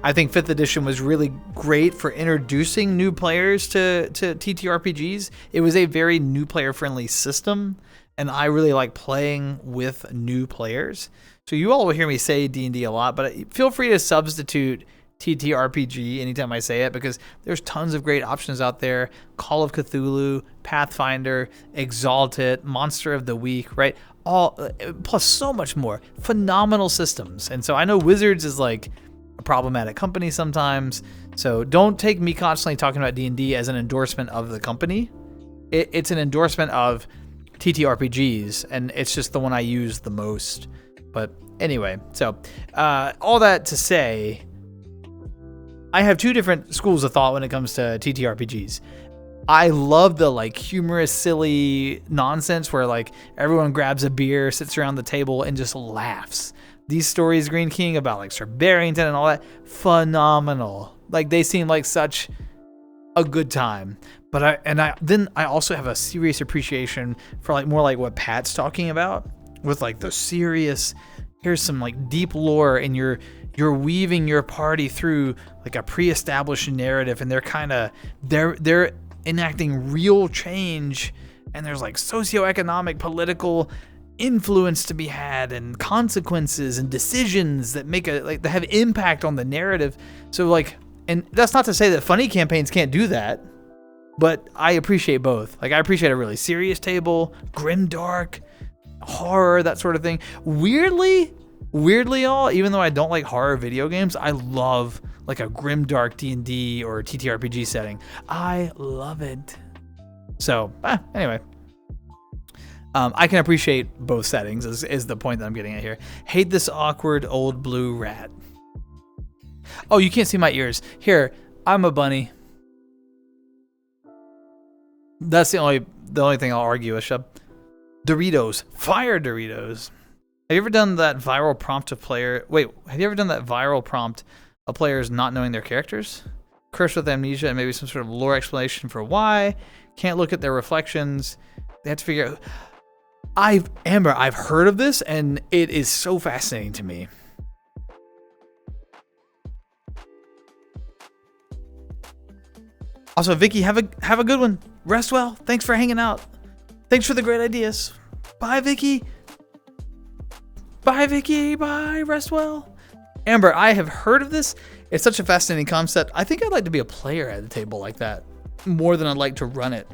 I think 5th edition was really great for introducing new players to TTRPGs. It was a very new player friendly system, and I really like playing with new players. So you all will hear me say D&D a lot, but feel free to substitute TTRPG anytime I say it, because there's tons of great options out there. Call of Cthulhu, Pathfinder, Exalted, Monster of the Week, right? All plus so much more. Phenomenal systems. And so I know Wizards is like a problematic company sometimes. So don't take me constantly talking about D&D as an endorsement of the company. It's an endorsement of TTRPGs, and it's just the one I use the most. But anyway, so all that to say, I have two different schools of thought when it comes to TTRPGs. I love the like humorous, silly nonsense where like everyone grabs a beer, sits around the table, and just laughs. These stories, Green King, about like Sir Barrington and all that, phenomenal. Like they seem like such a good time. But I also have a serious appreciation for like more like what Pat's talking about with like the serious. Here's some like deep lore, and you're weaving your party through like a pre-established narrative, and they're enacting real change, and there's like socioeconomic, political influence to be had, and consequences and decisions that that have impact on the narrative. So like, and that's not to say that funny campaigns can't do that, but I appreciate both. Like I appreciate a really serious table, grimdark, horror, that sort of thing. Weirdly all, even though I don't like horror video games, I love like a grimdark D&D or TTRPG setting. I love it. So anyway, I can appreciate both settings is the point that I'm getting at here. Hate this awkward old blue rat. Oh, you can't see my ears. Here, I'm a bunny. That's the only thing I'll argue with, Shub. Doritos. Fire Doritos. Have you ever done that viral prompt of players not knowing their characters? Cursed with amnesia and maybe some sort of lore explanation for why. Can't look at their reflections. They have to figure out. I've heard of this, and it is so fascinating to me. Also, Vicky, have a good one. Rest well. Thanks for hanging out. Thanks for the great ideas. Bye, Vicky. Bye, Vicky. Bye. Rest well. Amber, I have heard of this. It's such a fascinating concept. I think I'd like to be a player at a table like that more than I'd like to run it.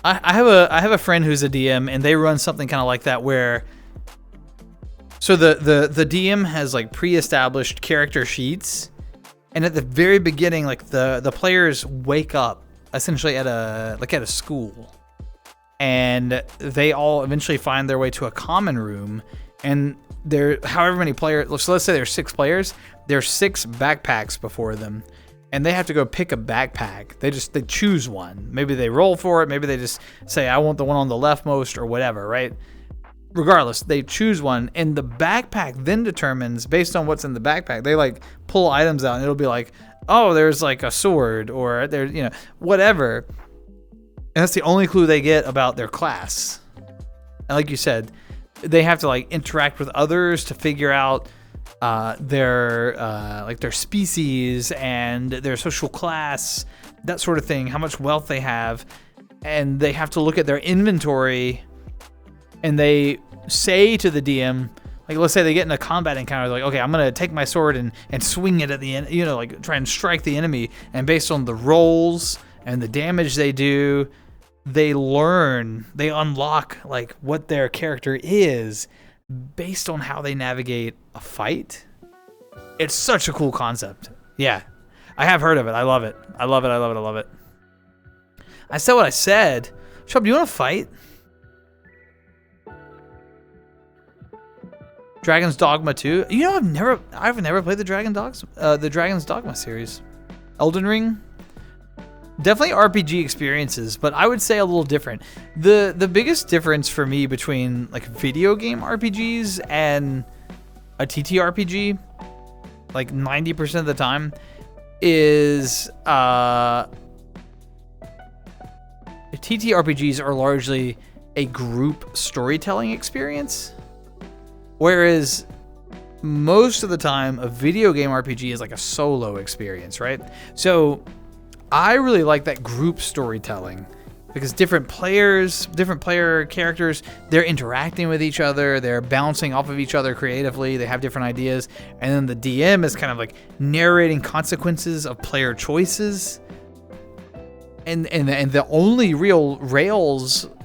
I have a friend who's a DM, and they run something kind of like that where so the DM has like pre-established character sheets, and at the very beginning, like the players wake up essentially at a school, and they all eventually find their way to a common room, and there however many players, so let's say there's 6 players, there's 6 backpacks before them, and they have to go pick a backpack. They choose one. Maybe they roll for it, maybe they just say I want the one on the leftmost or whatever, right? Regardless, they choose one, and the backpack then determines, based on what's in the backpack, they like pull items out, and it'll be like, oh, there's like a sword, or there's, whatever. And that's the only clue they get about their class. And like you said, they have to like interact with others to figure out their species and their social class, that sort of thing, how much wealth they have, and they have to look at their inventory, and they say to the DM, like, let's say they get in a combat encounter, like, okay, I'm gonna take my sword and swing it at the end, like try and strike the enemy, and based on the rolls and the damage they do, they unlock like what their character is based on how they navigate a fight. It's such a cool concept. Yeah, I have heard of it. I love it. I love it. I love it. I love it. I said what I said. Shub, do you want to fight? Dragon's Dogma 2. I've never played the Dragon's Dogma series. Elden Ring. Definitely RPG experiences, but I would say a little different. The biggest difference for me between like video game RPGs and a TTRPG, like 90% of the time, is TTRPGs are largely a group storytelling experience, whereas most of the time a video game RPG is like a solo experience, right? So I really like that group storytelling because different player characters, they're interacting with each other, they're bouncing off of each other creatively, they have different ideas, and then the DM is kind of like narrating consequences of player choices. And the only real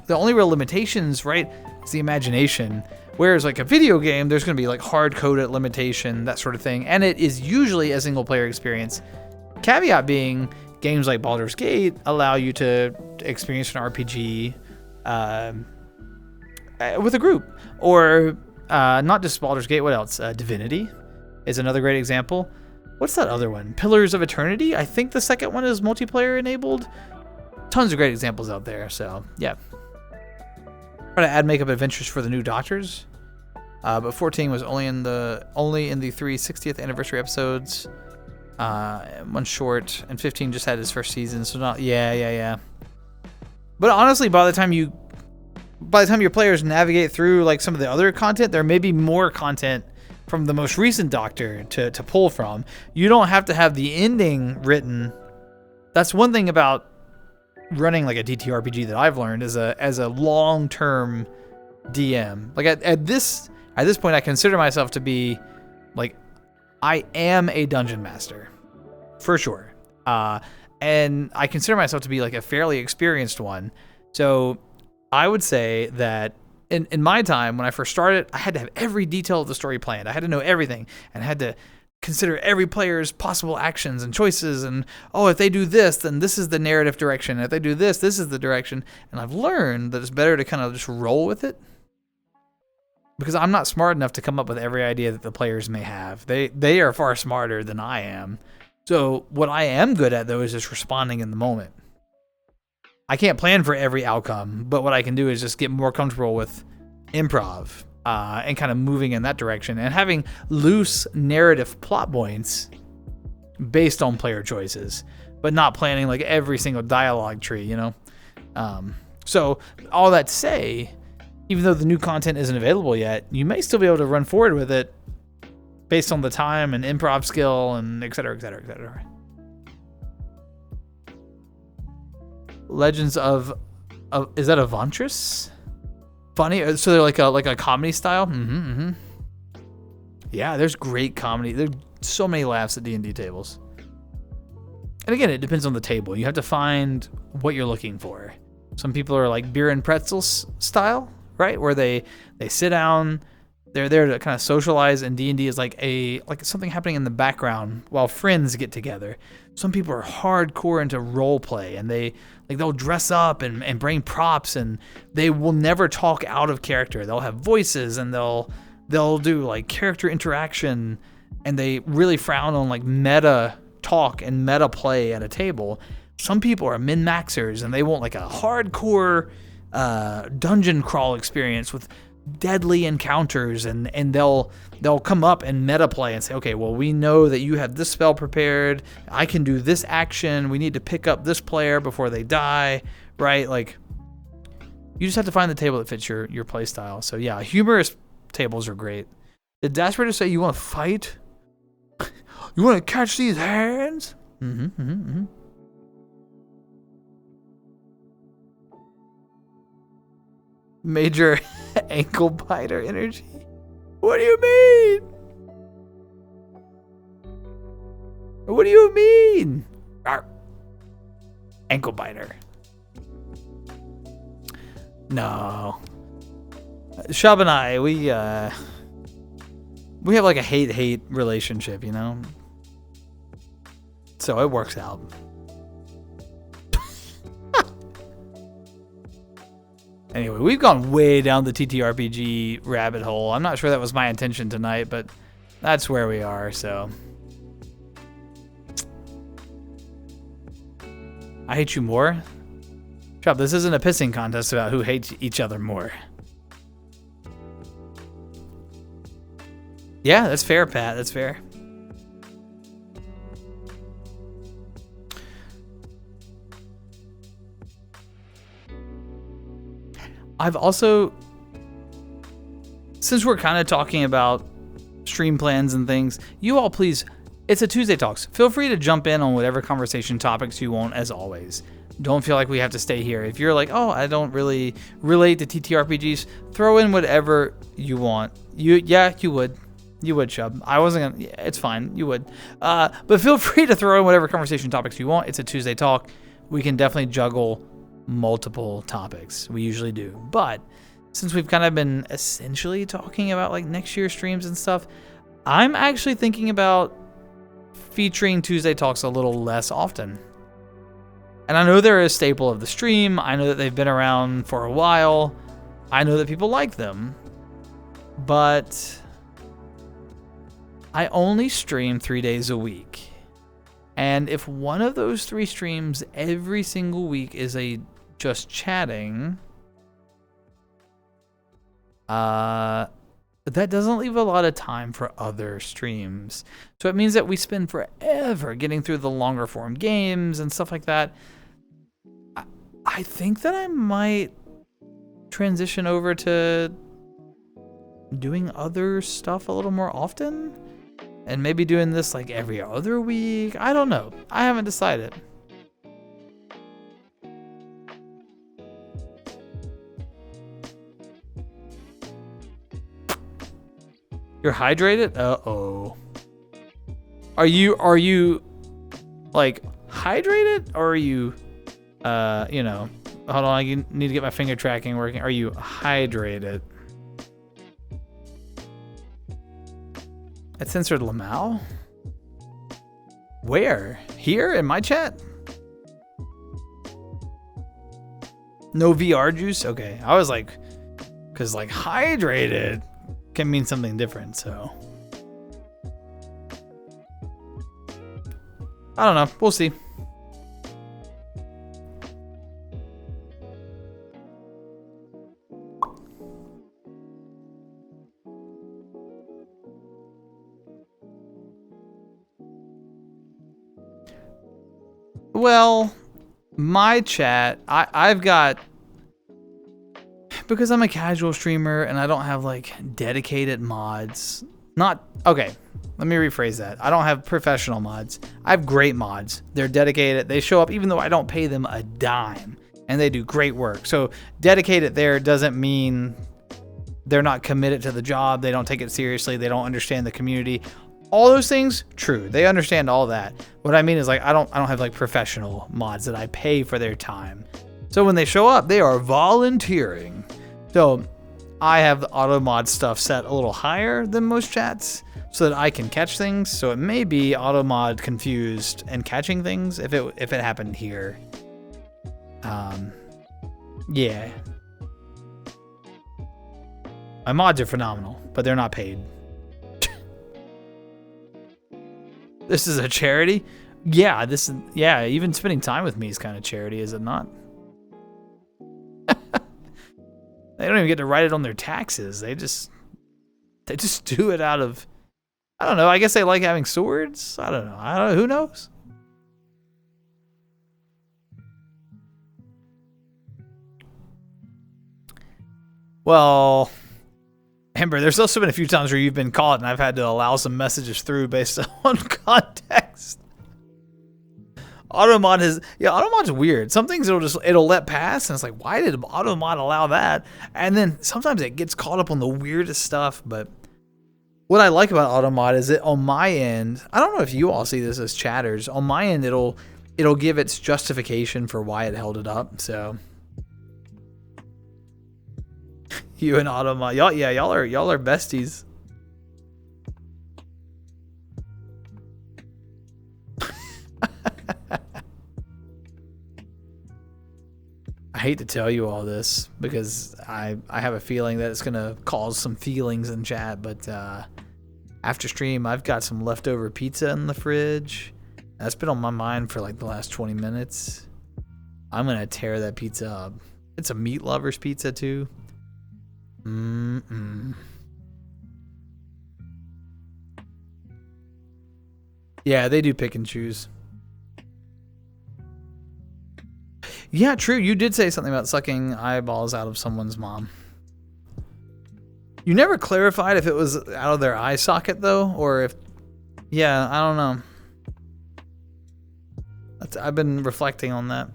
limitations, right, is the imagination. Whereas like a video game, there's going to be like hard-coded limitation, that sort of thing, and it is usually a single-player experience. Caveat being, games like Baldur's Gate allow you to experience an RPG with a group. Or not just Baldur's Gate, what else? Divinity is another great example. What's that other one? Pillars of Eternity? I think the second one is multiplayer enabled. Tons of great examples out there, so yeah. Try to add makeup adventures for the new Doctors. But 14 was only in the 3 60th anniversary episodes. One short, and 15 just had his first season, so not yeah. But honestly, by the time your players navigate through like some of the other content, there may be more content from the most recent Doctor to pull from. You don't have to have the ending written. That's one thing about running like a TTRPG that I've learned as a long-term DM. Like at this point, I consider myself to be like, I am a dungeon master, for sure. And I consider myself to be like a fairly experienced one. So I would say that in my time, when I first started, I had to have every detail of the story planned. I had to know everything, and I had to consider every player's possible actions and choices. And, if they do this, then this is the narrative direction. If they do this, this is the direction. And I've learned that it's better to kind of just roll with it, because I'm not smart enough to come up with every idea that the players may have. They are far smarter than I am. So what I am good at, though, is just responding in the moment. I can't plan for every outcome, but what I can do is just get more comfortable with improv and kind of moving in that direction and having loose narrative plot points based on player choices, but not planning like every single dialogue tree, you know? So all that to say, even though the new content isn't available yet, you may still be able to run forward with it based on the time and improv skill and et cetera, et cetera, et cetera. Legends of is that Avantris? Funny, so they're like a comedy style. Yeah, there's great comedy. There's so many laughs at D&D tables. And again, it depends on the table. You have to find what you're looking for. Some people are like beer and pretzels style, right? Where they sit down, they're there to kind of socialize, and D&D is like something happening in the background while friends get together. Some people are hardcore into role play, and they'll dress up and bring props, and they will never talk out of character. They'll have voices, and they'll do like character interaction, and they really frown on like meta talk and meta play at a table. Some people are min-maxers, and they want like a hardcore dungeon crawl experience with deadly encounters, and they'll come up and meta play and say, okay, well, we know that you have this spell prepared, I can do this action, we need to pick up this player before they die, right? Like, you just have to find the table that fits your play style. So yeah, humorous tables are great. Did daspra just say you want to fight? You want to catch these hands? Major ankle biter energy. What do you mean? What do you mean? Arr. Ankle biter. No. Shab and I, we have like a hate relationship, you know? So it works out. Anyway, we've gone way down the TTRPG rabbit hole. I'm not sure that was my intention tonight, but that's where we are, so. I hate you more? Chop, this isn't a pissing contest about who hates each other more. Yeah, that's fair, Pat. That's fair. I've also, since we're kind of talking about stream plans and things, you all please, it's a Tuesday Talks. Feel free to jump in on whatever conversation topics you want, as always. Don't feel like we have to stay here. If you're like, oh, I don't really relate to TTRPGs, throw in whatever you want. Yeah, you would. You would, Chubb. I wasn't gonna, yeah, it's fine. You would. But feel free to throw in whatever conversation topics you want. It's a Tuesday Talk. We can definitely juggle multiple topics. We usually do. But since we've kind of been essentially talking about like next year's streams and stuff, I'm actually thinking about featuring Tuesday Talks a little less often. And I know they're a staple of the stream. I know that they've been around for a while. I know that people like them. But I only stream 3 days a week. And if one of those 3 streams every single week is a just chatting, that doesn't leave a lot of time for other streams. So it means that we spend forever getting through the longer form games and stuff like that. I think that I might transition over to doing other stuff a little more often. And maybe doing this like every other week. I don't know. I haven't decided. You're hydrated? Uh-oh. Are you like hydrated, or are you you know, hold on, I need to get my finger tracking working. Are you hydrated? It censored Lamau? Where? Here in my chat? No VR juice? Okay. I was like, because like hydrated can mean something different, so. I don't know. We'll see. Well, my chat, I've got, because I'm a casual streamer and I don't have like dedicated mods, okay, let me rephrase that. I don't have professional mods. I have great mods. They're dedicated. They show up even though I don't pay them a dime, and they do great work. So dedicated there doesn't mean they're not committed to the job. They don't take it seriously. They don't understand the community. All those things, true. They understand all that. What I mean is like I don't have like professional mods that I pay for their time. So when they show up, they are volunteering. So I have the auto mod stuff set a little higher than most chats so that I can catch things. So it may be auto mod confused and catching things if it happened here. Yeah. My mods are phenomenal, but they're not paid. This is a charity? Yeah, even spending time with me is kind of charity, is it not? They don't even get to write it on their taxes. They just do it out of, I don't know, I guess they like having swords. I don't know, who knows? Well, Amber, there's also been a few times where you've been caught and I've had to allow some messages through based on context. Automod's weird. Some things it'll let pass, and it's like, why did Automod allow that? And then sometimes it gets caught up on the weirdest stuff. But what I like about Automod is that on my end, I don't know if you all see this as chatters. On my end, it'll give its justification for why it held it up. So you and Automod, y'all are besties. I hate to tell you all this because I have a feeling that it's gonna cause some feelings in chat, but after stream I've got some leftover pizza in the fridge. That's been on my mind for like the last 20 minutes. I'm gonna tear that pizza up. It's a meat lover's pizza too. Yeah, they do pick and choose. Yeah, true. You did say something about sucking eyeballs out of someone's mom. You never clarified if it was out of their eye socket, though, or if... Yeah, I don't know. I've been reflecting on that.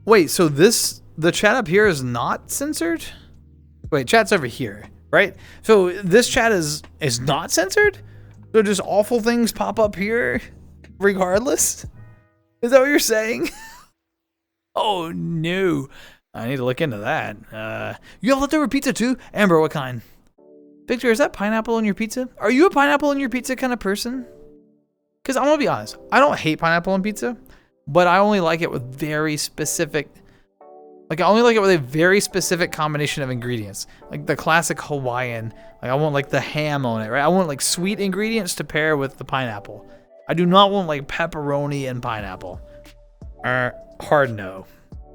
Wait, so the chat up here is not censored? Wait, chat's over here, right? So this chat is not censored? So just awful things pop up here regardless? Is that what you're saying? Oh no. I need to look into that. You have leftover pizza too? Amber, what kind? Victor, is that pineapple on your pizza? Are you a pineapple on your pizza kind of person? Because I'm gonna be honest, I don't hate pineapple on pizza, but I only like it with very specific, like I only like it with a very specific combination of ingredients. Like the classic Hawaiian, like I want like the ham on it, right? I want like sweet ingredients to pair with the pineapple. I do not want like pepperoni and pineapple. Hard no.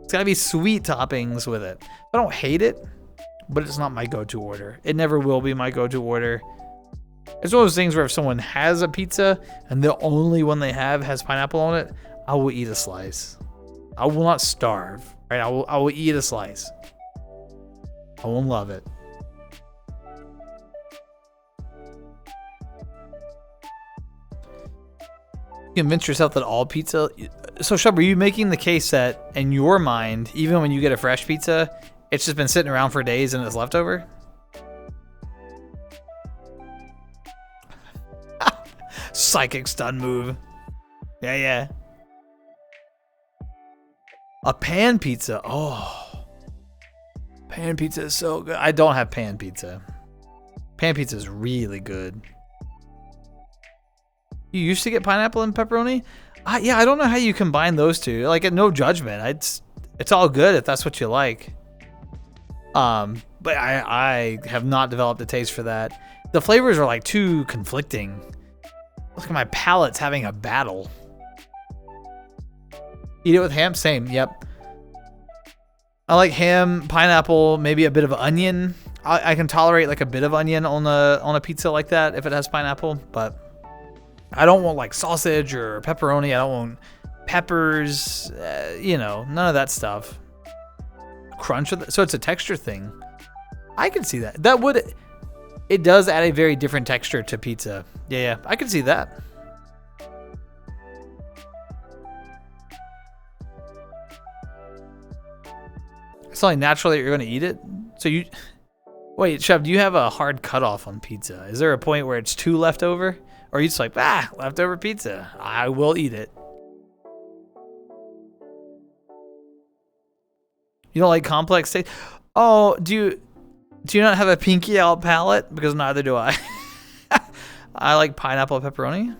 It's gotta be sweet toppings with it. I don't hate it, but it's not my go-to order. It never will be my go-to order. It's one of those things where if someone has a pizza and the only one they have has pineapple on it, I will eat a slice. I will not starve, right? I will eat a slice. I won't love it. You convince yourself that all pizza... So, Shub, are you making the case that, in your mind, even when you get a fresh pizza, it's just been sitting around for days and it's leftover? Psychic stun move. Yeah. A pan pizza. Oh. Pan pizza is so good. I don't have pan pizza. Pan pizza is really good. You used to get pineapple and pepperoni? Yeah, I don't know how you combine those two. Like, no judgment. It's all good if that's what you like. But I have not developed a taste for that. The flavors are like too conflicting. Look at my palate's having a battle. Eat it with ham? Same, yep. I like ham, pineapple, maybe a bit of onion. I can tolerate like a bit of onion on a pizza like that if it has pineapple, but I don't want like sausage or pepperoni. I don't want peppers, you know, none of that stuff. Crunch, so it's a texture thing. I can see that. It does add a very different texture to pizza. Yeah, I can see that. It's only natural that you're going to eat it. So wait, Chef, do you have a hard cutoff on pizza? Is there a point where it's too leftover? Or are you just like, leftover pizza, I will eat it? You don't like complex taste? Oh, do you not have a pinky out palate? Because neither do I. I like pineapple and pepperoni.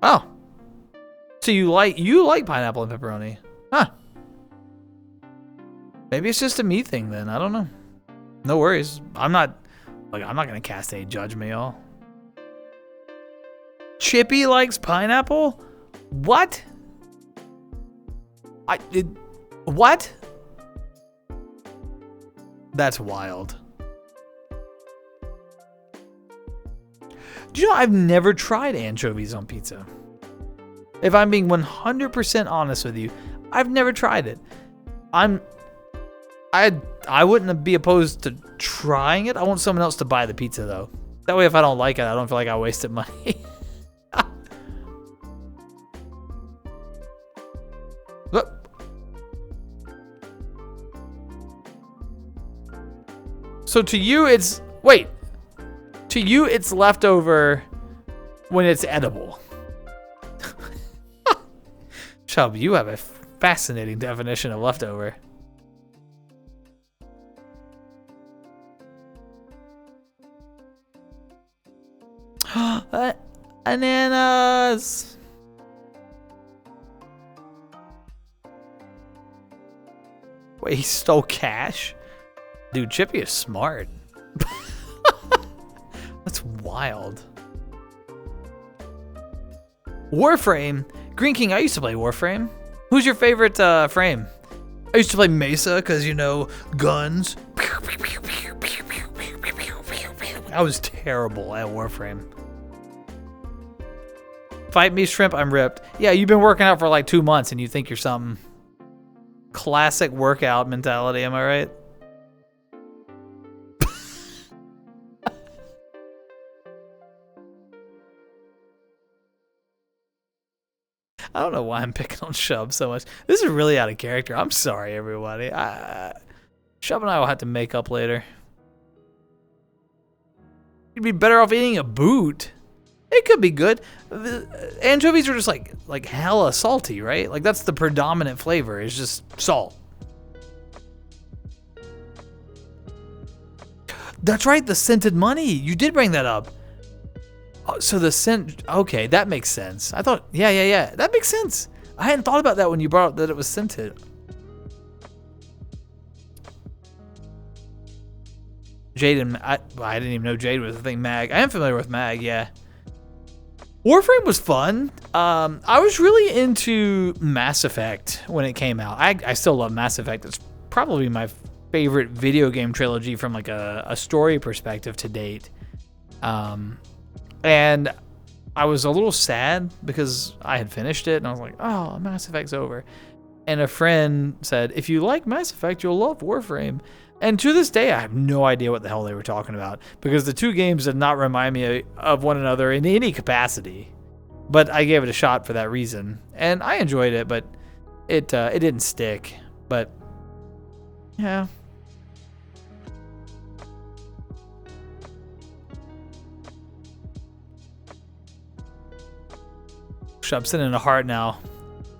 Oh. So you like pineapple and pepperoni. Huh. Maybe it's just a me thing then. I don't know. No worries. I'm not gonna cast any judgment, y'all. Chippy likes pineapple? What? What? That's wild. Do you know I've never tried anchovies on pizza? If I'm being 100% honest with you, I've never tried it. I wouldn't be opposed to trying it. I want someone else to buy the pizza though. That way if I don't like it, I don't feel like I wasted money. Look. So to you it's leftover when it's edible. Chubb, you have a fascinating definition of leftover. Bananas. Wait, he stole cash? Dude, Chippy is smart. That's wild. Warframe. Green King, I used to play Warframe. Who's your favorite frame? I used to play Mesa because, you know, guns. I was terrible at Warframe. Fight me, shrimp, I'm ripped. Yeah, you've been working out for like 2 months and you think you're something. Classic workout mentality, am I right? I don't know why I'm picking on Shub so much. This is really out of character. I'm sorry, everybody. Shub and I will have to make up later. You'd be better off eating a boot. It could be good. Anchovies are just like hella salty, right? Like that's the predominant flavor. It's just salt. That's right, the scented money. You did bring that up. So the scent, okay, that makes sense. I thought, yeah, that makes sense. I hadn't thought about that when you brought up that it was scented. Jade and, I didn't even know Jade was a thing. Mag, I am familiar with Mag, yeah. Warframe was fun. I was really into Mass Effect when it came out. I still love Mass Effect. It's probably my favorite video game trilogy from like a story perspective to date. And I was a little sad because I had finished it and I was like, oh, Mass Effect's over. And a friend said, if you like Mass Effect, you'll love Warframe. And to this day, I have no idea what the hell they were talking about because the two games did not remind me of one another in any capacity. But I gave it a shot for that reason. And I enjoyed it, but it didn't stick. But, yeah. I'm sitting in a heart now.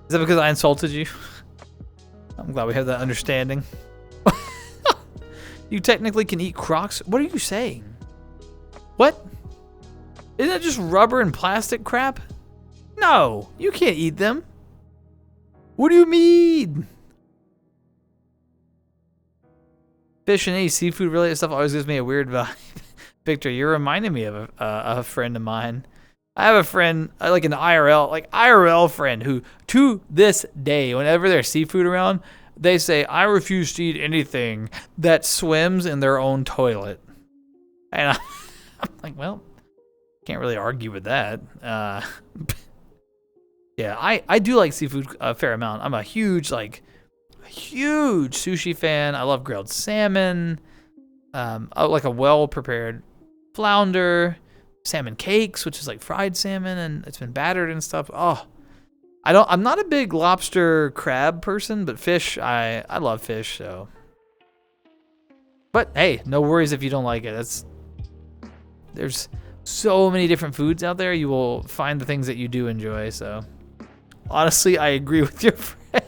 Is that because I insulted you? I'm glad we have that understanding. You technically can eat Crocs? What are you saying? What? Isn't that just rubber and plastic crap? No, you can't eat them. What do you mean? Fish and any seafood related stuff always gives me a weird vibe. Victor, you're reminding me of a friend of mine. I have a friend, like an IRL friend who, to this day, whenever there's seafood around, they say, I refuse to eat anything that swims in their own toilet. And I'm like, well, can't really argue with that. Yeah, I do like seafood a fair amount. I'm a huge sushi fan. I love grilled salmon. I like a well-prepared flounder. Salmon cakes, which is like fried salmon and it's been battered and stuff. Oh, I'm not a big lobster crab person, but fish, I love fish, so. But hey, no worries if you don't like it. There's so many different foods out there. You will find the things that you do enjoy, so. Honestly, I agree with your friend.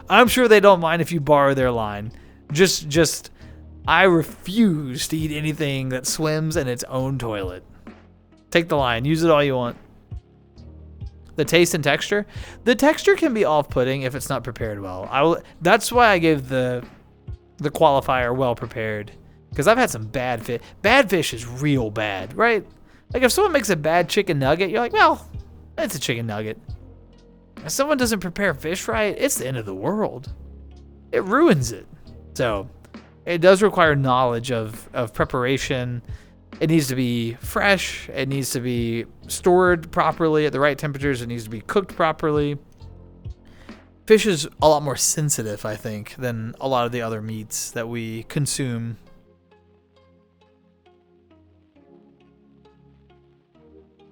I'm sure they don't mind if you borrow their line. Just I refuse to eat anything that swims in its own toilet. Take the line. Use it all you want. The taste and texture? The texture can be off-putting if it's not prepared well. That's why I gave the qualifier well prepared. Because I've had some bad fish. Bad fish is real bad, right? Like if someone makes a bad chicken nugget, you're like, well, it's a chicken nugget. If someone doesn't prepare fish right, it's the end of the world. It ruins it. So it does require knowledge of preparation. It needs to be fresh. It needs to be stored properly at the right temperatures. It needs to be cooked properly. Fish is a lot more sensitive, I think, than a lot of the other meats that we consume.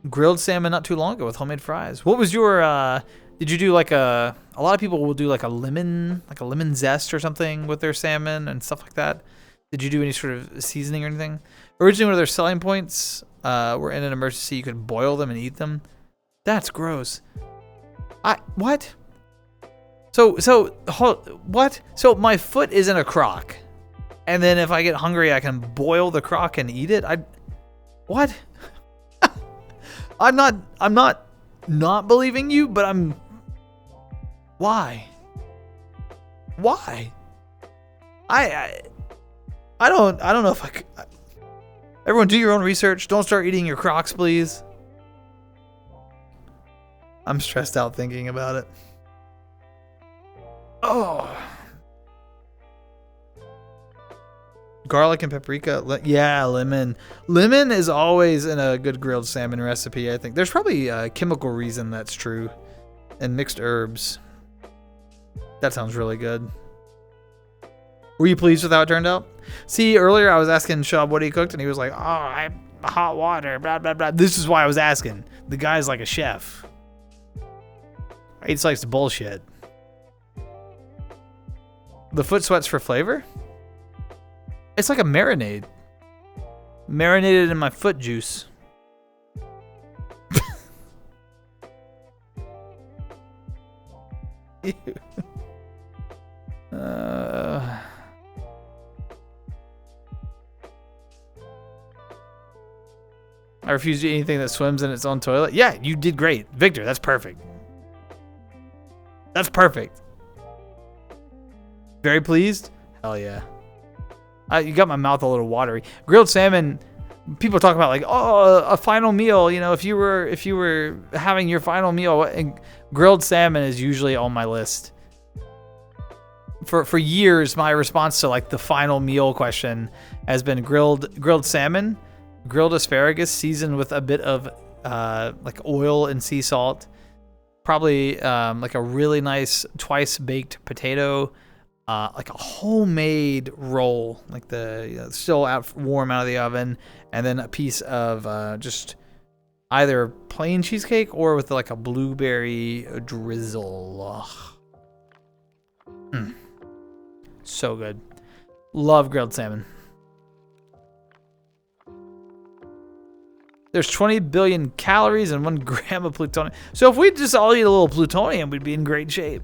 Grilled salmon not too long ago with homemade fries. What was your, did you do like a lot of people will do like a lemon zest or something with their salmon and stuff like that. Did you do any sort of seasoning or anything? Originally, one of their selling points were in an emergency, you could boil them and eat them. That's gross. What? What? So my foot is in a crock, and then if I get hungry, I can boil the crock and eat it? What? I'm not believing you, but why? I don't know if I could. Everyone do your own research. Don't start eating your Crocs, please. I'm stressed out thinking about it. Oh. Garlic and paprika. Yeah, lemon. Lemon is always in a good grilled salmon recipe, I think. There's probably a chemical reason that's true. And mixed herbs. That sounds really good. Were you pleased with how it turned out? See, earlier I was asking Shub what he cooked, and he was like, oh, hot water, blah, blah, blah. This is why I was asking. The guy's like a chef. He just likes to bullshit. The foot sweats for flavor? It's like a marinade. Marinated in my foot juice. Ew. I refuse to eat anything that swims in its own toilet. Yeah, you did great. Victor, that's perfect. That's perfect. Very pleased? Hell yeah. You got my mouth a little watery. Grilled salmon, people talk about like, oh, a final meal. You know, if you were having your final meal, and grilled salmon is usually on my list. For years, my response to like the final meal question has been grilled salmon, grilled asparagus seasoned with a bit of like oil and sea salt, probably like a really nice twice baked potato. Like a homemade roll, like still warm out of the oven, and then a piece of just either plain cheesecake or with like a blueberry drizzle. So good. Love grilled salmon. There's 20 billion calories and 1 gram of plutonium. So if we just all eat a little plutonium, we'd be in great shape.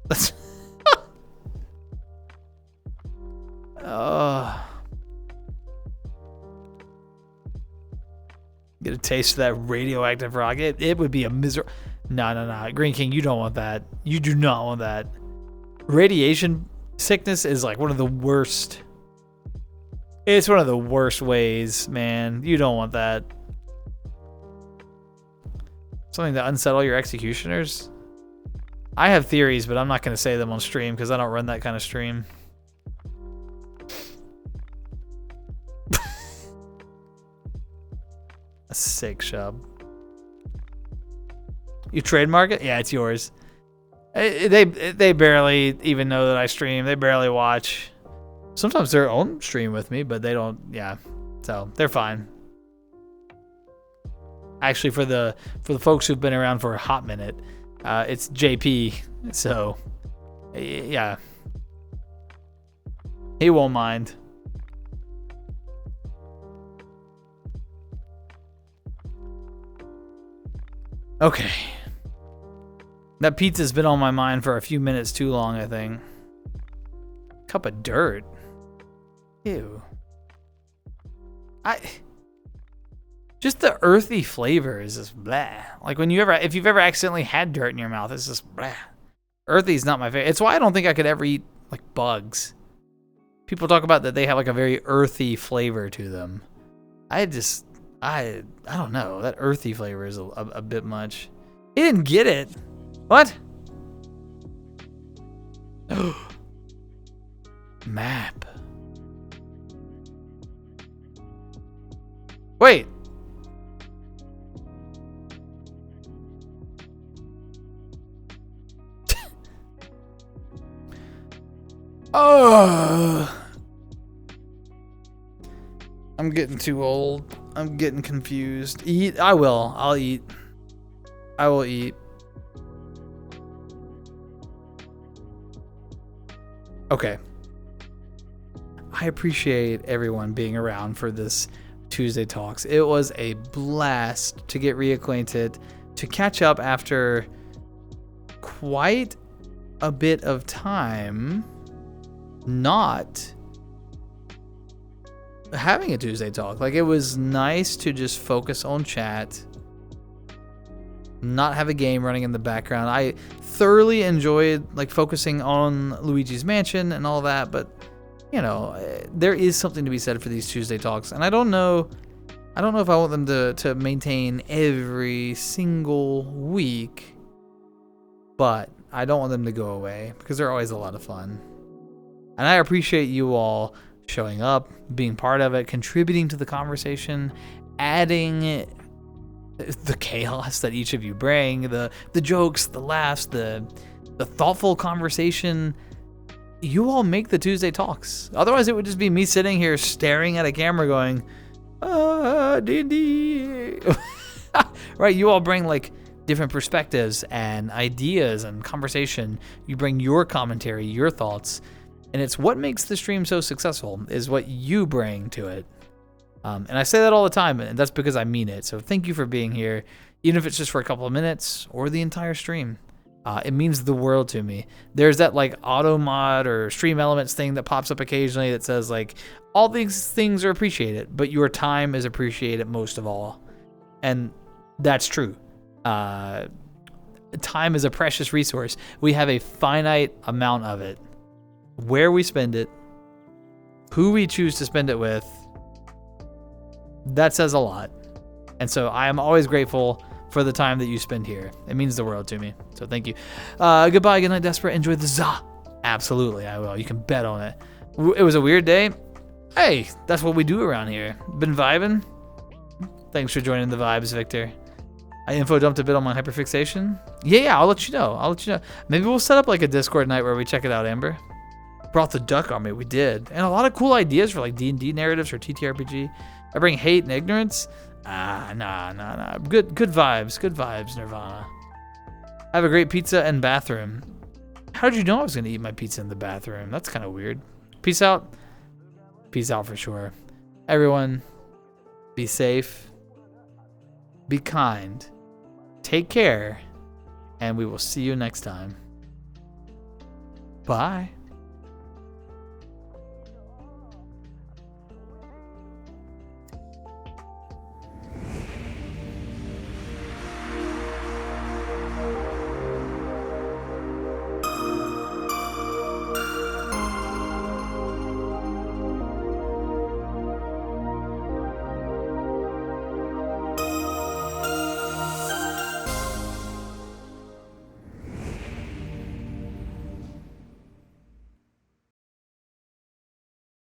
That's get a taste of that radioactive rock. It would be a miserable. No. Green King, you don't want that. You do not want that. Radiation sickness is like one of the worst. It's one of the worst ways, man. You don't want that. Something to unsettle your executioners. I have theories, but I'm not going to say them on stream because I don't run that kind of stream. A sick Shub. You trademark it? Yeah, it's yours. They barely even know that I stream. They barely watch. Sometimes they're on stream with me, but they don't. Yeah, so they're fine. Actually, for the folks who've been around for a hot minute, it's JP. So yeah, he won't mind. Okay. That pizza's been on my mind for a few minutes too long, I think. Cup of dirt. Ew. Just the earthy flavor is just blah. Like if you've ever accidentally had dirt in your mouth, it's just blah. Earthy's not my favorite. It's why I don't think I could ever eat like bugs. People talk about that they have like a very earthy flavor to them. I don't know. That earthy flavor is a bit much. He didn't get it. What? Map. Wait. Oh. I'm getting too old. I'm getting confused. Eat? I will. I'll eat. I will eat. Okay. I appreciate everyone being around for this Tuesday Talks. It was a blast to get reacquainted, to catch up after quite a bit of time not having a Tuesday Talk. Like, it was nice to just focus on chat, not have a game running in the background. I thoroughly enjoyed like focusing on Luigi's Mansion and all that, but you know, there is something to be said for these Tuesday Talks, and I don't know I don't know if I want them to maintain every single week, but I don't want them to go away because they're always a lot of fun. And I appreciate you all showing up, being part of it, contributing to the conversation, adding the chaos that each of you bring, the jokes, the laughs, the thoughtful conversation. You all make the Tuesday talks. Otherwise, it would just be me sitting here staring at a camera going, D&D. Right? You all bring like different perspectives and ideas and conversation. You bring your commentary, your thoughts, and it's what makes the stream so successful is what you bring to it. And I say that all the time, and that's because I mean it. So thank you for being here, even if it's just for a couple of minutes or the entire stream. It means the world to me. There's that like auto mod or stream elements thing that pops up occasionally that says like all these things are appreciated, but your time is appreciated most of all. And that's true. Time is a precious resource. We have a finite amount of it. Where we spend it, who we choose to spend it with, that says a lot. And so I am always grateful for the time that you spend here. It means the world to me. So thank you. Goodbye, good night, daspra. Enjoy the za. Absolutely, I will. You can bet on it. It was a weird day. Hey, that's what we do around here. Been vibing. Thanks for joining the vibes, Victor. I info dumped a bit on my hyperfixation. Yeah, I'll let you know. Maybe we'll set up like a Discord night where we check it out, Amber. Brought the duck army. We did. And a lot of cool ideas for like D&D narratives or TTRPG. I bring hate and ignorance. Nah. Good vibes, Nirvana. Have a great pizza and bathroom. How did you know I was going to eat my pizza in the bathroom? That's kind of weird. Peace out. Peace out for sure. Everyone, be safe. Be kind. Take care. And we will see you next time. Bye.